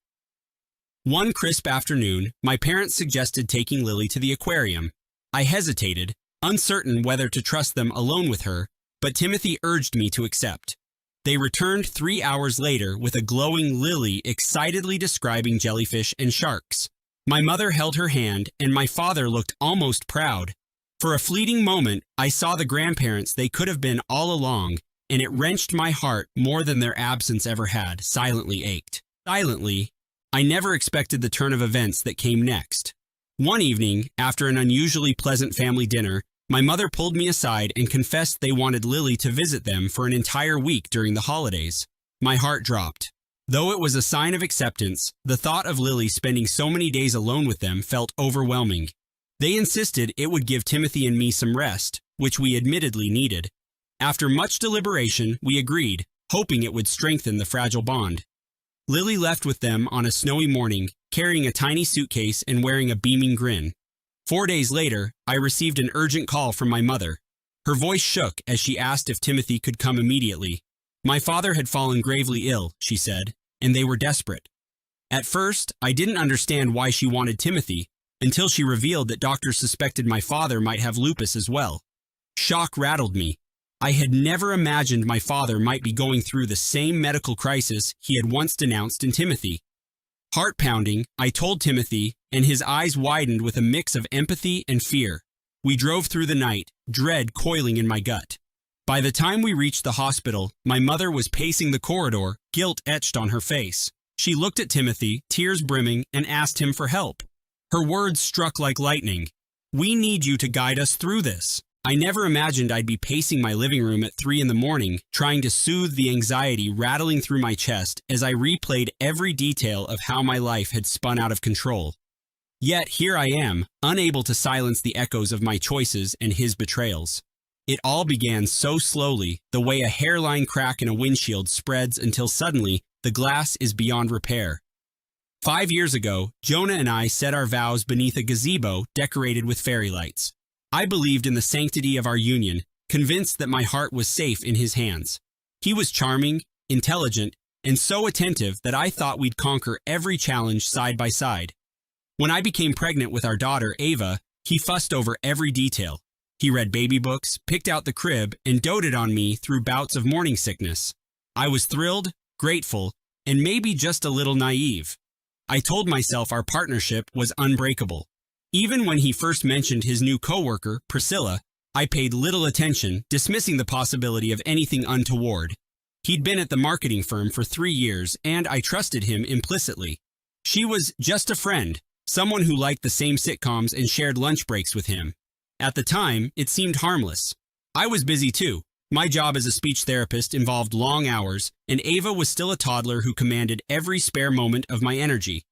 One crisp afternoon, my parents suggested taking Lily to the aquarium. I hesitated, uncertain whether to trust them alone with her, but Timothy urged me to accept. They returned 3 hours later with a glowing Lily excitedly describing jellyfish and sharks. My mother held her hand, and my father looked almost proud. For a fleeting moment, I saw the grandparents they could have been all along, and it wrenched my heart more than their absence ever had, silently ached. Silently, I never expected the turn of events that came next. One evening, after an unusually pleasant family dinner, my mother pulled me aside and confessed they wanted Lily to visit them for an entire week during the holidays. My heart dropped. Though it was a sign of acceptance, the thought of Lily spending so many days alone with them felt overwhelming. They insisted it would give Timothy and me some rest, which we admittedly needed. After much deliberation, we agreed, hoping it would strengthen the fragile bond. Lily left with them on a snowy morning, carrying a tiny suitcase and wearing a beaming grin. 4 days later, I received an urgent call from my mother. Her voice shook as she asked if Timothy could come immediately. My father had fallen gravely ill, she said, and they were desperate. At first, I didn't understand why she wanted Timothy, until she revealed that doctors suspected my father might have lupus as well. Shock rattled me. I had never imagined my father might be going through the same medical crisis he had once denounced in Timothy. Heart-pounding, I told Timothy, and his eyes widened with a mix of empathy and fear. We drove through the night, dread coiling in my gut. By the time we reached the hospital, my mother was pacing the corridor, guilt etched on her face. She looked at Timothy, tears brimming, and asked him for help. Her words struck like lightning. "We need you to guide us through this." I never imagined I'd be pacing my living room at 3 a.m, trying to soothe the anxiety rattling through my chest as I replayed every detail of how my life had spun out of control. Yet here I am, unable to silence the echoes of my choices and his betrayals. It all began so slowly, the way a hairline crack in a windshield spreads until suddenly the glass is beyond repair. 5 years ago, Jonah and I said our vows beneath a gazebo decorated with fairy lights. I believed in the sanctity of our union, convinced that my heart was safe in his hands. He was charming, intelligent, and so attentive that I thought we'd conquer every challenge side by side. When I became pregnant with our daughter, Ava, he fussed over every detail. He read baby books, picked out the crib, and doted on me through bouts of morning sickness. I was thrilled, grateful, and maybe just a little naive. I told myself our partnership was unbreakable. Even when he first mentioned his new coworker, Priscilla, I paid little attention, dismissing the possibility of anything untoward. He'd been at the marketing firm for 3 years, and I trusted him implicitly. She was just a friend, someone who liked the same sitcoms and shared lunch breaks with him. At the time, it seemed harmless. I was busy too. My job as a speech therapist involved long hours, and Ava was still a toddler who commanded every spare moment of my energy.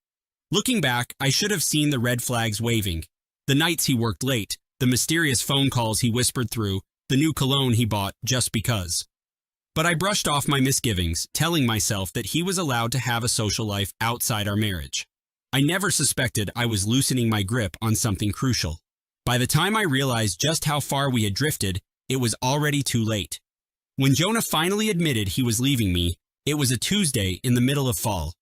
Looking back, I should have seen the red flags waving. The nights he worked late, the mysterious phone calls he whispered through, the new cologne he bought just because. But I brushed off my misgivings, telling myself that he was allowed to have a social life outside our marriage. I never suspected I was loosening my grip on something crucial. By the time I realized just how far we had drifted, it was already too late. When Jonah finally admitted he was leaving me, it was a Tuesday in the middle of fall.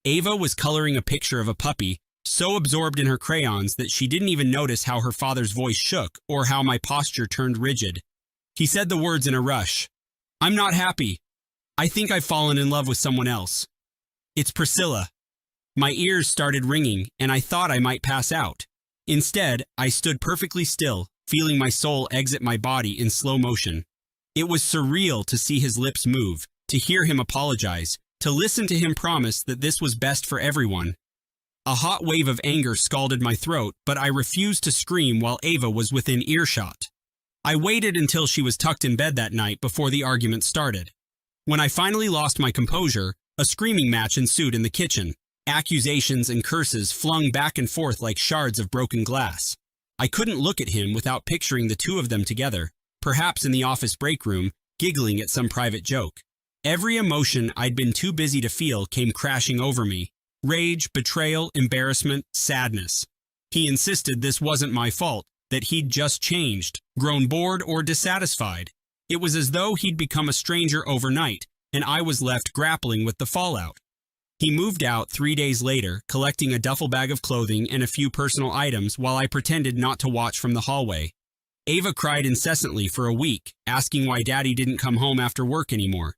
Ava was coloring a picture of a puppy, so absorbed in her crayons that she didn't even notice how her father's voice shook or how my posture turned rigid. He said the words in a rush. "I'm not happy. I think I've fallen in love with someone else. It's Priscilla." My ears started ringing, and I thought I might pass out. Instead, I stood perfectly still, feeling my soul exit my body in slow motion. It was surreal to see his lips move, to hear him apologize, to listen to him promise that this was best for everyone. A hot wave of anger scalded my throat, but I refused to scream while Ava was within earshot. I waited until she was tucked in bed that night before the argument started. When I finally lost my composure, a screaming match ensued in the kitchen, accusations and curses flung back and forth like shards of broken glass. I couldn't look at him without picturing the two of them together, perhaps in the office break room, giggling at some private joke. Every emotion I'd been too busy to feel came crashing over me. Rage, betrayal, embarrassment, sadness. He insisted this wasn't my fault, that he'd just changed, grown bored or dissatisfied. It was as though he'd become a stranger overnight, and I was left grappling with the fallout. He moved out 3 days later, collecting a duffel bag of clothing and a few personal items while I pretended not to watch from the hallway. Ava cried incessantly for a week, asking why Daddy didn't come home after work anymore.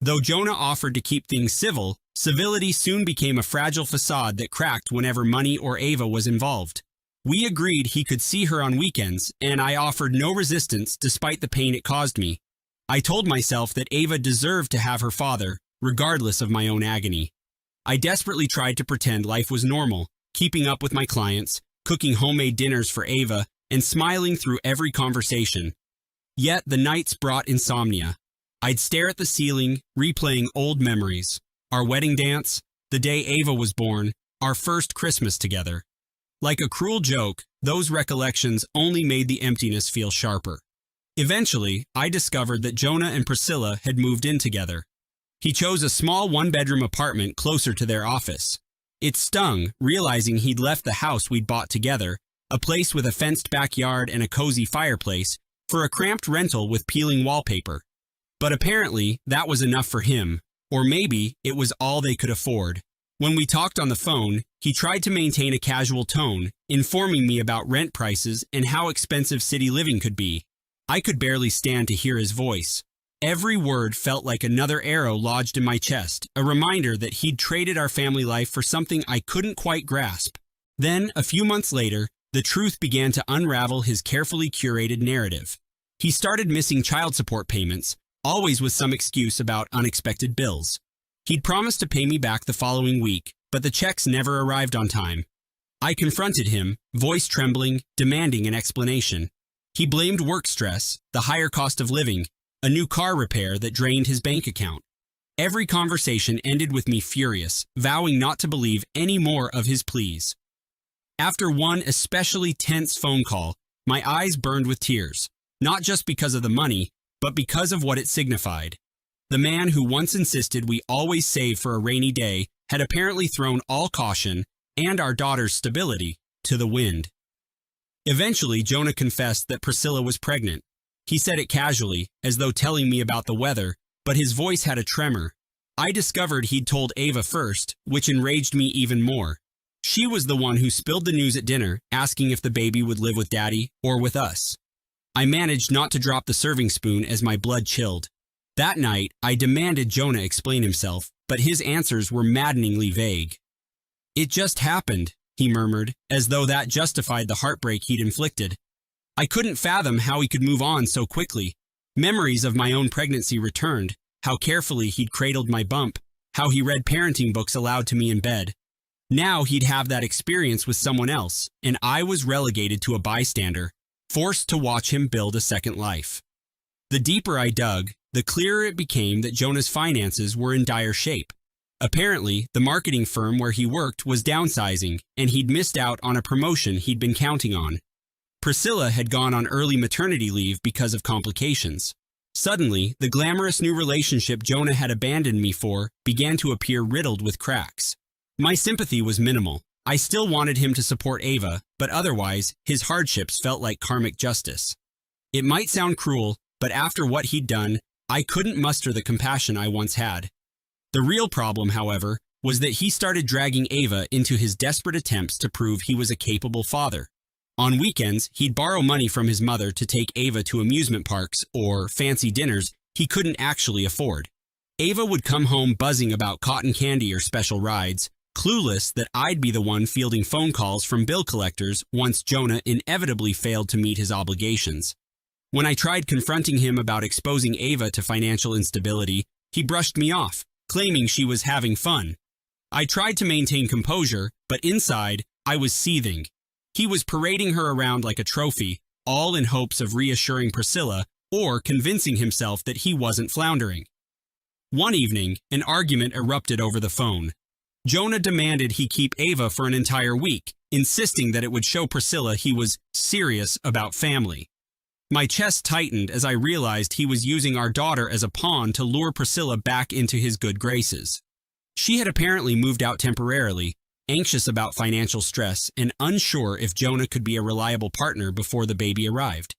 Though Jonah offered to keep things civil, civility soon became a fragile facade that cracked whenever money or Ava was involved. We agreed he could see her on weekends, and I offered no resistance despite the pain it caused me. I told myself that Ava deserved to have her father, regardless of my own agony. I desperately tried to pretend life was normal, keeping up with my clients, cooking homemade dinners for Ava, and smiling through every conversation. Yet the nights brought insomnia. I'd stare at the ceiling, replaying old memories. Our wedding dance, the day Ava was born, our first Christmas together. Like a cruel joke, those recollections only made the emptiness feel sharper. Eventually, I discovered that Jonah and Priscilla had moved in together. He chose a small one-bedroom apartment closer to their office. It stung, realizing he'd left the house we'd bought together, a place with a fenced backyard and a cozy fireplace, for a cramped rental with peeling wallpaper. But apparently, that was enough for him, or maybe it was all they could afford. When we talked on the phone, he tried to maintain a casual tone, informing me about rent prices and how expensive city living could be. I could barely stand to hear his voice. Every word felt like another arrow lodged in my chest, a reminder that he'd traded our family life for something I couldn't quite grasp. Then, a few months later, the truth began to unravel his carefully curated narrative. He started missing child support payments, always with some excuse about unexpected bills. He'd promised to pay me back the following week, but the checks never arrived on time. I confronted him, voice trembling, demanding an explanation. He blamed work stress, the higher cost of living, a new car repair that drained his bank account. Every conversation ended with me furious, vowing not to believe any more of his pleas. After one especially tense phone call, my eyes burned with tears, not just because of the money, but because of what it signified. The man who once insisted we always save for a rainy day had apparently thrown all caution, and our daughter's stability, to the wind. Eventually, Jonah confessed that Priscilla was pregnant. He said it casually, as though telling me about the weather, but his voice had a tremor. I discovered he'd told Ava first, which enraged me even more. She was the one who spilled the news at dinner, asking if the baby would live with Daddy or with us. I managed not to drop the serving spoon as my blood chilled. That night, I demanded Jonah explain himself, but his answers were maddeningly vague. "It just happened," he murmured, as though that justified the heartbreak he'd inflicted. I couldn't fathom how he could move on so quickly. Memories of my own pregnancy returned, how carefully he'd cradled my bump, how he read parenting books aloud to me in bed. Now he'd have that experience with someone else, and I was relegated to a bystander, forced to watch him build a second life. The deeper I dug, the clearer it became that Jonah's finances were in dire shape. Apparently, the marketing firm where he worked was downsizing, and he'd missed out on a promotion he'd been counting on. Priscilla had gone on early maternity leave because of complications. Suddenly, the glamorous new relationship Jonah had abandoned me for began to appear riddled with cracks. My sympathy was minimal. I still wanted him to support Ava, but otherwise, his hardships felt like karmic justice. It might sound cruel, but after what he'd done, I couldn't muster the compassion I once had. The real problem, however, was that he started dragging Ava into his desperate attempts to prove he was a capable father. On weekends, he'd borrow money from his mother to take Ava to amusement parks or fancy dinners he couldn't actually afford. Ava would come home buzzing about cotton candy or special rides, clueless that I'd be the one fielding phone calls from bill collectors once Jonah inevitably failed to meet his obligations. When I tried confronting him about exposing Ava to financial instability, he brushed me off, claiming she was having fun. I tried to maintain composure, but inside, I was seething. He was parading her around like a trophy, all in hopes of reassuring Priscilla or convincing himself that he wasn't floundering. One evening, an argument erupted over the phone. Jonah demanded he keep Ava for an entire week, insisting that it would show Priscilla he was serious about family. My chest tightened as I realized he was using our daughter as a pawn to lure Priscilla back into his good graces. She had apparently moved out temporarily, anxious about financial stress and unsure if Jonah could be a reliable partner before the baby arrived.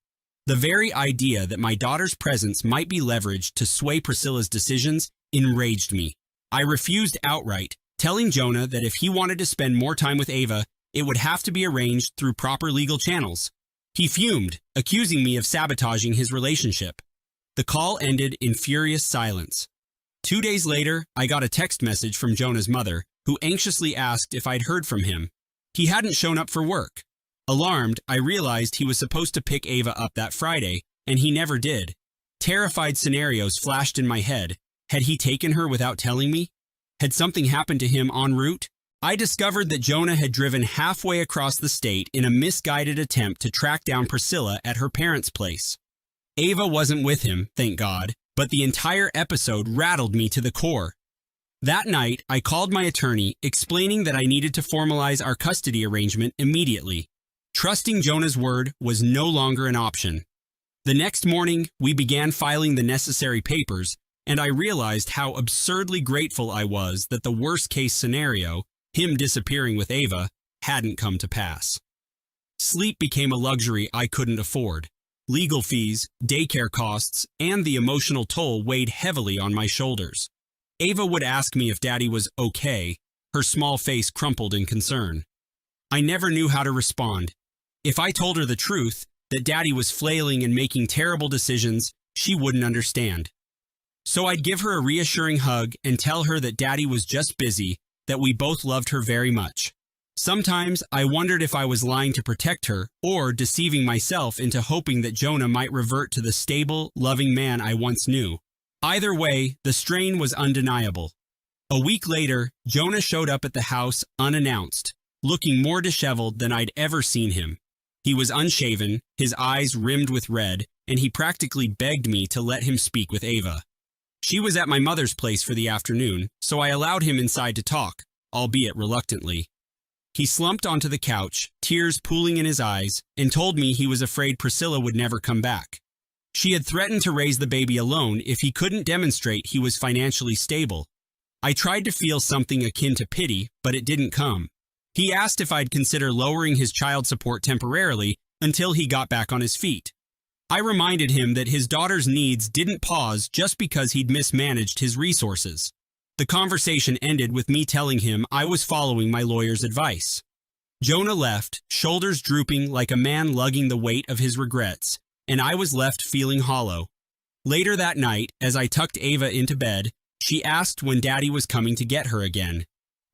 The very idea that my daughter's presence might be leveraged to sway Priscilla's decisions enraged me. I refused outright, telling Jonah that if he wanted to spend more time with Ava, it would have to be arranged through proper legal channels. He fumed, accusing me of sabotaging his relationship. The call ended in furious silence. 2 days later, I got a text message from Jonah's mother, who anxiously asked if I'd heard from him. He hadn't shown up for work. Alarmed, I realized he was supposed to pick Ava up that Friday, and he never did. Terrified scenarios flashed in my head. Had he taken her without telling me? Had something happened to him en route? I discovered that Jonah had driven halfway across the state in a misguided attempt to track down Priscilla at her parents' place. Ava wasn't with him, thank God, but the entire episode rattled me to the core. That night, I called my attorney, explaining that I needed to formalize our custody arrangement immediately. Trusting Jonah's word was no longer an option. The next morning, we began filing the necessary papers, and I realized how absurdly grateful I was that the worst-case scenario, him disappearing with Ava, hadn't come to pass. Sleep became a luxury I couldn't afford. Legal fees, daycare costs, and the emotional toll weighed heavily on my shoulders. Ava would ask me if Daddy was okay, her small face crumpled in concern. I never knew how to respond. If I told her the truth, that Daddy was flailing and making terrible decisions, she wouldn't understand. So I'd give her a reassuring hug and tell her that Daddy was just busy, that we both loved her very much. Sometimes I wondered if I was lying to protect her or deceiving myself into hoping that Jonah might revert to the stable, loving man I once knew. Either way, the strain was undeniable. A week later, Jonah showed up at the house unannounced, looking more disheveled than I'd ever seen him. He was unshaven, his eyes rimmed with red, and he practically begged me to let him speak with Ava. She was at my mother's place for the afternoon, so I allowed him inside to talk, albeit reluctantly. He slumped onto the couch, tears pooling in his eyes, and told me he was afraid Priscilla would never come back. She had threatened to raise the baby alone if he couldn't demonstrate he was financially stable. I tried to feel something akin to pity, but it didn't come. He asked if I'd consider lowering his child support temporarily until he got back on his feet. I reminded him that his daughter's needs didn't pause just because he'd mismanaged his resources. The conversation ended with me telling him I was following my lawyer's advice. Jonah left, shoulders drooping like a man lugging the weight of his regrets, and I was left feeling hollow. Later that night, as I tucked Ava into bed, she asked when Daddy was coming to get her again.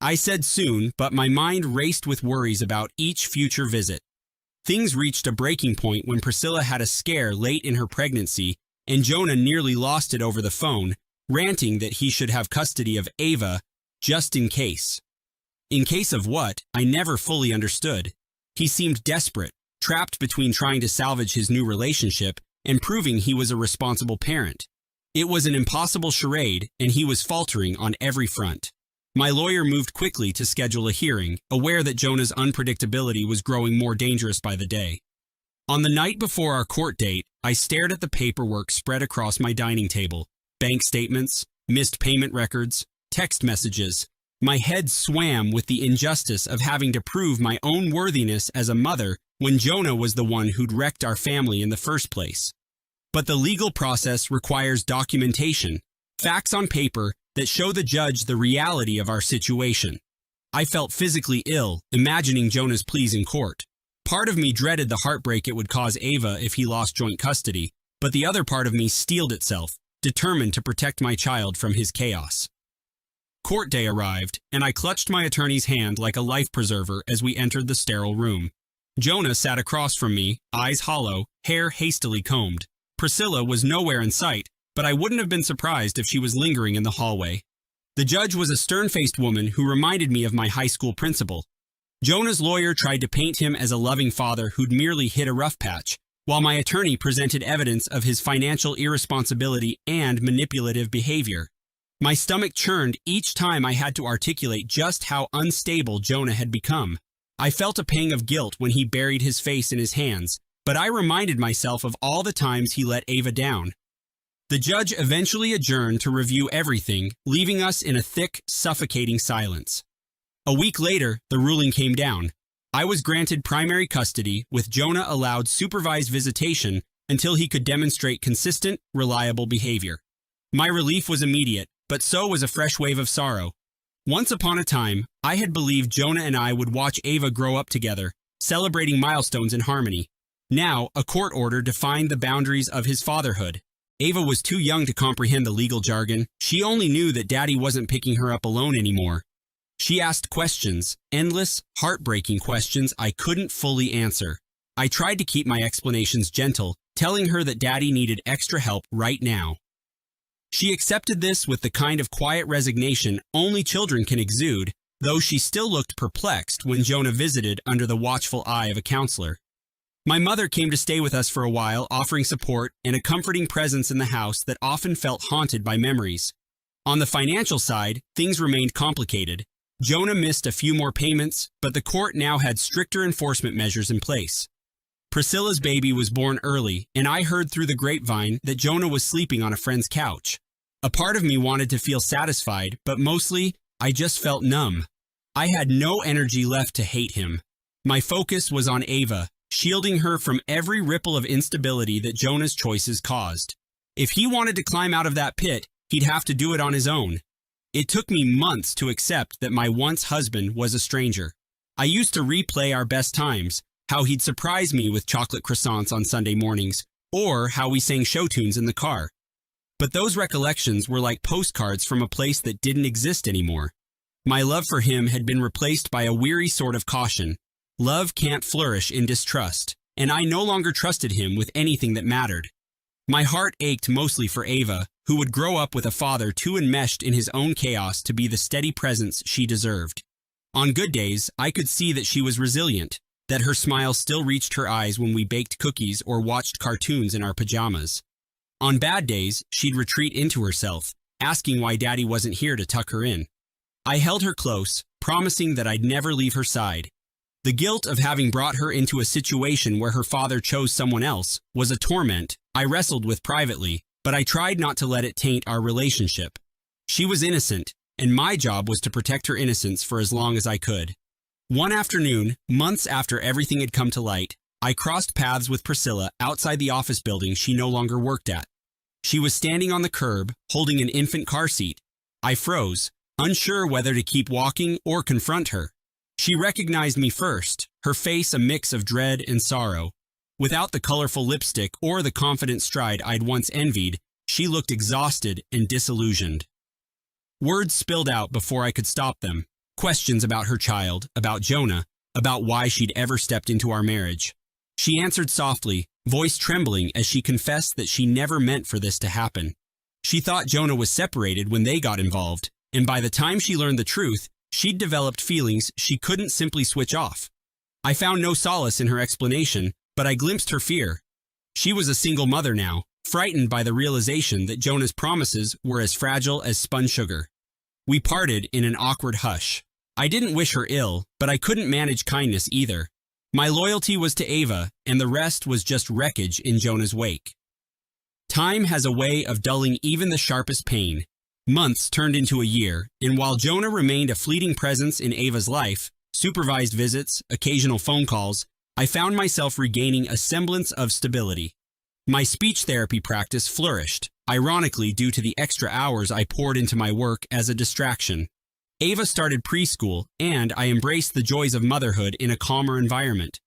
I said soon, but my mind raced with worries about each future visit. Things reached a breaking point when Priscilla had a scare late in her pregnancy, and Jonah nearly lost it over the phone, ranting that he should have custody of Ava, just in case. In case of what, I never fully understood. He seemed desperate, trapped between trying to salvage his new relationship and proving he was a responsible parent. It was an impossible charade, and he was faltering on every front. My lawyer moved quickly to schedule a hearing, aware that Jonah's unpredictability was growing more dangerous by the day. On the night before our court date, I stared at the paperwork spread across my dining table. Bank statements, missed payment records, text messages. My head swam with the injustice of having to prove my own worthiness as a mother when Jonah was the one who'd wrecked our family in the first place. But the legal process requires documentation, facts on paper that show the judge the reality of our situation. I felt physically ill, imagining Jonah's pleas in court. Part of me dreaded the heartbreak it would cause Ava if he lost joint custody, but the other part of me steeled itself, determined to protect my child from his chaos. Court day arrived, and I clutched my attorney's hand like a life preserver as we entered the sterile room. Jonah sat across from me, eyes hollow, hair hastily combed. Priscilla was nowhere in sight, but I wouldn't have been surprised if she was lingering in the hallway. The judge was a stern-faced woman who reminded me of my high school principal. Jonah's lawyer tried to paint him as a loving father who'd merely hit a rough patch, while my attorney presented evidence of his financial irresponsibility and manipulative behavior. My stomach churned each time I had to articulate just how unstable Jonah had become. I felt a pang of guilt when he buried his face in his hands, but I reminded myself of all the times he let Ava down. The judge eventually adjourned to review everything, leaving us in a thick, suffocating silence. A week later, the ruling came down. I was granted primary custody, with Jonah allowed supervised visitation until he could demonstrate consistent, reliable behavior. My relief was immediate, but so was a fresh wave of sorrow. Once upon a time, I had believed Jonah and I would watch Ava grow up together, celebrating milestones in harmony. Now, a court order defined the boundaries of his fatherhood. Ava was too young to comprehend the legal jargon. She only knew that Daddy wasn't picking her up alone anymore. She asked questions, endless, heartbreaking questions I couldn't fully answer. I tried to keep my explanations gentle, telling her that Daddy needed extra help right now. She accepted this with the kind of quiet resignation only children can exude, though she still looked perplexed when Jonah visited under the watchful eye of a counselor. My mother came to stay with us for a while, offering support and a comforting presence in the house that often felt haunted by memories. On the financial side, things remained complicated. Jonah missed a few more payments, but the court now had stricter enforcement measures in place. Priscilla's baby was born early, and I heard through the grapevine that Jonah was sleeping on a friend's couch. A part of me wanted to feel satisfied, but mostly, I just felt numb. I had no energy left to hate him. My focus was on Ava, shielding her from every ripple of instability that Jonah's choices caused. If he wanted to climb out of that pit, he'd have to do it on his own. It took me months to accept that my once husband was a stranger. I used to replay our best times, how he'd surprise me with chocolate croissants on Sunday mornings, or how we sang show tunes in the car. But those recollections were like postcards from a place that didn't exist anymore. My love for him had been replaced by a weary sort of caution. Love can't flourish in distrust, and I no longer trusted him with anything that mattered. My heart ached mostly for Ava, who would grow up with a father too enmeshed in his own chaos to be the steady presence she deserved. On good days, I could see that she was resilient, that her smile still reached her eyes when we baked cookies or watched cartoons in our pajamas. On bad days, she'd retreat into herself, asking why Daddy wasn't here to tuck her in. I held her close, promising that I'd never leave her side. The guilt of having brought her into a situation where her father chose someone else was a torment I wrestled with privately, but I tried not to let it taint our relationship. She was innocent, and my job was to protect her innocence for as long as I could. One afternoon, months after everything had come to light, I crossed paths with Priscilla outside the office building she no longer worked at. She was standing on the curb, holding an infant car seat. I froze, unsure whether to keep walking or confront her. She recognized me first, her face a mix of dread and sorrow. Without the colorful lipstick or the confident stride I'd once envied, she looked exhausted and disillusioned. Words spilled out before I could stop them. Questions about her child, about Jonah, about why she'd ever stepped into our marriage. She answered softly, voice trembling as she confessed that she never meant for this to happen. She thought Jonah was separated when they got involved, and by the time she learned the truth, she'd developed feelings she couldn't simply switch off. I found no solace in her explanation, but I glimpsed her fear. She was a single mother now, frightened by the realization that Jonah's promises were as fragile as spun sugar. We parted in an awkward hush. I didn't wish her ill, but I couldn't manage kindness either. My loyalty was to Ava, and the rest was just wreckage in Jonah's wake. Time has a way of dulling even the sharpest pain. Months turned into a year, and while Jonah remained a fleeting presence in Ava's life, supervised visits, occasional phone calls, I found myself regaining a semblance of stability. My speech therapy practice flourished, ironically due to the extra hours I poured into my work as a distraction. Ava started preschool, and I embraced the joys of motherhood in a calmer environment.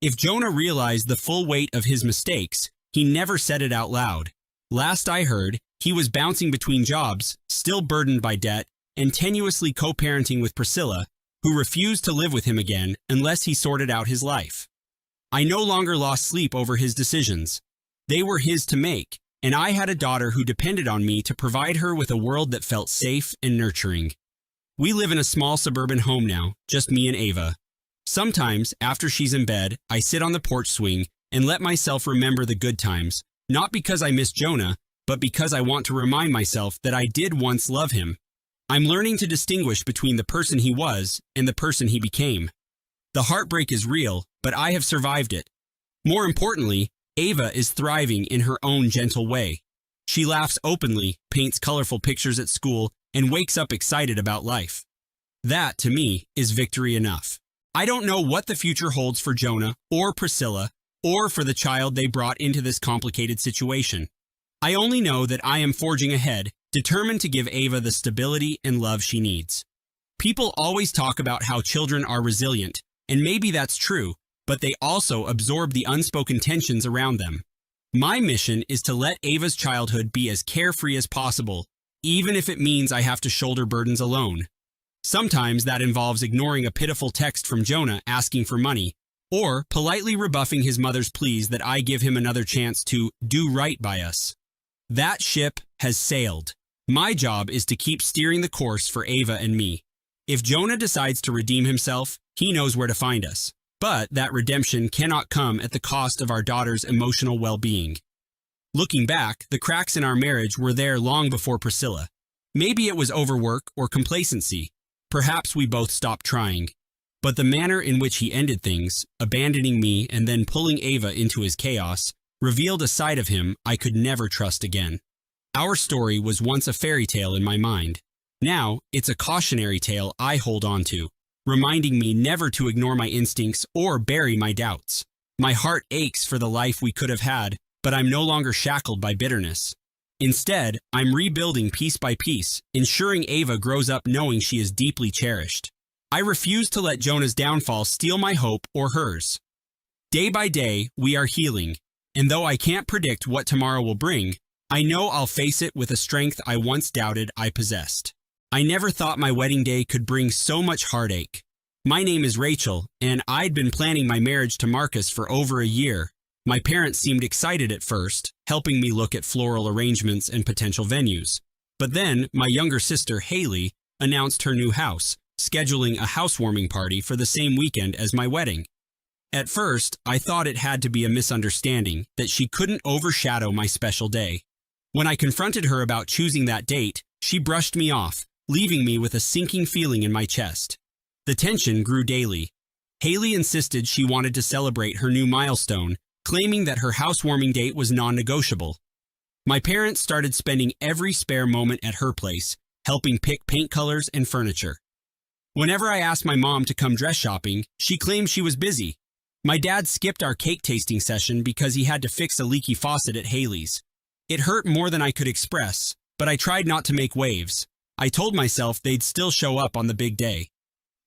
If Jonah realized the full weight of his mistakes, he never said it out loud. Last I heard, he was bouncing between jobs, still burdened by debt, and tenuously co-parenting with Priscilla, who refused to live with him again unless he sorted out his life. I no longer lost sleep over his decisions. They were his to make, and I had a daughter who depended on me to provide her with a world that felt safe and nurturing. We live in a small suburban home now, just me and Ava. Sometimes, after she's in bed, I sit on the porch swing and let myself remember the good times, not because I miss Jonah, but because I want to remind myself that I did once love him. I'm learning to distinguish between the person he was and the person he became. The heartbreak is real, but I have survived it. More importantly, Ava is thriving in her own gentle way. She laughs openly, paints colorful pictures at school, and wakes up excited about life. That, to me, is victory enough. I don't know what the future holds for Jonah or Priscilla, or for the child they brought into this complicated situation. I only know that I am forging ahead, determined to give Ava the stability and love she needs. People always talk about how children are resilient, and maybe that's true, but they also absorb the unspoken tensions around them. My mission is to let Ava's childhood be as carefree as possible, even if it means I have to shoulder burdens alone. Sometimes that involves ignoring a pitiful text from Jonah asking for money, or politely rebuffing his mother's pleas that I give him another chance to do right by us. That ship has sailed. My job is to keep steering the course for Ava and me. If Jonah decides to redeem himself, he knows where to find us. But that redemption cannot come at the cost of our daughter's emotional well-being. Looking back, the cracks in our marriage were there long before Priscilla. Maybe it was overwork or complacency. Perhaps we both stopped trying. But the manner in which he ended things, abandoning me and then pulling Ava into his chaos, revealed a side of him I could never trust again. Our story was once a fairy tale in my mind. Now, it's a cautionary tale I hold on to, reminding me never to ignore my instincts or bury my doubts. My heart aches for the life we could have had, but I'm no longer shackled by bitterness. Instead, I'm rebuilding piece by piece, ensuring Ava grows up knowing she is deeply cherished. I refuse to let Jonah's downfall steal my hope or hers. Day by day, we are healing, and though I can't predict what tomorrow will bring, I know I'll face it with a strength I once doubted I possessed. I never thought my wedding day could bring so much heartache. My name is Rachel, and I'd been planning my marriage to Marcus for over a year. My parents seemed excited at first, helping me look at floral arrangements and potential venues. But then, my younger sister, Haley, announced her new house, scheduling a housewarming party for the same weekend as my wedding. At first, I thought it had to be a misunderstanding, that she couldn't overshadow my special day. When I confronted her about choosing that date, she brushed me off, leaving me with a sinking feeling in my chest. The tension grew daily. Haley insisted she wanted to celebrate her new milestone, claiming that her housewarming date was non-negotiable. My parents started spending every spare moment at her place, helping pick paint colors and furniture. Whenever I asked my mom to come dress shopping, she claimed she was busy. My dad skipped our cake tasting session because he had to fix a leaky faucet at Haley's. It hurt more than I could express, but I tried not to make waves. I told myself they'd still show up on the big day.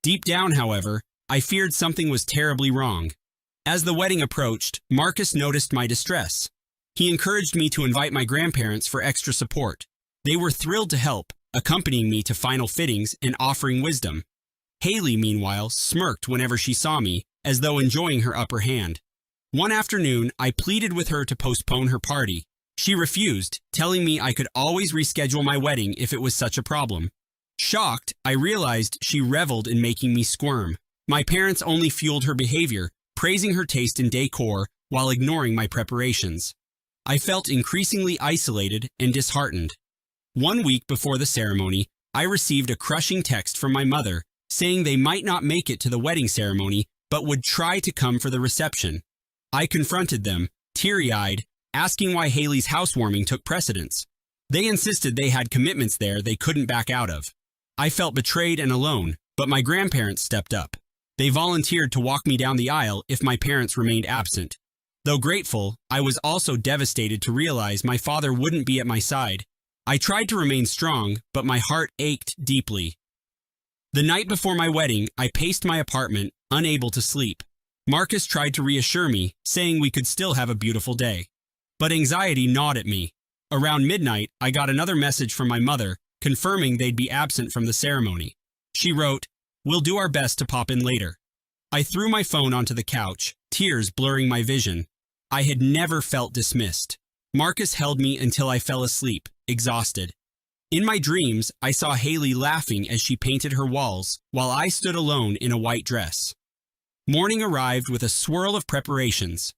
Deep down, however, I feared something was terribly wrong. As the wedding approached, Marcus noticed my distress. He encouraged me to invite my grandparents for extra support. They were thrilled to help, accompanying me to final fittings and offering wisdom. Haley, meanwhile, smirked whenever she saw me, as though enjoying her upper hand. One afternoon, I pleaded with her to postpone her party. She refused, telling me I could always reschedule my wedding if it was such a problem. Shocked, I realized she reveled in making me squirm. My parents only fueled her behavior, praising her taste in decor while ignoring my preparations. I felt increasingly isolated and disheartened. 1 week before the ceremony, I received a crushing text from my mother, saying they might not make it to the wedding ceremony, but would try to come for the reception. I confronted them, teary-eyed, asking why Haley's housewarming took precedence. They insisted they had commitments there they couldn't back out of. I felt betrayed and alone, but my grandparents stepped up. They volunteered to walk me down the aisle if my parents remained absent. Though grateful, I was also devastated to realize my father wouldn't be at my side. I tried to remain strong, but my heart ached deeply. The night before my wedding, I paced my apartment, unable to sleep. Marcus tried to reassure me, saying we could still have a beautiful day. But anxiety gnawed at me. Around midnight, I got another message from my mother, confirming they'd be absent from the ceremony. She wrote, "We'll do our best to pop in later." I threw my phone onto the couch, tears blurring my vision. I had never felt dismissed. Marcus held me until I fell asleep, exhausted. In my dreams, I saw Haley laughing as she painted her walls, while I stood alone in a white dress. Morning arrived with a swirl of preparations.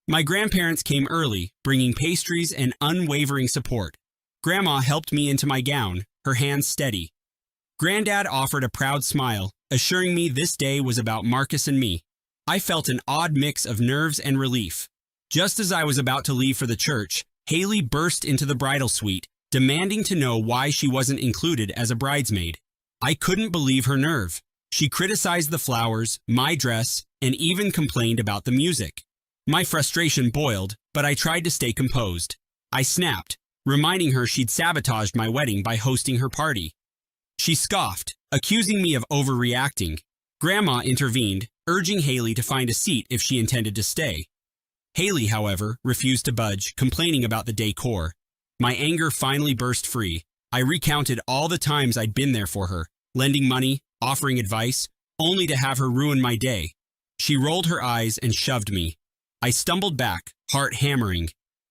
My grandparents came early, bringing pastries and unwavering support. Grandma helped me into my gown, her hands steady. Granddad offered a proud smile, assuring me this day was about Marcus and me. I felt an odd mix of nerves and relief. Just as I was about to leave for the church, Haley burst into the bridal suite, demanding to know why she wasn't included as a bridesmaid. I couldn't believe her nerve. She criticized the flowers, my dress, and even complained about the music. My frustration boiled, but I tried to stay composed. I snapped, reminding her she'd sabotaged my wedding by hosting her party. She scoffed, accusing me of overreacting. Grandma intervened, urging Haley to find a seat if she intended to stay. Haley, however, refused to budge, complaining about the decor. My anger finally burst free. I recounted all the times I'd been there for her, lending money, offering advice, only to have her ruin my day. She rolled her eyes and shoved me. I stumbled back, heart hammering.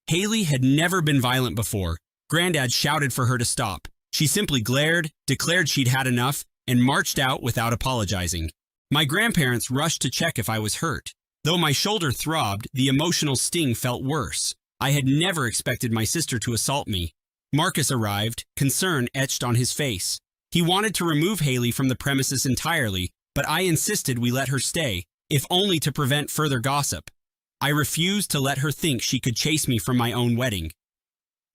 Haley had never been violent before. Granddad shouted for her to stop. She simply glared, declared she'd had enough, and marched out without apologizing. My grandparents rushed to check if I was hurt. Though my shoulder throbbed, the emotional sting felt worse. I had never expected my sister to assault me. Marcus arrived, concern etched on his face. He wanted to remove Haley from the premises entirely, but I insisted we let her stay, if only to prevent further gossip. I refused to let her think she could chase me from my own wedding.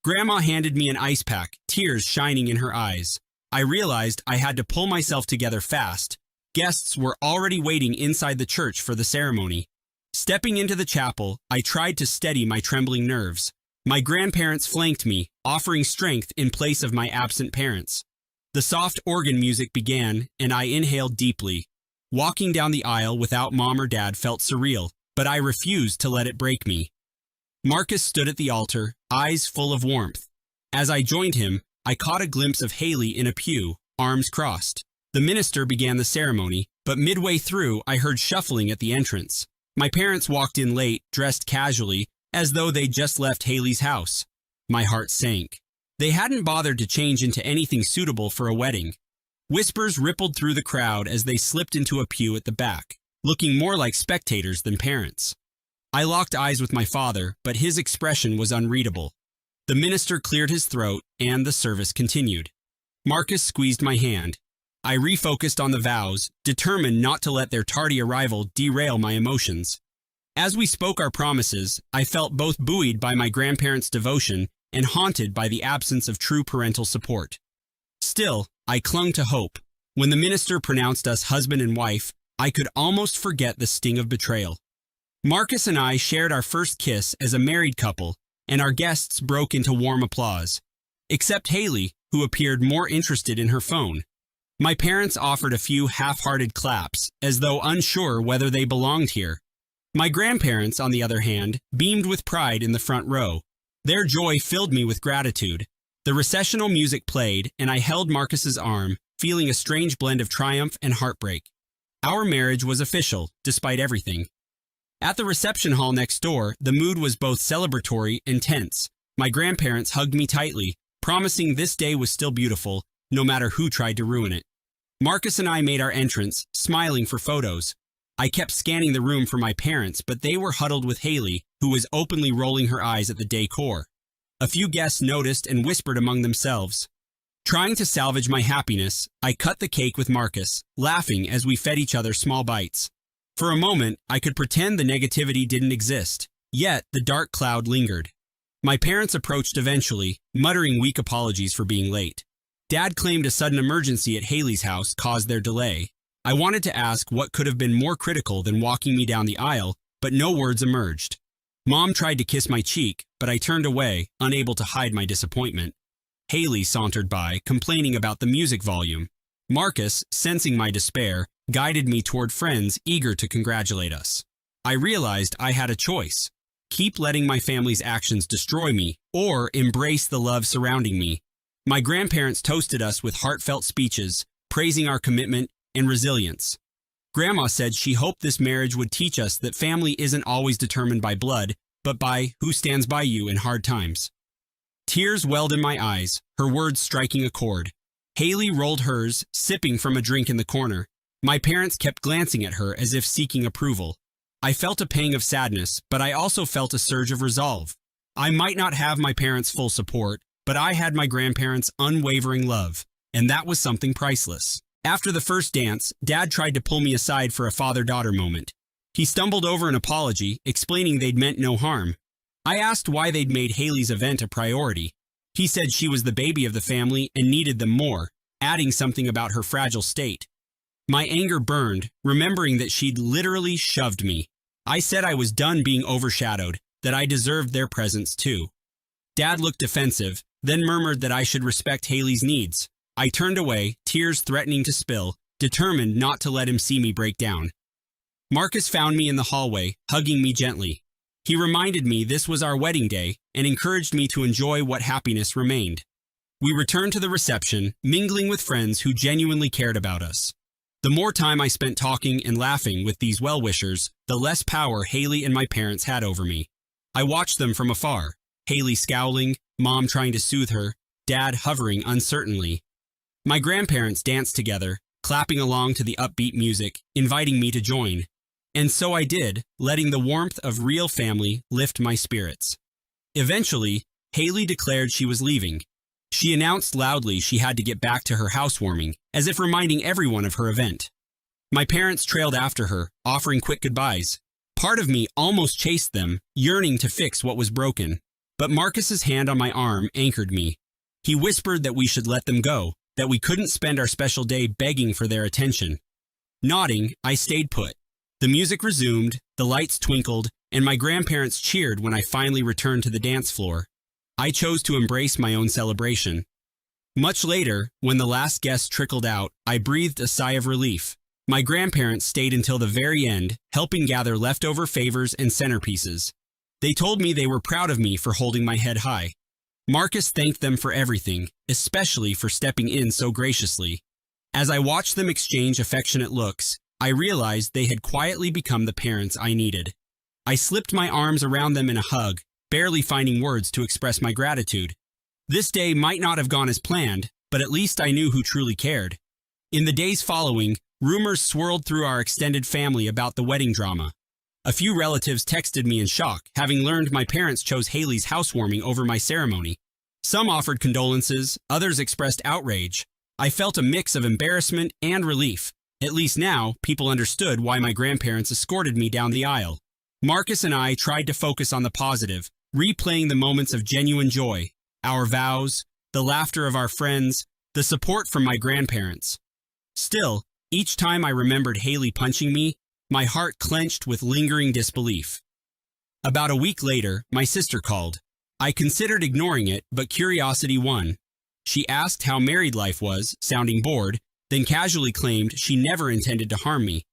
Grandma handed me an ice pack, tears shining in her eyes. I realized I had to pull myself together fast. Guests were already waiting inside the church for the ceremony. Stepping into the chapel, I tried to steady my trembling nerves. My grandparents flanked me, offering strength in place of my absent parents. The soft organ music began, and I inhaled deeply. Walking down the aisle without Mom or Dad felt surreal, but I refused to let it break me. Marcus stood at the altar, eyes full of warmth. As I joined him, I caught a glimpse of Haley in a pew, arms crossed. The minister began the ceremony, but midway through, I heard shuffling at the entrance. My parents walked in late, dressed casually, as though they'd just left Haley's house. My heart sank. They hadn't bothered to change into anything suitable for a wedding. Whispers rippled through the crowd as they slipped into a pew at the back, looking more like spectators than parents. I locked eyes with my father, but his expression was unreadable. The minister cleared his throat, and the service continued. Marcus squeezed my hand. I refocused on the vows, determined not to let their tardy arrival derail my emotions. As we spoke our promises, I felt both buoyed by my grandparents' devotion and haunted by the absence of true parental support. Still, I clung to hope. When the minister pronounced us husband and wife, I could almost forget the sting of betrayal. Marcus and I shared our first kiss as a married couple, and our guests broke into warm applause. Except Haley, who appeared more interested in her phone. My parents offered a few half-hearted claps, as though unsure whether they belonged here. My grandparents, on the other hand, beamed with pride in the front row. Their joy filled me with gratitude. The recessional music played, and I held Marcus's arm, feeling a strange blend of triumph and heartbreak. Our marriage was official, despite everything. At the reception hall next door, the mood was both celebratory and tense. My grandparents hugged me tightly, promising this day was still beautiful, no matter who tried to ruin it. Marcus and I made our entrance, smiling for photos. I kept scanning the room for my parents, but they were huddled with Haley, who was openly rolling her eyes at the decor. A few guests noticed and whispered among themselves. Trying to salvage my happiness, I cut the cake with Marcus, laughing as we fed each other small bites. For a moment, I could pretend the negativity didn't exist, yet the dark cloud lingered. My parents approached eventually, muttering weak apologies for being late. Dad claimed a sudden emergency at Haley's house caused their delay. I wanted to ask what could have been more critical than walking me down the aisle, but no words emerged. Mom tried to kiss my cheek, but I turned away, unable to hide my disappointment. Haley sauntered by, complaining about the music volume. Marcus, sensing my despair, guided me toward friends eager to congratulate us. I realized I had a choice. Keep letting my family's actions destroy me, or embrace the love surrounding me. My grandparents toasted us with heartfelt speeches, praising our commitment and resilience. Grandma said she hoped this marriage would teach us that family isn't always determined by blood, but by who stands by you in hard times. Tears welled in my eyes, her words striking a chord. Haley rolled hers, sipping from a drink in the corner. My parents kept glancing at her as if seeking approval. I felt a pang of sadness, but I also felt a surge of resolve. I might not have my parents' full support, but I had my grandparents' unwavering love, and that was something priceless. After the first dance, Dad tried to pull me aside for a father-daughter moment. He stumbled over an apology, explaining they'd meant no harm. I asked why they'd made Haley's event a priority. He said she was the baby of the family and needed them more, adding something about her fragile state. My anger burned, remembering that she'd literally shoved me. I said I was done being overshadowed, that I deserved their presence too. Dad looked defensive, then murmured that I should respect Haley's needs. I turned away, tears threatening to spill, determined not to let him see me break down. Marcus found me in the hallway, hugging me gently. He reminded me this was our wedding day and encouraged me to enjoy what happiness remained. We returned to the reception, mingling with friends who genuinely cared about us. The more time I spent talking and laughing with these well-wishers, the less power Haley and my parents had over me. I watched them from afar, Haley scowling, Mom trying to soothe her, Dad hovering uncertainly. My grandparents danced together, clapping along to the upbeat music, inviting me to join. And so I did, letting the warmth of real family lift my spirits. Eventually, Haley declared she was leaving. She announced loudly she had to get back to her housewarming, as if reminding everyone of her event. My parents trailed after her, offering quick goodbyes. Part of me almost chased them, yearning to fix what was broken. But Marcus's hand on my arm anchored me. He whispered that we should let them go, that we couldn't spend our special day begging for their attention. Nodding, I stayed put. The music resumed, the lights twinkled, and my grandparents cheered when I finally returned to the dance floor. I chose to embrace my own celebration. Much later, when the last guest trickled out, I breathed a sigh of relief. My grandparents stayed until the very end, helping gather leftover favors and centerpieces. They told me they were proud of me for holding my head high. Marcus thanked them for everything, especially for stepping in so graciously. As I watched them exchange affectionate looks, I realized they had quietly become the parents I needed. I slipped my arms around them in a hug, barely finding words to express my gratitude. This day might not have gone as planned, but at least I knew who truly cared. In the days following, rumors swirled through our extended family about the wedding drama. A few relatives texted me in shock, having learned my parents chose Haley's housewarming over my ceremony. Some offered condolences, others expressed outrage. I felt a mix of embarrassment and relief. At least now, people understood why my grandparents escorted me down the aisle. Marcus and I tried to focus on the positive, replaying the moments of genuine joy, our vows, the laughter of our friends, the support from my grandparents. Still, each time I remembered Haley punching me, my heart clenched with lingering disbelief. About a week later, my sister called. I considered ignoring it, but curiosity won. She asked how married life was, sounding bored, then casually claimed she never intended to harm me.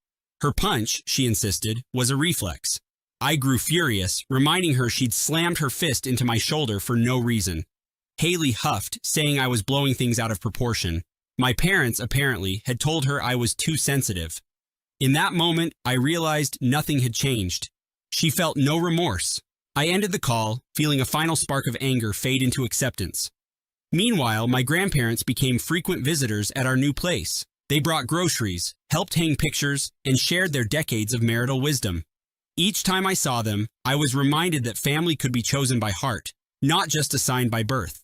Her punch, she insisted, was a reflex. I grew furious, reminding her she'd slammed her fist into my shoulder for no reason. Haley huffed, saying I was blowing things out of proportion. My parents, apparently, had told her I was too sensitive. In that moment, I realized nothing had changed. She felt no remorse. I ended the call, feeling a final spark of anger fade into acceptance. Meanwhile, my grandparents became frequent visitors at our new place. They brought groceries, helped hang pictures, and shared their decades of marital wisdom. Each time I saw them, I was reminded that family could be chosen by heart, not just assigned by birth.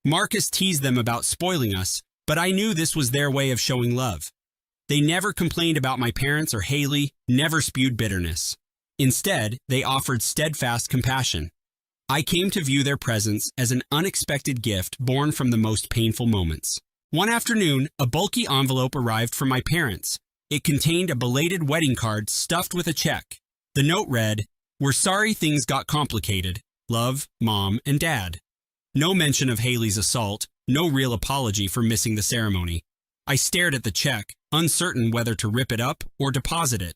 Marcus teased them about spoiling us, but I knew this was their way of showing love. They never complained about my parents or Haley, never spewed bitterness. Instead, they offered steadfast compassion. I came to view their presence as an unexpected gift born from the most painful moments. One afternoon, a bulky envelope arrived from my parents. It contained a belated wedding card stuffed with a check. The note read, "We're sorry things got complicated. Love, Mom and Dad." No mention of Haley's assault, no real apology for missing the ceremony. I stared at the check, uncertain whether to rip it up or deposit it.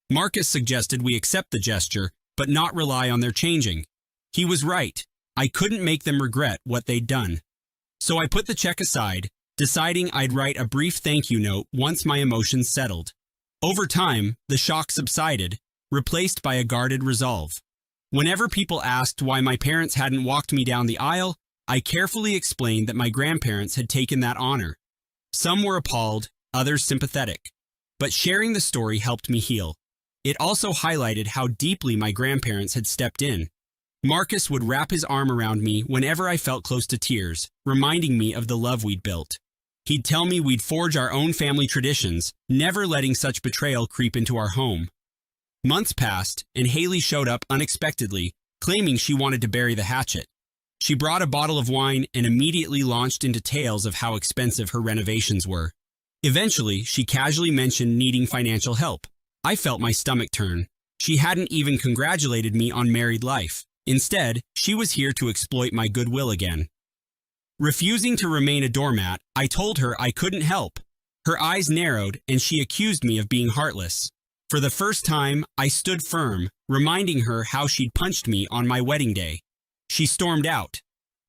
Marcus suggested we accept the gesture, but not rely on their changing. He was right. I couldn't make them regret what they'd done. So I put the check aside, deciding I'd write a brief thank you note once my emotions settled. Over time, the shock subsided, replaced by a guarded resolve. Whenever people asked why my parents hadn't walked me down the aisle, I carefully explained that my grandparents had taken that honor. Some were appalled, others sympathetic. But sharing the story helped me heal. It also highlighted how deeply my grandparents had stepped in. Marcus would wrap his arm around me whenever I felt close to tears, reminding me of the love we'd built. He'd tell me we'd forge our own family traditions, never letting such betrayal creep into our home. Months passed, and Haley showed up unexpectedly, claiming she wanted to bury the hatchet. She brought a bottle of wine and immediately launched into tales of how expensive her renovations were. Eventually, she casually mentioned needing financial help. I felt my stomach turn. She hadn't even congratulated me on married life. Instead, she was here to exploit my goodwill again. Refusing to remain a doormat, I told her I couldn't help. Her eyes narrowed, and she accused me of being heartless. For the first time, I stood firm, reminding her how she'd punched me on my wedding day. She stormed out.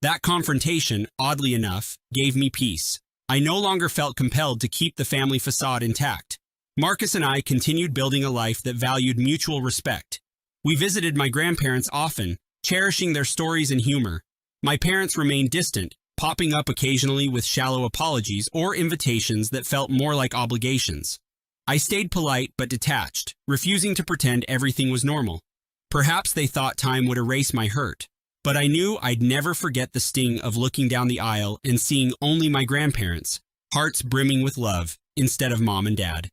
That confrontation, oddly enough, gave me peace. I no longer felt compelled to keep the family facade intact. Marcus and I continued building a life that valued mutual respect. We visited my grandparents often, cherishing their stories and humor. My parents remained distant, popping up occasionally with shallow apologies or invitations that felt more like obligations. I stayed polite but detached, refusing to pretend everything was normal. Perhaps they thought time would erase my hurt, but I knew I'd never forget the sting of looking down the aisle and seeing only my grandparents, hearts brimming with love, instead of mom and dad.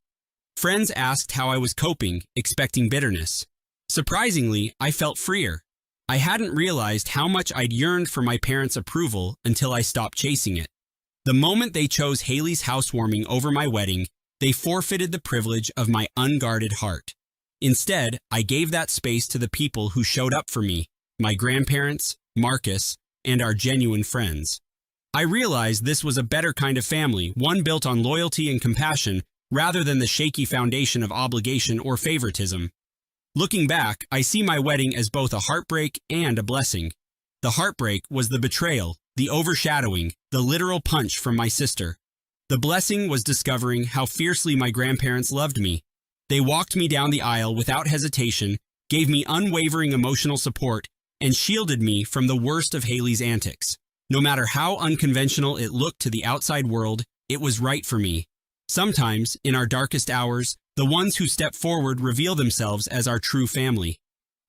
Friends asked how I was coping, expecting bitterness. Surprisingly, I felt freer. I hadn't realized how much I'd yearned for my parents' approval until I stopped chasing it. The moment they chose Haley's housewarming over my wedding, they forfeited the privilege of my unguarded heart. Instead, I gave that space to the people who showed up for me, my grandparents, Marcus, and our genuine friends. I realized this was a better kind of family, one built on loyalty and compassion, rather than the shaky foundation of obligation or favoritism. Looking back, I see my wedding as both a heartbreak and a blessing. The heartbreak was the betrayal, the overshadowing, the literal punch from my sister. The blessing was discovering how fiercely my grandparents loved me. They walked me down the aisle without hesitation, gave me unwavering emotional support, and shielded me from the worst of Haley's antics. No matter how unconventional it looked to the outside world, it was right for me. Sometimes, in our darkest hours, the ones who step forward reveal themselves as our true family.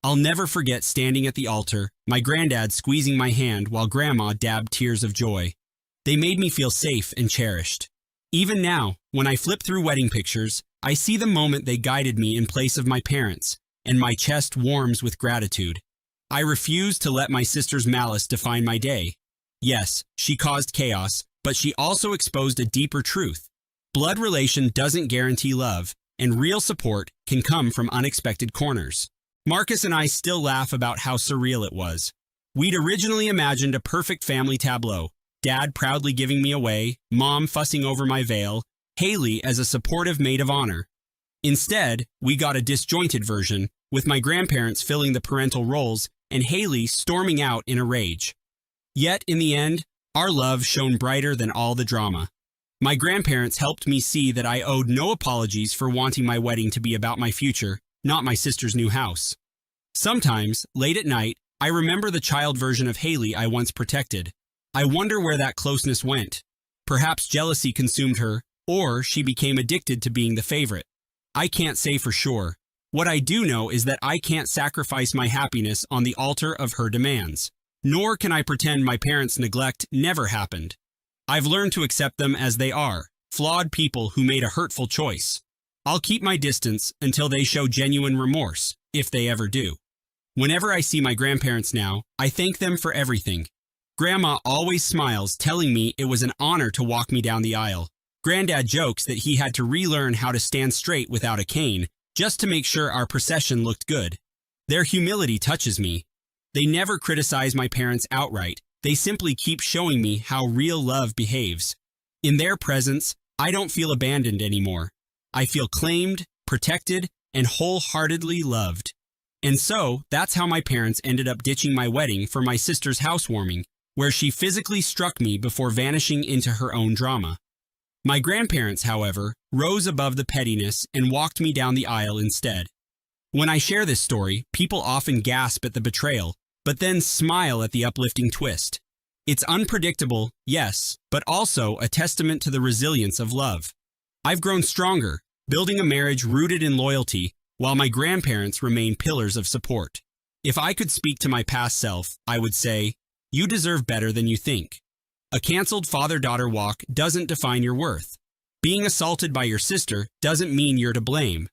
I'll never forget standing at the altar, my granddad squeezing my hand while Grandma dabbed tears of joy. They made me feel safe and cherished. Even now, when I flip through wedding pictures, I see the moment they guided me in place of my parents, and my chest warms with gratitude. I refuse to let my sister's malice define my day. Yes, she caused chaos, but she also exposed a deeper truth. Blood relation doesn't guarantee love, and real support can come from unexpected corners. Marcus and I still laugh about how surreal it was. We'd originally imagined a perfect family tableau, Dad proudly giving me away, Mom fussing over my veil, Haley as a supportive maid of honor. Instead, we got a disjointed version, with my grandparents filling the parental roles and Haley storming out in a rage. Yet, in the end, our love shone brighter than all the drama. My grandparents helped me see that I owed no apologies for wanting my wedding to be about my future, not my sister's new house. Sometimes, late at night, I remember the child version of Haley I once protected. I wonder where that closeness went. Perhaps jealousy consumed her, or she became addicted to being the favorite. I can't say for sure. What I do know is that I can't sacrifice my happiness on the altar of her demands. Nor can I pretend my parents' neglect never happened. I've learned to accept them as they are, flawed people who made a hurtful choice. I'll keep my distance until they show genuine remorse, if they ever do. Whenever I see my grandparents now, I thank them for everything. Grandma always smiles, telling me it was an honor to walk me down the aisle. Granddad jokes that he had to relearn how to stand straight without a cane, just to make sure our procession looked good. Their humility touches me. They never criticize my parents outright. They simply keep showing me how real love behaves. In their presence, I don't feel abandoned anymore. I feel claimed, protected, and wholeheartedly loved. And so, that's how my parents ended up ditching my wedding for my sister's housewarming, where she physically struck me before vanishing into her own drama. My grandparents, however, rose above the pettiness and walked me down the aisle instead. When I share this story, people often gasp at the betrayal, but then smile at the uplifting twist. It's unpredictable, yes, but also a testament to the resilience of love. I've grown stronger, building a marriage rooted in loyalty, while my grandparents remain pillars of support. If I could speak to my past self, I would say, you deserve better than you think. A canceled father-daughter walk doesn't define your worth. Being assaulted by your sister doesn't mean you're to blame.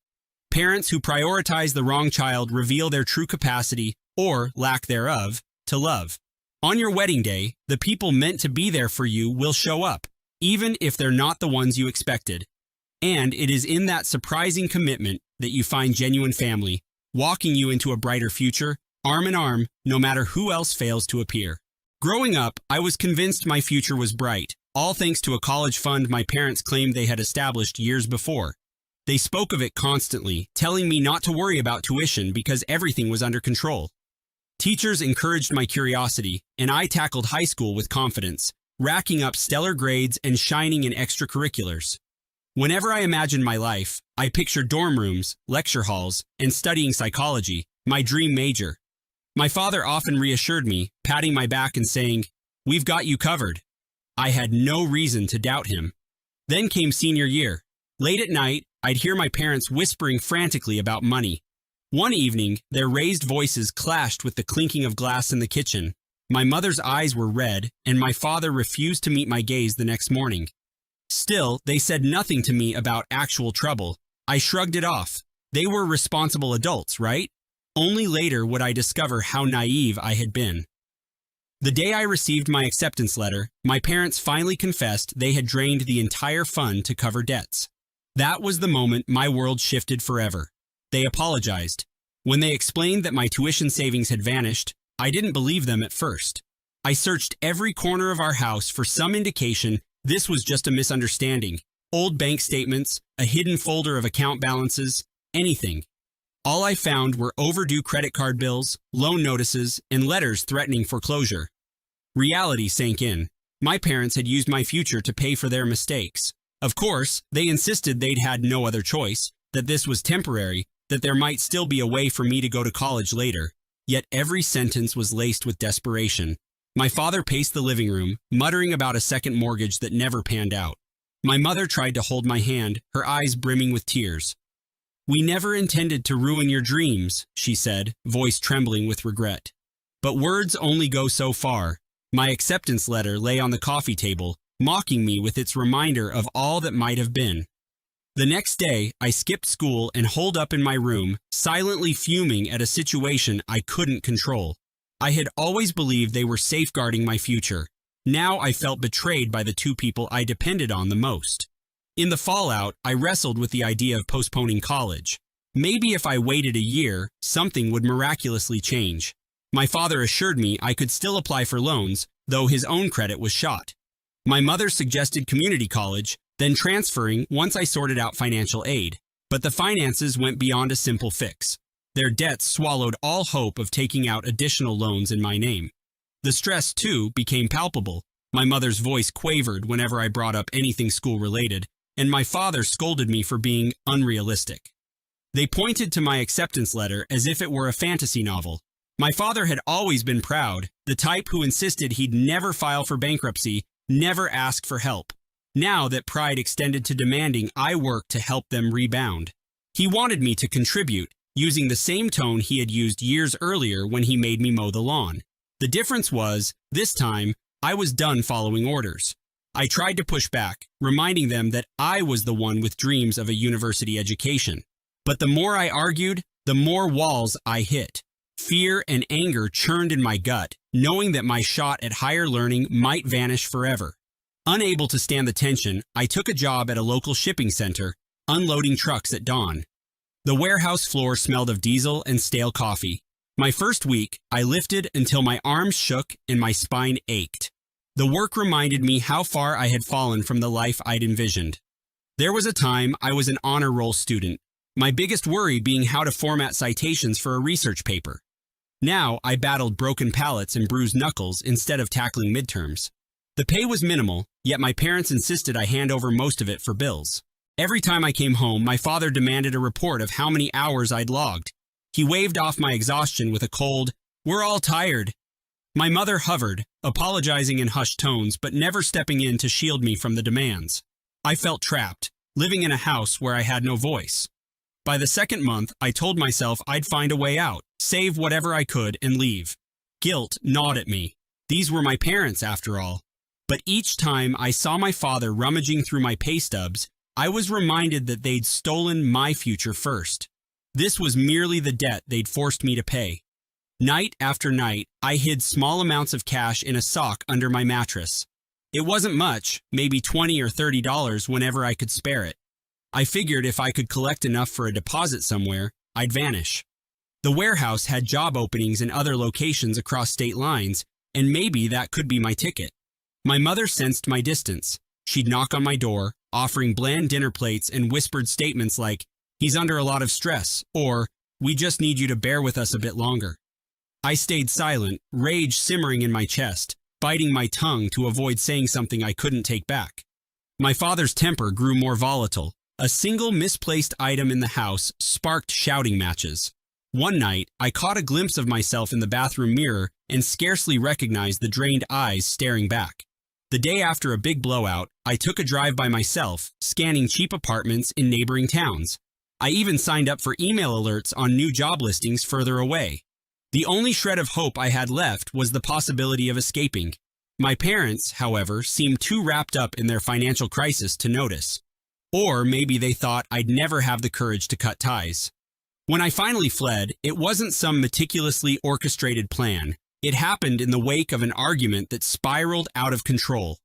Parents who prioritize the wrong child reveal their true capacity, or lack thereof, to love. On your wedding day, the people meant to be there for you will show up, even if they're not the ones you expected. And it is in that surprising commitment that you find genuine family, walking you into a brighter future, arm in arm, no matter who else fails to appear. Growing up, I was convinced my future was bright, all thanks to a college fund my parents claimed they had established years before. They spoke of it constantly, telling me not to worry about tuition because everything was under control. Teachers encouraged my curiosity, and I tackled high school with confidence, racking up stellar grades and shining in extracurriculars. Whenever I imagined my life, I pictured dorm rooms, lecture halls, and studying psychology, my dream major. My father often reassured me, patting my back and saying, "We've got you covered." I had no reason to doubt him. Then came senior year. Late at night, I'd hear my parents whispering frantically about money. One evening, their raised voices clashed with the clinking of glass in the kitchen. My mother's eyes were red, and my father refused to meet my gaze the next morning. Still, they said nothing to me about actual trouble. I shrugged it off. They were responsible adults, right? Only later would I discover how naive I had been. The day I received my acceptance letter, my parents finally confessed they had drained the entire fund to cover debts. That was the moment my world shifted forever. They apologized. When they explained that my tuition savings had vanished, I didn't believe them at first. I searched every corner of our house for some indication this was just a misunderstanding. Old bank statements, a hidden folder of account balances, anything. All I found were overdue credit card bills, loan notices, and letters threatening foreclosure. Reality sank in. My parents had used my future to pay for their mistakes. Of course, they insisted they'd had no other choice, that this was temporary, that there might still be a way for me to go to college later. Yet every sentence was laced with desperation. My father paced the living room, muttering about a second mortgage that never panned out. My mother tried to hold my hand, her eyes brimming with tears. "We never intended to ruin your dreams," she said, voice trembling with regret. But words only go so far. My acceptance letter lay on the coffee table, mocking me with its reminder of all that might have been. The next day, I skipped school and holed up in my room, silently fuming at a situation I couldn't control. I had always believed they were safeguarding my future. Now I felt betrayed by the two people I depended on the most. In the fallout, I wrestled with the idea of postponing college. Maybe if I waited a year, something would miraculously change. My father assured me I could still apply for loans, though his own credit was shot. My mother suggested community college, then transferring once I sorted out financial aid. But the finances went beyond a simple fix. Their debts swallowed all hope of taking out additional loans in my name. The stress, too, became palpable. My mother's voice quavered whenever I brought up anything school-related, and my father scolded me for being unrealistic. They pointed to my acceptance letter as if it were a fantasy novel. My father had always been proud, the type who insisted he'd never file for bankruptcy, never ask for help. Now that pride extended to demanding I work to help them rebound. He wanted me to contribute, using the same tone he had used years earlier when he made me mow the lawn. The difference was, this time, I was done following orders. I tried to push back, reminding them that I was the one with dreams of a university education. But the more I argued, the more walls I hit. Fear and anger churned in my gut, knowing that my shot at higher learning might vanish forever. Unable to stand the tension, I took a job at a local shipping center, unloading trucks at dawn. The warehouse floor smelled of diesel and stale coffee. My first week, I lifted until my arms shook and my spine ached. The work reminded me how far I had fallen from the life I'd envisioned. There was a time I was an honor roll student, my biggest worry being how to format citations for a research paper. Now I battled broken palates and bruised knuckles instead of tackling midterms. The pay was minimal, yet my parents insisted I hand over most of it for bills. Every time I came home, my father demanded a report of how many hours I'd logged. He waved off my exhaustion with a cold, "We're all tired." My mother hovered, apologizing in hushed tones, but never stepping in to shield me from the demands. I felt trapped, living in a house where I had no voice. By the second month, I told myself I'd find a way out, save whatever I could, and leave. Guilt gnawed at me. These were my parents, after all. But each time I saw my father rummaging through my pay stubs, I was reminded that they'd stolen my future first. This was merely the debt they'd forced me to pay. Night after night, I hid small amounts of cash in a sock under my mattress. It wasn't much, maybe $20 or $30 whenever I could spare it. I figured if I could collect enough for a deposit somewhere, I'd vanish. The warehouse had job openings in other locations across state lines, and maybe that could be my ticket. My mother sensed my distance. She'd knock on my door, offering bland dinner plates and whispered statements like, "He's under a lot of stress," or, "We just need you to bear with us a bit longer." I stayed silent, rage simmering in my chest, biting my tongue to avoid saying something I couldn't take back. My father's temper grew more volatile. A single misplaced item in the house sparked shouting matches. One night, I caught a glimpse of myself in the bathroom mirror and scarcely recognized the drained eyes staring back. The day after a big blowout, I took a drive by myself, scanning cheap apartments in neighboring towns. I even signed up for email alerts on new job listings further away. The only shred of hope I had left was the possibility of escaping. My parents, however, seemed too wrapped up in their financial crisis to notice. Or maybe they thought I'd never have the courage to cut ties. When I finally fled, it wasn't some meticulously orchestrated plan. It happened in the wake of an argument that spiraled out of control.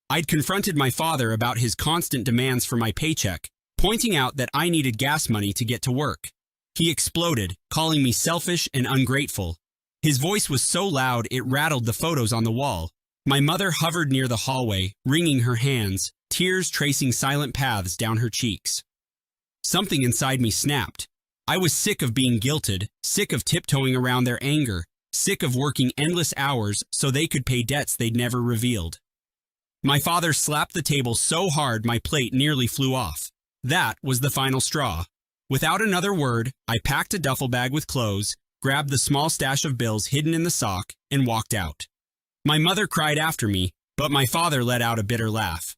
I'd confronted my father about his constant demands for my paycheck, pointing out that I needed gas money to get to work. He exploded, calling me selfish and ungrateful. His voice was so loud it rattled the photos on the wall. My mother hovered near the hallway, wringing her hands, tears tracing silent paths down her cheeks. Something inside me snapped. I was sick of being guilted, sick of tiptoeing around their anger, sick of working endless hours so they could pay debts they'd never revealed. My father slapped the table so hard my plate nearly flew off. That was the final straw. Without another word, I packed a duffel bag with clothes, grabbed the small stash of bills hidden in the sock, and walked out. My mother cried after me, but my father let out a bitter laugh.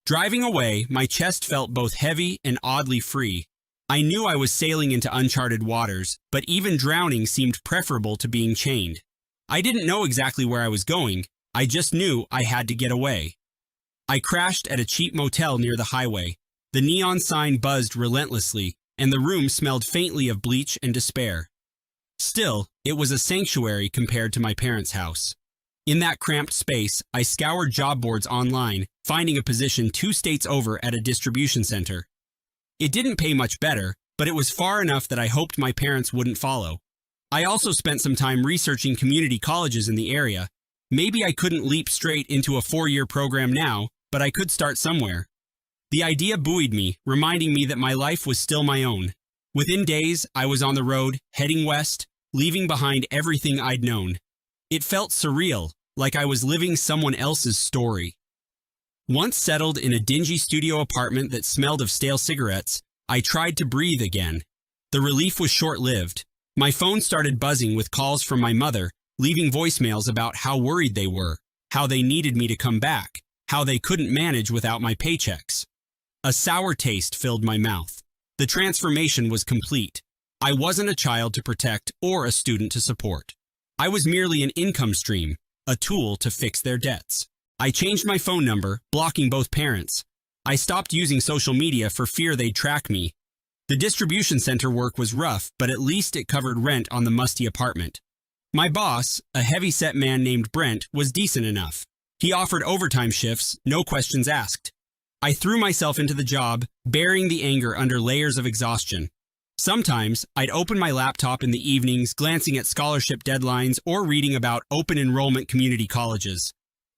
Driving away, my chest felt both heavy and oddly free. I knew I was sailing into uncharted waters, but even drowning seemed preferable to being chained. I didn't know exactly where I was going, I just knew I had to get away. I crashed at a cheap motel near the highway. The neon sign buzzed relentlessly, and the room smelled faintly of bleach and despair. Still, it was a sanctuary compared to my parents' house. In that cramped space, I scoured job boards online, finding a position 2 states over at a distribution center. It didn't pay much better, but it was far enough that I hoped my parents wouldn't follow. I also spent some time researching community colleges in the area. Maybe I couldn't leap straight into a 4-year program now, but I could start somewhere. The idea buoyed me, reminding me that my life was still my own. Within days, I was on the road, heading west, leaving behind everything I'd known. It felt surreal, like I was living someone else's story. Once settled in a dingy studio apartment that smelled of stale cigarettes, I tried to breathe again. The relief was short-lived. My phone started buzzing with calls from my mother, leaving voicemails about how worried they were, how they needed me to come back, how they couldn't manage without my paychecks. A sour taste filled my mouth. The transformation was complete. I wasn't a child to protect or a student to support. I was merely an income stream, a tool to fix their debts. I changed my phone number, blocking both parents. I stopped using social media for fear they'd track me. The distribution center work was rough, but at least it covered rent on the musty apartment. My boss, a heavy-set man named Brent, was decent enough. He offered overtime shifts, no questions asked. I threw myself into the job, burying the anger under layers of exhaustion. Sometimes, I'd open my laptop in the evenings, glancing at scholarship deadlines or reading about open enrollment community colleges.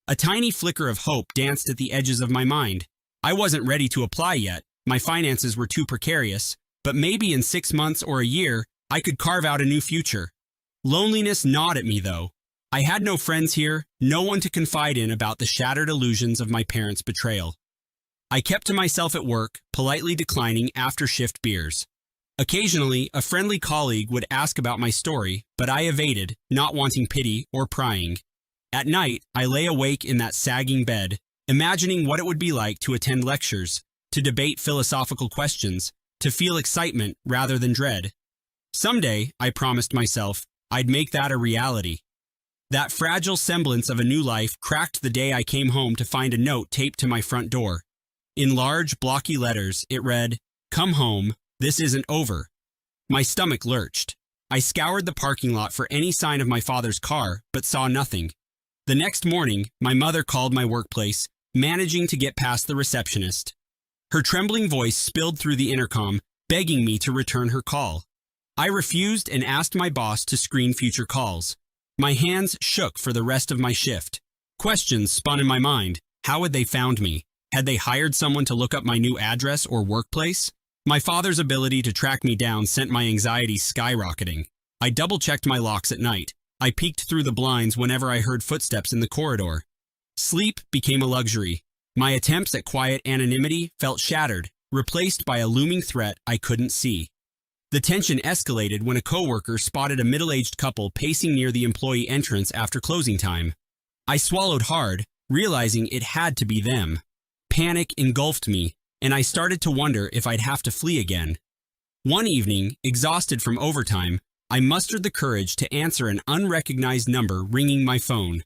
A tiny flicker of hope danced at the edges of my mind. I wasn't ready to apply yet, my finances were too precarious, but maybe in 6 months or a year, I could carve out a new future. Loneliness gnawed at me, though. I had no friends here, no one to confide in about the shattered illusions of my parents' betrayal. I kept to myself at work, politely declining after-shift beers. Occasionally, a friendly colleague would ask about my story, but I evaded, not wanting pity or prying. At night, I lay awake in that sagging bed, imagining what it would be like to attend lectures, to debate philosophical questions, to feel excitement rather than dread. Someday, I promised myself, I'd make that a reality. That fragile semblance of a new life cracked the day I came home to find a note taped to my front door. In large, blocky letters, it read, "Come home, this isn't over." My stomach lurched. I scoured the parking lot for any sign of my father's car, but saw nothing. The next morning, my mother called my workplace, managing to get past the receptionist. Her trembling voice spilled through the intercom, begging me to return her call. I refused and asked my boss to screen future calls. My hands shook for the rest of my shift. Questions spun in my mind. How had they found me? Had they hired someone to look up my new address or workplace? My father's ability to track me down sent my anxiety skyrocketing. I double-checked my locks at night. I peeked through the blinds whenever I heard footsteps in the corridor. Sleep became a luxury. My attempts at quiet anonymity felt shattered, replaced by a looming threat I couldn't see. The tension escalated when a coworker spotted a middle-aged couple pacing near the employee entrance after closing time. I swallowed hard, realizing it had to be them. Panic engulfed me, and I started to wonder if I'd have to flee again. One evening, exhausted from overtime, I mustered the courage to answer an unrecognized number ringing my phone.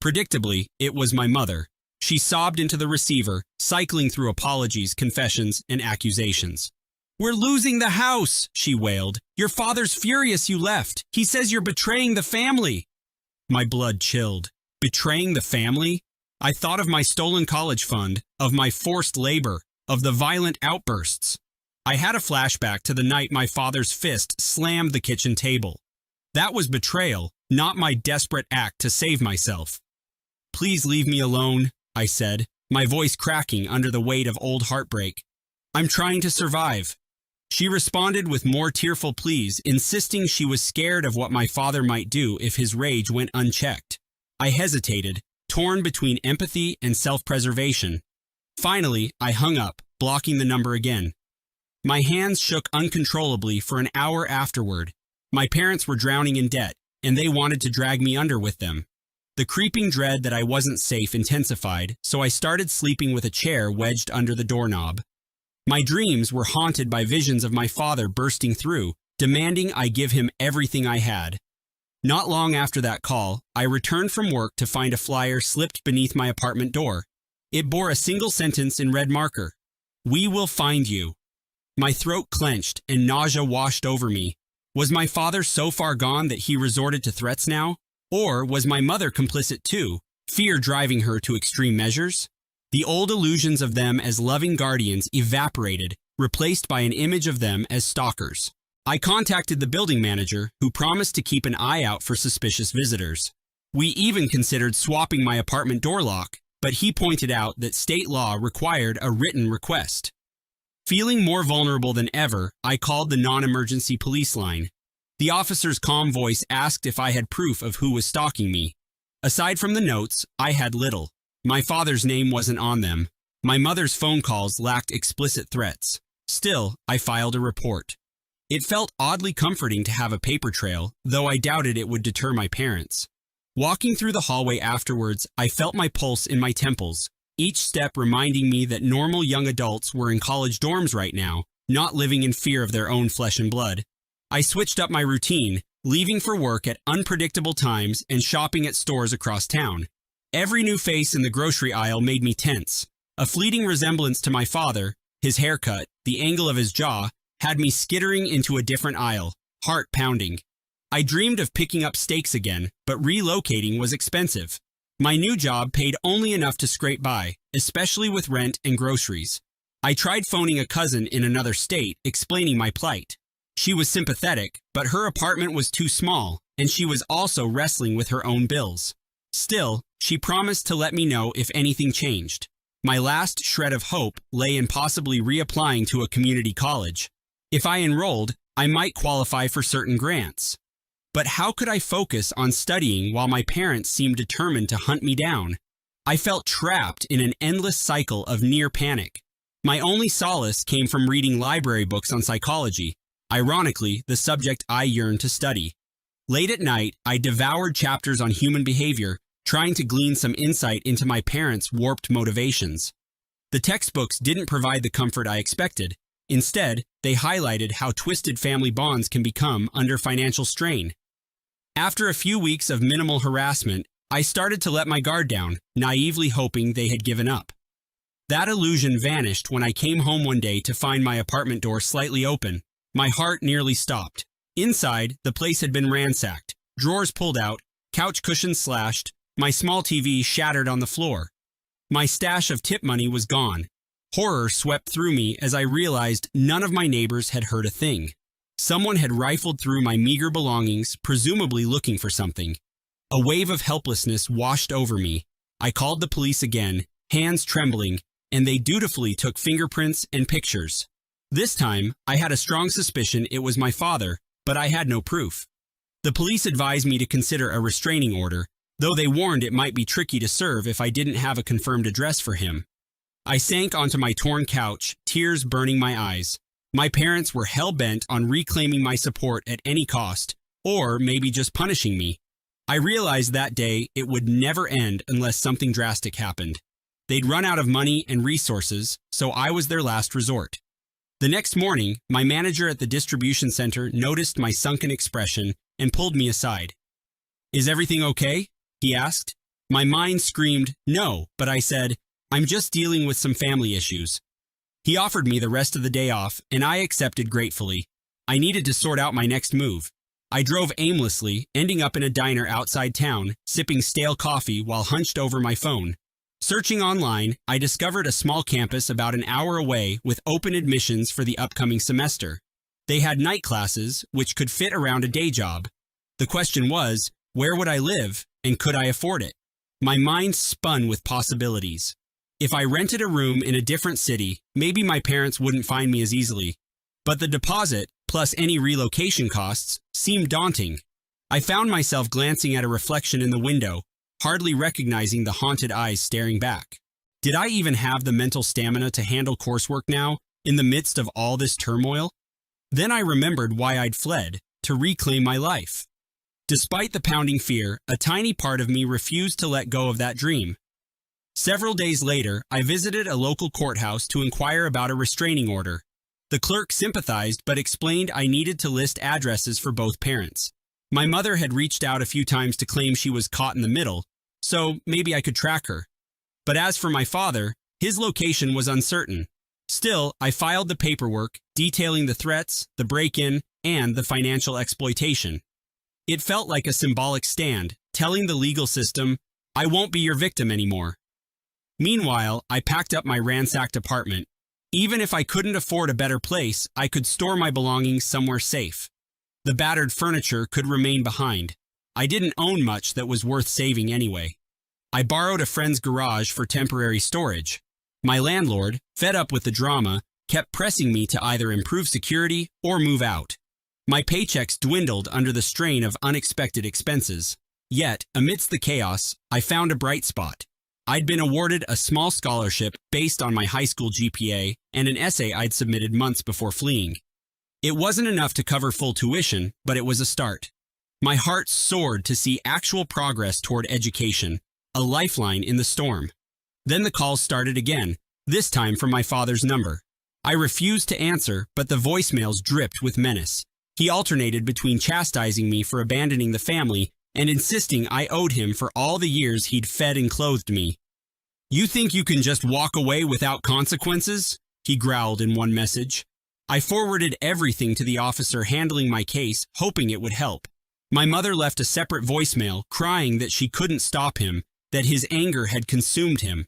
Predictably, it was my mother. She sobbed into the receiver, cycling through apologies, confessions, and accusations. "We're losing the house," she wailed. "Your father's furious you left. He says you're betraying the family." My blood chilled. Betraying the family? I thought of my stolen college fund, of my forced labor, of the violent outbursts. I had a flashback to the night my father's fist slammed the kitchen table. That was betrayal, not my desperate act to save myself. "Please leave me alone," I said, my voice cracking under the weight of old heartbreak. "I'm trying to survive." She responded with more tearful pleas, insisting she was scared of what my father might do if his rage went unchecked. I hesitated, torn between empathy and self-preservation. Finally, I hung up, blocking the number again. My hands shook uncontrollably for an hour afterward. My parents were drowning in debt, and they wanted to drag me under with them. The creeping dread that I wasn't safe intensified, so I started sleeping with a chair wedged under the doorknob. My dreams were haunted by visions of my father bursting through, demanding I give him everything I had. Not long after that call, I returned from work to find a flyer slipped beneath my apartment door. It bore a single sentence in red marker: "We will find you." My throat clenched and nausea washed over me. Was my father so far gone that he resorted to threats now? Or was my mother complicit too, fear driving her to extreme measures? The old illusions of them as loving guardians evaporated, replaced by an image of them as stalkers. I contacted the building manager, who promised to keep an eye out for suspicious visitors. We even considered swapping my apartment door lock, but he pointed out that state law required a written request. Feeling more vulnerable than ever, I called the non-emergency police line. The officer's calm voice asked if I had proof of who was stalking me. Aside from the notes, I had little. My father's name wasn't on them. My mother's phone calls lacked explicit threats. Still, I filed a report. It felt oddly comforting to have a paper trail, though I doubted it would deter my parents. Walking through the hallway afterwards, I felt my pulse in my temples, each step reminding me that normal young adults were in college dorms right now, not living in fear of their own flesh and blood. I switched up my routine, leaving for work at unpredictable times and shopping at stores across town. Every new face in the grocery aisle made me tense. A fleeting resemblance to my father, his haircut, the angle of his jaw, had me skittering into a different aisle, heart pounding. I dreamed of picking up steaks again, but relocating was expensive. My new job paid only enough to scrape by, especially with rent and groceries. I tried phoning a cousin in another state, explaining my plight. She was sympathetic, but her apartment was too small, and she was also wrestling with her own bills. Still, she promised to let me know if anything changed. My last shred of hope lay in possibly reapplying to a community college. If I enrolled, I might qualify for certain grants. But how could I focus on studying while my parents seemed determined to hunt me down? I felt trapped in an endless cycle of near panic. My only solace came from reading library books on psychology, ironically, the subject I yearned to study. Late at night, I devoured chapters on human behavior, trying to glean some insight into my parents' warped motivations. The textbooks didn't provide the comfort I expected. Instead, they highlighted how twisted family bonds can become under financial strain. After a few weeks of minimal harassment, I started to let my guard down, naively hoping they had given up. That illusion vanished when I came home one day to find my apartment door slightly open. My heart nearly stopped. Inside, the place had been ransacked, drawers pulled out, couch cushions slashed, my small TV shattered on the floor. My stash of tip money was gone. Horror swept through me as I realized none of my neighbors had heard a thing. Someone had rifled through my meager belongings, presumably looking for something. A wave of helplessness washed over me. I called the police again, hands trembling, and they dutifully took fingerprints and pictures. This time, I had a strong suspicion it was my father, but I had no proof. The police advised me to consider a restraining order, though they warned it might be tricky to serve if I didn't have a confirmed address for him. I sank onto my torn couch, tears burning my eyes. My parents were hell-bent on reclaiming my support at any cost, or maybe just punishing me. I realized that day it would never end unless something drastic happened. They'd run out of money and resources, so I was their last resort. The next morning, my manager at the distribution center noticed my sunken expression and pulled me aside. "Is everything okay?" he asked. My mind screamed, "No," but I said, "I'm just dealing with some family issues." He offered me the rest of the day off, and I accepted gratefully. I needed to sort out my next move. I drove aimlessly, ending up in a diner outside town, sipping stale coffee while hunched over my phone. Searching online, I discovered a small campus about an hour away with open admissions for the upcoming semester. They had night classes, which could fit around a day job. The question was, where would I live, and could I afford it? My mind spun with possibilities. If I rented a room in a different city, maybe my parents wouldn't find me as easily. But the deposit, plus any relocation costs, seemed daunting. I found myself glancing at a reflection in the window, hardly recognizing the haunted eyes staring back. Did I even have the mental stamina to handle coursework now, in the midst of all this turmoil? Then I remembered why I'd fled, to reclaim my life. Despite the pounding fear, a tiny part of me refused to let go of that dream. Several days later, I visited a local courthouse to inquire about a restraining order. The clerk sympathized but explained I needed to list addresses for both parents. My mother had reached out a few times to claim she was caught in the middle, so maybe I could track her. But as for my father, his location was uncertain. Still, I filed the paperwork, detailing the threats, the break-in, and the financial exploitation. It felt like a symbolic stand, telling the legal system, I won't be your victim anymore. Meanwhile, I packed up my ransacked apartment. Even if I couldn't afford a better place, I could store my belongings somewhere safe. The battered furniture could remain behind. I didn't own much that was worth saving anyway. I borrowed a friend's garage for temporary storage. My landlord, fed up with the drama, kept pressing me to either improve security or move out. My paychecks dwindled under the strain of unexpected expenses. Yet, amidst the chaos, I found a bright spot. I'd been awarded a small scholarship based on my high school GPA and an essay I'd submitted months before fleeing. It wasn't enough to cover full tuition, but it was a start. My heart soared to see actual progress toward education, a lifeline in the storm. Then the calls started again, this time from my father's number. I refused to answer, but the voicemails dripped with menace. He alternated between chastising me for abandoning the family and insisting I owed him for all the years he'd fed and clothed me. "You think you can just walk away without consequences?" he growled in one message. I forwarded everything to the officer handling my case, hoping it would help. My mother left a separate voicemail, crying that she couldn't stop him, that his anger had consumed him.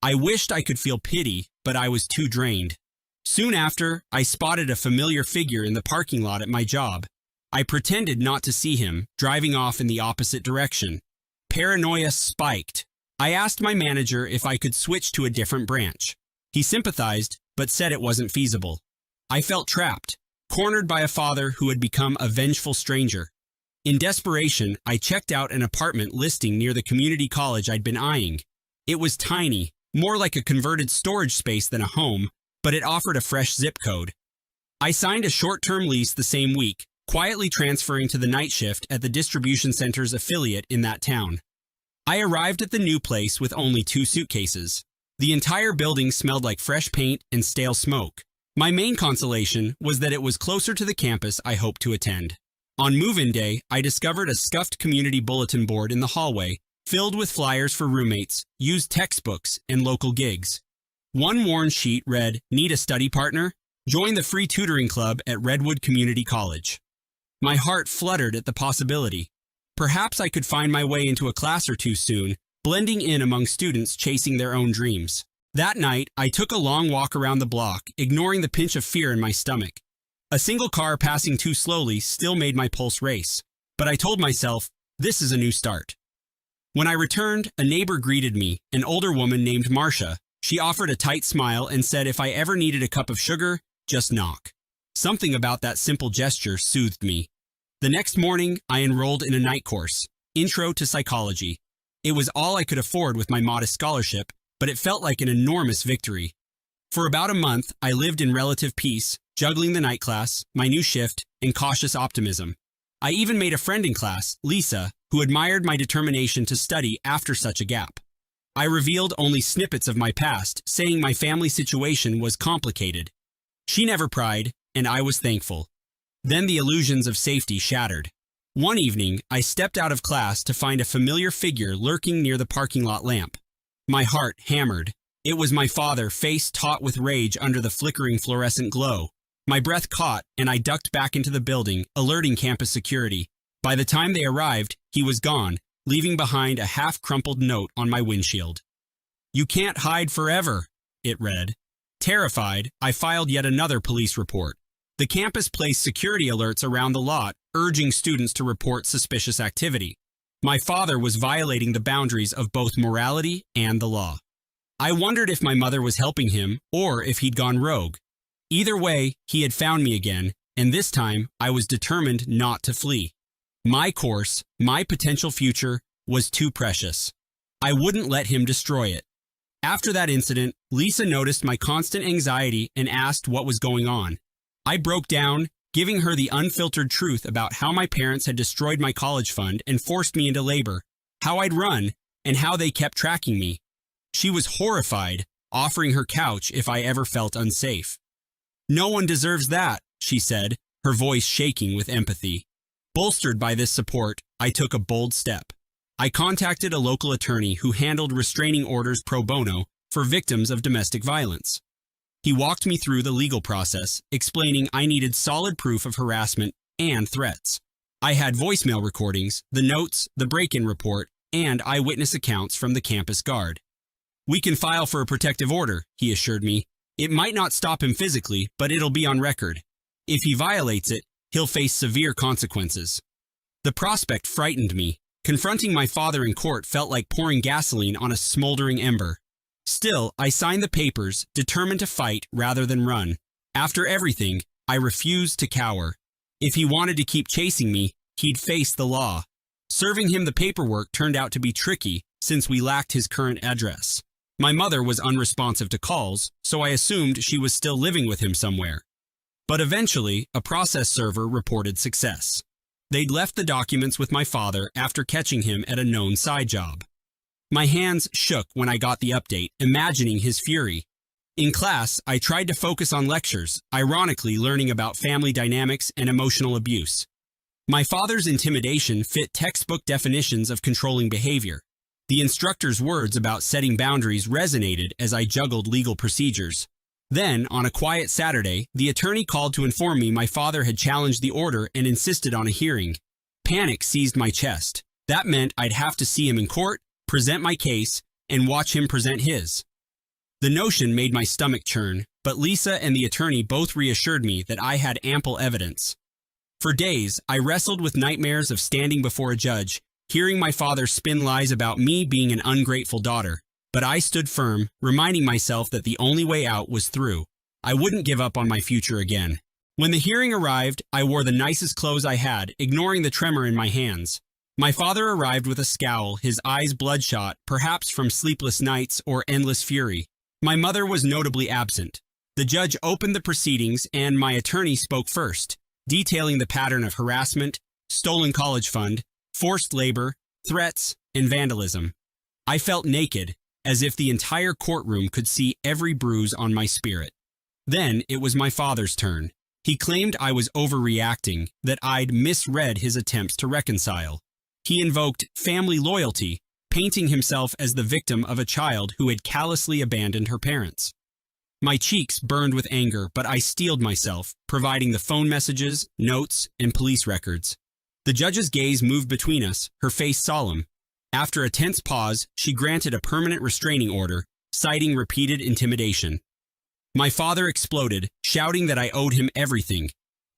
I wished I could feel pity, but I was too drained. Soon after, I spotted a familiar figure in the parking lot at my job. I pretended not to see him, driving off in the opposite direction. Paranoia spiked. I asked my manager if I could switch to a different branch. He sympathized, but said it wasn't feasible. I felt trapped, cornered by a father who had become a vengeful stranger. In desperation, I checked out an apartment listing near the community college I'd been eyeing. It was tiny, more like a converted storage space than a home, but it offered a fresh zip code. I signed a short-term lease the same week, quietly transferring to the night shift at the distribution center's affiliate in that town. I arrived at the new place with only 2 suitcases. The entire building smelled like fresh paint and stale smoke. My main consolation was that it was closer to the campus I hoped to attend. On move-in day, I discovered a scuffed community bulletin board in the hallway, filled with flyers for roommates, used textbooks, and local gigs. One worn sheet read, "Need a study partner? Join the free tutoring club at Redwood Community College." My heart fluttered at the possibility. Perhaps I could find my way into a class or two soon, blending in among students chasing their own dreams. That night, I took a long walk around the block, ignoring the pinch of fear in my stomach. A single car passing too slowly still made my pulse race, but I told myself, this is a new start. When I returned, a neighbor greeted me, an older woman named Marcia. She offered a tight smile and said if I ever needed a cup of sugar, just knock. Something about that simple gesture soothed me. The next morning, I enrolled in a night course, Intro to Psychology. It was all I could afford with my modest scholarship, but it felt like an enormous victory. For about a month, I lived in relative peace, juggling the night class, my new shift, and cautious optimism. I even made a friend in class, Lisa, who admired my determination to study after such a gap. I revealed only snippets of my past, saying my family situation was complicated. She never pried, and I was thankful. Then the illusions of safety shattered. One evening, I stepped out of class to find a familiar figure lurking near the parking lot lamp. My heart hammered. It was my father, face taut with rage under the flickering fluorescent glow. My breath caught, and I ducked back into the building, alerting campus security. By the time they arrived, he was gone, leaving behind a half-crumpled note on my windshield. "You can't hide forever," it read. Terrified, I filed yet another police report. The campus placed security alerts around the lot, urging students to report suspicious activity. My father was violating the boundaries of both morality and the law. I wondered if my mother was helping him or if he'd gone rogue. Either way, he had found me again, and this time I was determined not to flee. My course, my potential future, was too precious. I wouldn't let him destroy it. After that incident, Lisa noticed my constant anxiety and asked what was going on. I broke down, giving her the unfiltered truth about how my parents had destroyed my college fund and forced me into labor, how I'd run, and how they kept tracking me. She was horrified, offering her couch if I ever felt unsafe. "No one deserves that," she said, her voice shaking with empathy. Bolstered by this support, I took a bold step. I contacted a local attorney who handled restraining orders pro bono for victims of domestic violence. He walked me through the legal process, explaining I needed solid proof of harassment and threats. I had voicemail recordings, the notes, the break-in report, and eyewitness accounts from the campus guard. "We can file for a protective order," he assured me. "It might not stop him physically, but it'll be on record. If he violates it, he'll face severe consequences." The prospect frightened me. Confronting my father in court felt like pouring gasoline on a smoldering ember. Still, I signed the papers, determined to fight rather than run. After everything, I refused to cower. If he wanted to keep chasing me, he'd face the law. Serving him the paperwork turned out to be tricky since we lacked his current address. My mother was unresponsive to calls, so I assumed she was still living with him somewhere. But eventually, a process server reported success. They'd left the documents with my father after catching him at a known side job. My hands shook when I got the update, imagining his fury. In class, I tried to focus on lectures, ironically learning about family dynamics and emotional abuse. My father's intimidation fit textbook definitions of controlling behavior. The instructor's words about setting boundaries resonated as I juggled legal procedures. Then, on a quiet Saturday, the attorney called to inform me my father had challenged the order and insisted on a hearing. Panic seized my chest. That meant I'd have to see him in court, present my case, and watch him present his. The notion made my stomach churn, but Lisa and the attorney both reassured me that I had ample evidence. For days, I wrestled with nightmares of standing before a judge, hearing my father spin lies about me being an ungrateful daughter. But I stood firm, reminding myself that the only way out was through. I wouldn't give up on my future again. When the hearing arrived, I wore the nicest clothes I had, ignoring the tremor in my hands. My father arrived with a scowl, his eyes bloodshot, perhaps from sleepless nights or endless fury. My mother was notably absent. The judge opened the proceedings and my attorney spoke first, detailing the pattern of harassment, stolen college fund, forced labor, threats, and vandalism. I felt naked, as if the entire courtroom could see every bruise on my spirit. Then it was my father's turn. He claimed I was overreacting, that I'd misread his attempts to reconcile. He invoked family loyalty, painting himself as the victim of a child who had callously abandoned her parents. My cheeks burned with anger, but I steeled myself, providing the phone messages, notes, and police records. The judge's gaze moved between us, her face solemn. After a tense pause, she granted a permanent restraining order, citing repeated intimidation. My father exploded, shouting that I owed him everything.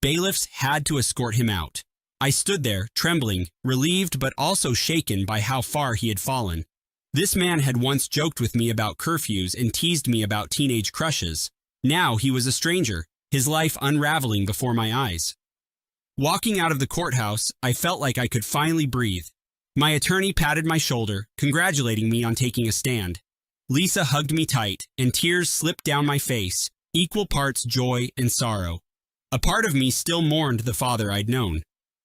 Bailiffs had to escort him out. I stood there, trembling, relieved but also shaken by how far he had fallen. This man had once joked with me about curfews and teased me about teenage crushes. Now he was a stranger, his life unraveling before my eyes. Walking out of the courthouse, I felt like I could finally breathe. My attorney patted my shoulder, congratulating me on taking a stand. Lisa hugged me tight, and tears slipped down my face, equal parts joy and sorrow. A part of me still mourned the father I'd known.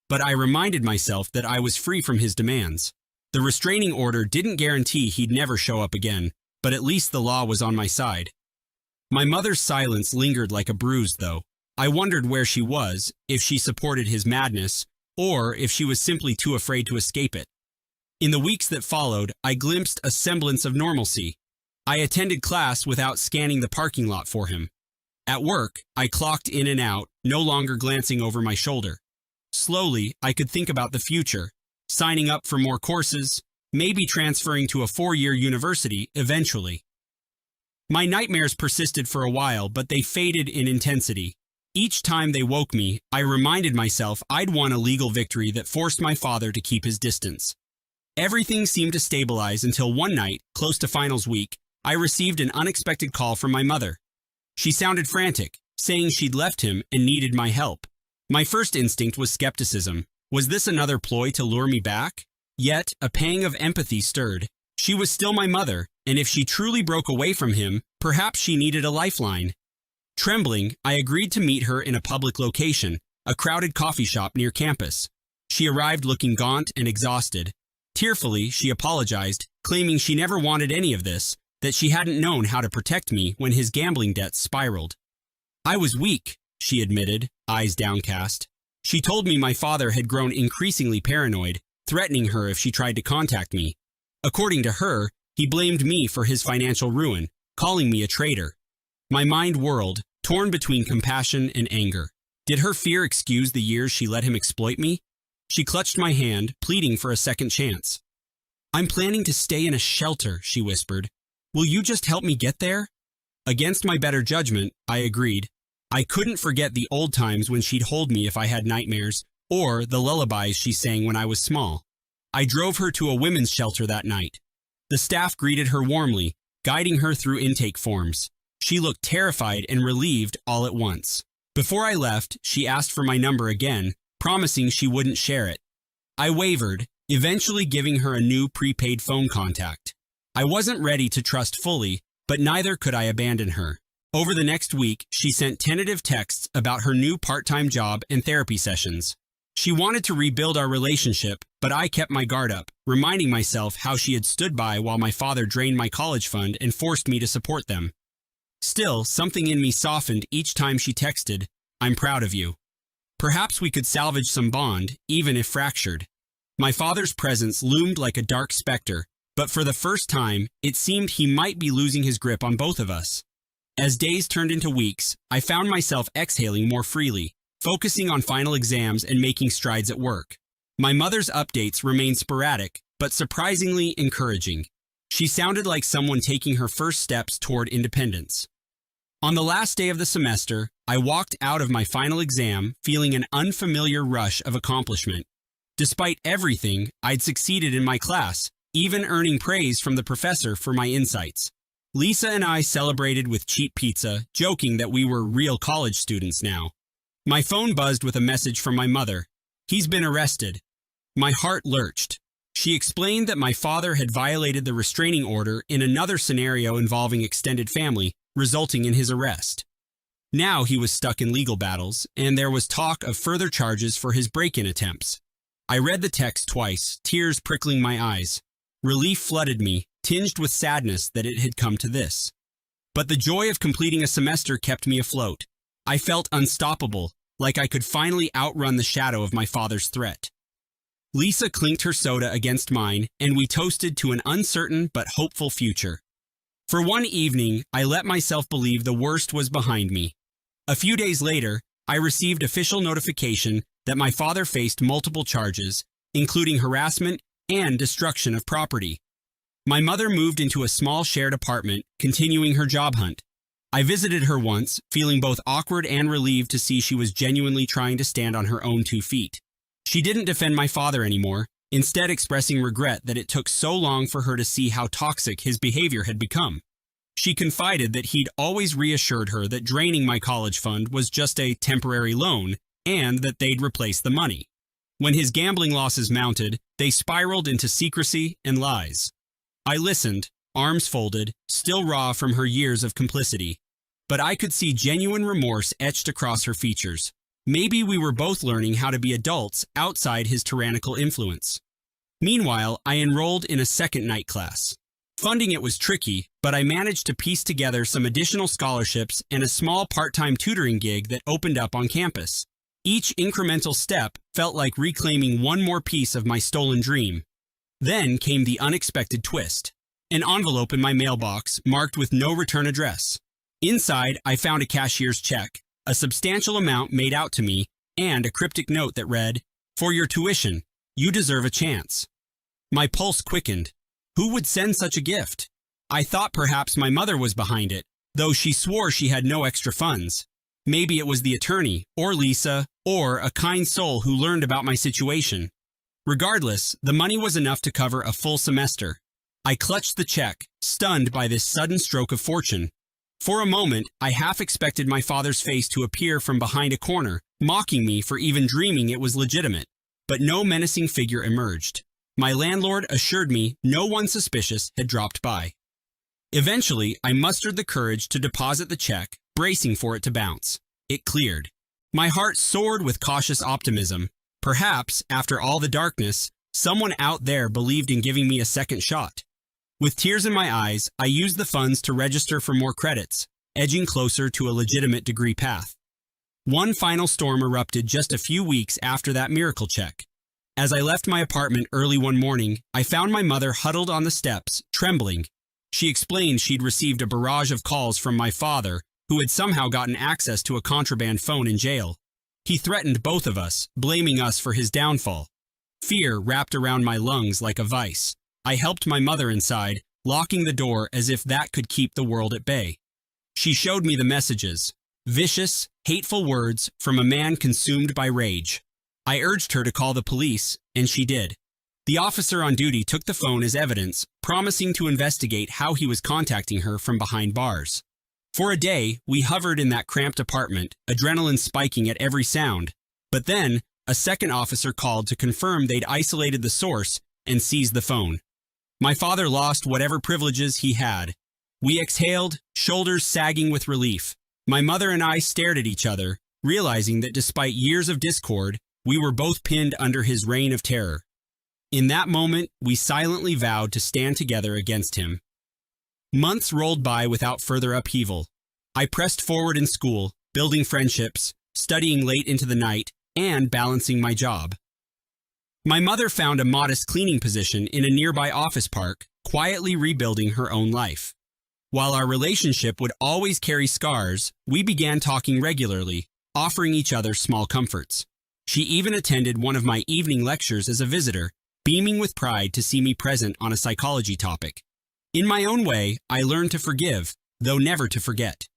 But I reminded myself that I was free from his demands. The restraining order didn't guarantee he'd never show up again, but at least the law was on my side. My mother's silence lingered like a bruise, though. I wondered where she was, if she supported his madness, or if she was simply too afraid to escape it. In the weeks that followed, I glimpsed a semblance of normalcy. I attended class without scanning the parking lot for him. At work, I clocked in and out, no longer glancing over my shoulder. Slowly, I could think about the future, signing up for more courses, maybe transferring to a 4-year university eventually. My nightmares persisted for a while, but they faded in intensity. Each time they woke me, I reminded myself I'd won a legal victory that forced my father to keep his distance. Everything seemed to stabilize until one night, close to finals week, I received an unexpected call from my mother. She sounded frantic, saying she'd left him and needed my help. My first instinct was skepticism. Was this another ploy to lure me back? Yet, a pang of empathy stirred. She was still my mother, and if she truly broke away from him, perhaps she needed a lifeline. Trembling, I agreed to meet her in a public location, a crowded coffee shop near campus. She arrived looking gaunt and exhausted. Tearfully, she apologized, claiming she never wanted any of this, that she hadn't known how to protect me when his gambling debts spiraled. I was weak, she admitted, eyes downcast. She told me my father had grown increasingly paranoid, threatening her if she tried to contact me. According to her, he blamed me for his financial ruin, calling me a traitor. My mind whirled, torn between compassion and anger. Did her fear excuse the years she let him exploit me? She clutched my hand, pleading for a second chance. "I'm planning to stay in a shelter," she whispered. "Will you just help me get there?" Against my better judgment, I agreed. I couldn't forget the old times when she'd hold me if I had nightmares, or the lullabies she sang when I was small. I drove her to a women's shelter that night. The staff greeted her warmly, guiding her through intake forms. She looked terrified and relieved all at once. Before I left, she asked for my number again, promising she wouldn't share it. I wavered, eventually giving her a new prepaid phone contact. I wasn't ready to trust fully, but neither could I abandon her. Over the next week, she sent tentative texts about her new part-time job and therapy sessions. She wanted to rebuild our relationship, but I kept my guard up, reminding myself how she had stood by while my father drained my college fund and forced me to support them. Still, something in me softened each time she texted, "I'm proud of you." Perhaps we could salvage some bond, even if fractured. My father's presence loomed like a dark specter, but for the first time, it seemed he might be losing his grip on both of us. As days turned into weeks, I found myself exhaling more freely, focusing on final exams and making strides at work. My mother's updates remained sporadic, but surprisingly encouraging. She sounded like someone taking her first steps toward independence. On the last day of the semester, I walked out of my final exam feeling an unfamiliar rush of accomplishment. Despite everything, I'd succeeded in my class, even earning praise from the professor for my insights. Lisa and I celebrated with cheap pizza, joking that we were real college students now. My phone buzzed with a message from my mother. "He's been arrested." My heart lurched. She explained that my father had violated the restraining order in another scenario involving extended family, resulting in his arrest. Now he was stuck in legal battles, and there was talk of further charges for his break-in attempts. I read the text twice, tears prickling my eyes. Relief flooded me, tinged with sadness that it had come to this. But the joy of completing a semester kept me afloat. I felt unstoppable, like I could finally outrun the shadow of my father's threat. Lisa clinked her soda against mine, and we toasted to an uncertain but hopeful future. For one evening, I let myself believe the worst was behind me. A few days later, I received official notification that my father faced multiple charges, including harassment and destruction of property. My mother moved into a small shared apartment, continuing her job hunt. I visited her once, feeling both awkward and relieved to see she was genuinely trying to stand on her own 2 feet. She didn't defend my father anymore, instead expressing regret that it took so long for her to see how toxic his behavior had become. She confided that he'd always reassured her that draining my college fund was just a temporary loan and that they'd replace the money. When his gambling losses mounted, they spiraled into secrecy and lies. I listened, arms folded, still raw from her years of complicity. But I could see genuine remorse etched across her features. Maybe we were both learning how to be adults outside his tyrannical influence. Meanwhile, I enrolled in a second night class. Funding it was tricky, but I managed to piece together some additional scholarships and a small part-time tutoring gig that opened up on campus. Each incremental step felt like reclaiming one more piece of my stolen dream. Then came the unexpected twist. An envelope in my mailbox marked with no return address. Inside, I found a cashier's check, a substantial amount made out to me, and a cryptic note that read, "For your tuition, you deserve a chance." My pulse quickened. Who would send such a gift? I thought perhaps my mother was behind it, though she swore she had no extra funds. Maybe it was the attorney, or Lisa, or a kind soul who learned about my situation. Regardless, the money was enough to cover a full semester. I clutched the check, stunned by this sudden stroke of fortune. For a moment, I half expected my father's face to appear from behind a corner, mocking me for even dreaming it was legitimate. But no menacing figure emerged. My landlord assured me no one suspicious had dropped by. Eventually, I mustered the courage to deposit the check, bracing for it to bounce. It cleared. My heart soared with cautious optimism. Perhaps, after all the darkness, someone out there believed in giving me a second shot. With tears in my eyes, I used the funds to register for more credits, edging closer to a legitimate degree path. One final storm erupted just a few weeks after that miracle check. As I left my apartment early one morning, I found my mother huddled on the steps, trembling. She explained she'd received a barrage of calls from my father, who had somehow gotten access to a contraband phone in jail. He threatened both of us, blaming us for his downfall. Fear wrapped around my lungs like a vice. I helped my mother inside, locking the door as if that could keep the world at bay. She showed me the messages. Vicious, hateful words from a man consumed by rage. I urged her to call the police, and she did. The officer on duty took the phone as evidence, promising to investigate how he was contacting her from behind bars. For a day, we hovered in that cramped apartment, adrenaline spiking at every sound. But then, a second officer called to confirm they'd isolated the source and seized the phone. My father lost whatever privileges he had. We exhaled, shoulders sagging with relief. My mother and I stared at each other, realizing that despite years of discord, we were both pinned under his reign of terror. In that moment, we silently vowed to stand together against him. Months rolled by without further upheaval. I pressed forward in school, building friendships, studying late into the night, and balancing my job. My mother found a modest cleaning position in a nearby office park, quietly rebuilding her own life. While our relationship would always carry scars, we began talking regularly, offering each other small comforts. She even attended one of my evening lectures as a visitor, beaming with pride to see me present on a psychology topic. In my own way, I learned to forgive, though never to forget.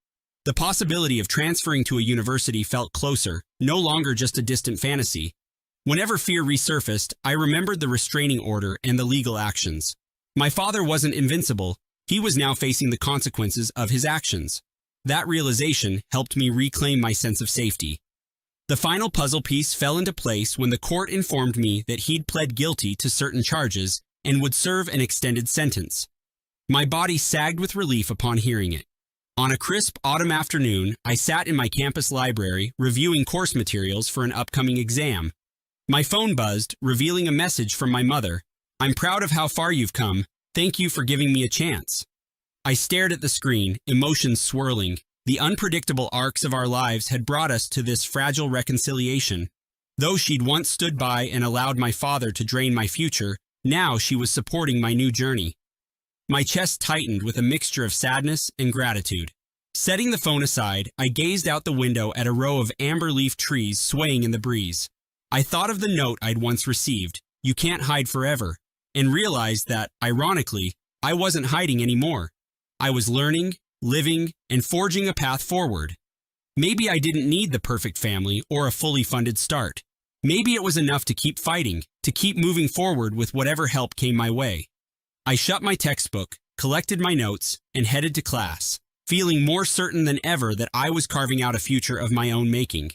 The possibility of transferring to a university felt closer, no longer just a distant fantasy. Whenever fear resurfaced, I remembered the restraining order and the legal actions. My father wasn't invincible. He was now facing the consequences of his actions. That realization helped me reclaim my sense of safety. The final puzzle piece fell into place when the court informed me that he'd pled guilty to certain charges and would serve an extended sentence. My body sagged with relief upon hearing it. On a crisp autumn afternoon, I sat in my campus library reviewing course materials for an upcoming exam. My phone buzzed, revealing a message from my mother. "I'm proud of how far you've come. Thank you for giving me a chance." I stared at the screen, emotions swirling. The unpredictable arcs of our lives had brought us to this fragile reconciliation. Though she'd once stood by and allowed my father to drain my future, now she was supporting my new journey. My chest tightened with a mixture of sadness and gratitude. Setting the phone aside, I gazed out the window at a row of amber leaf trees swaying in the breeze. I thought of the note I'd once received, "You can't hide forever," and realized that, ironically, I wasn't hiding anymore. I was learning, living, and forging a path forward. Maybe I didn't need the perfect family or a fully funded start. Maybe it was enough to keep fighting, to keep moving forward with whatever help came my way. I shut my textbook, collected my notes, and headed to class, feeling more certain than ever that I was carving out a future of my own making.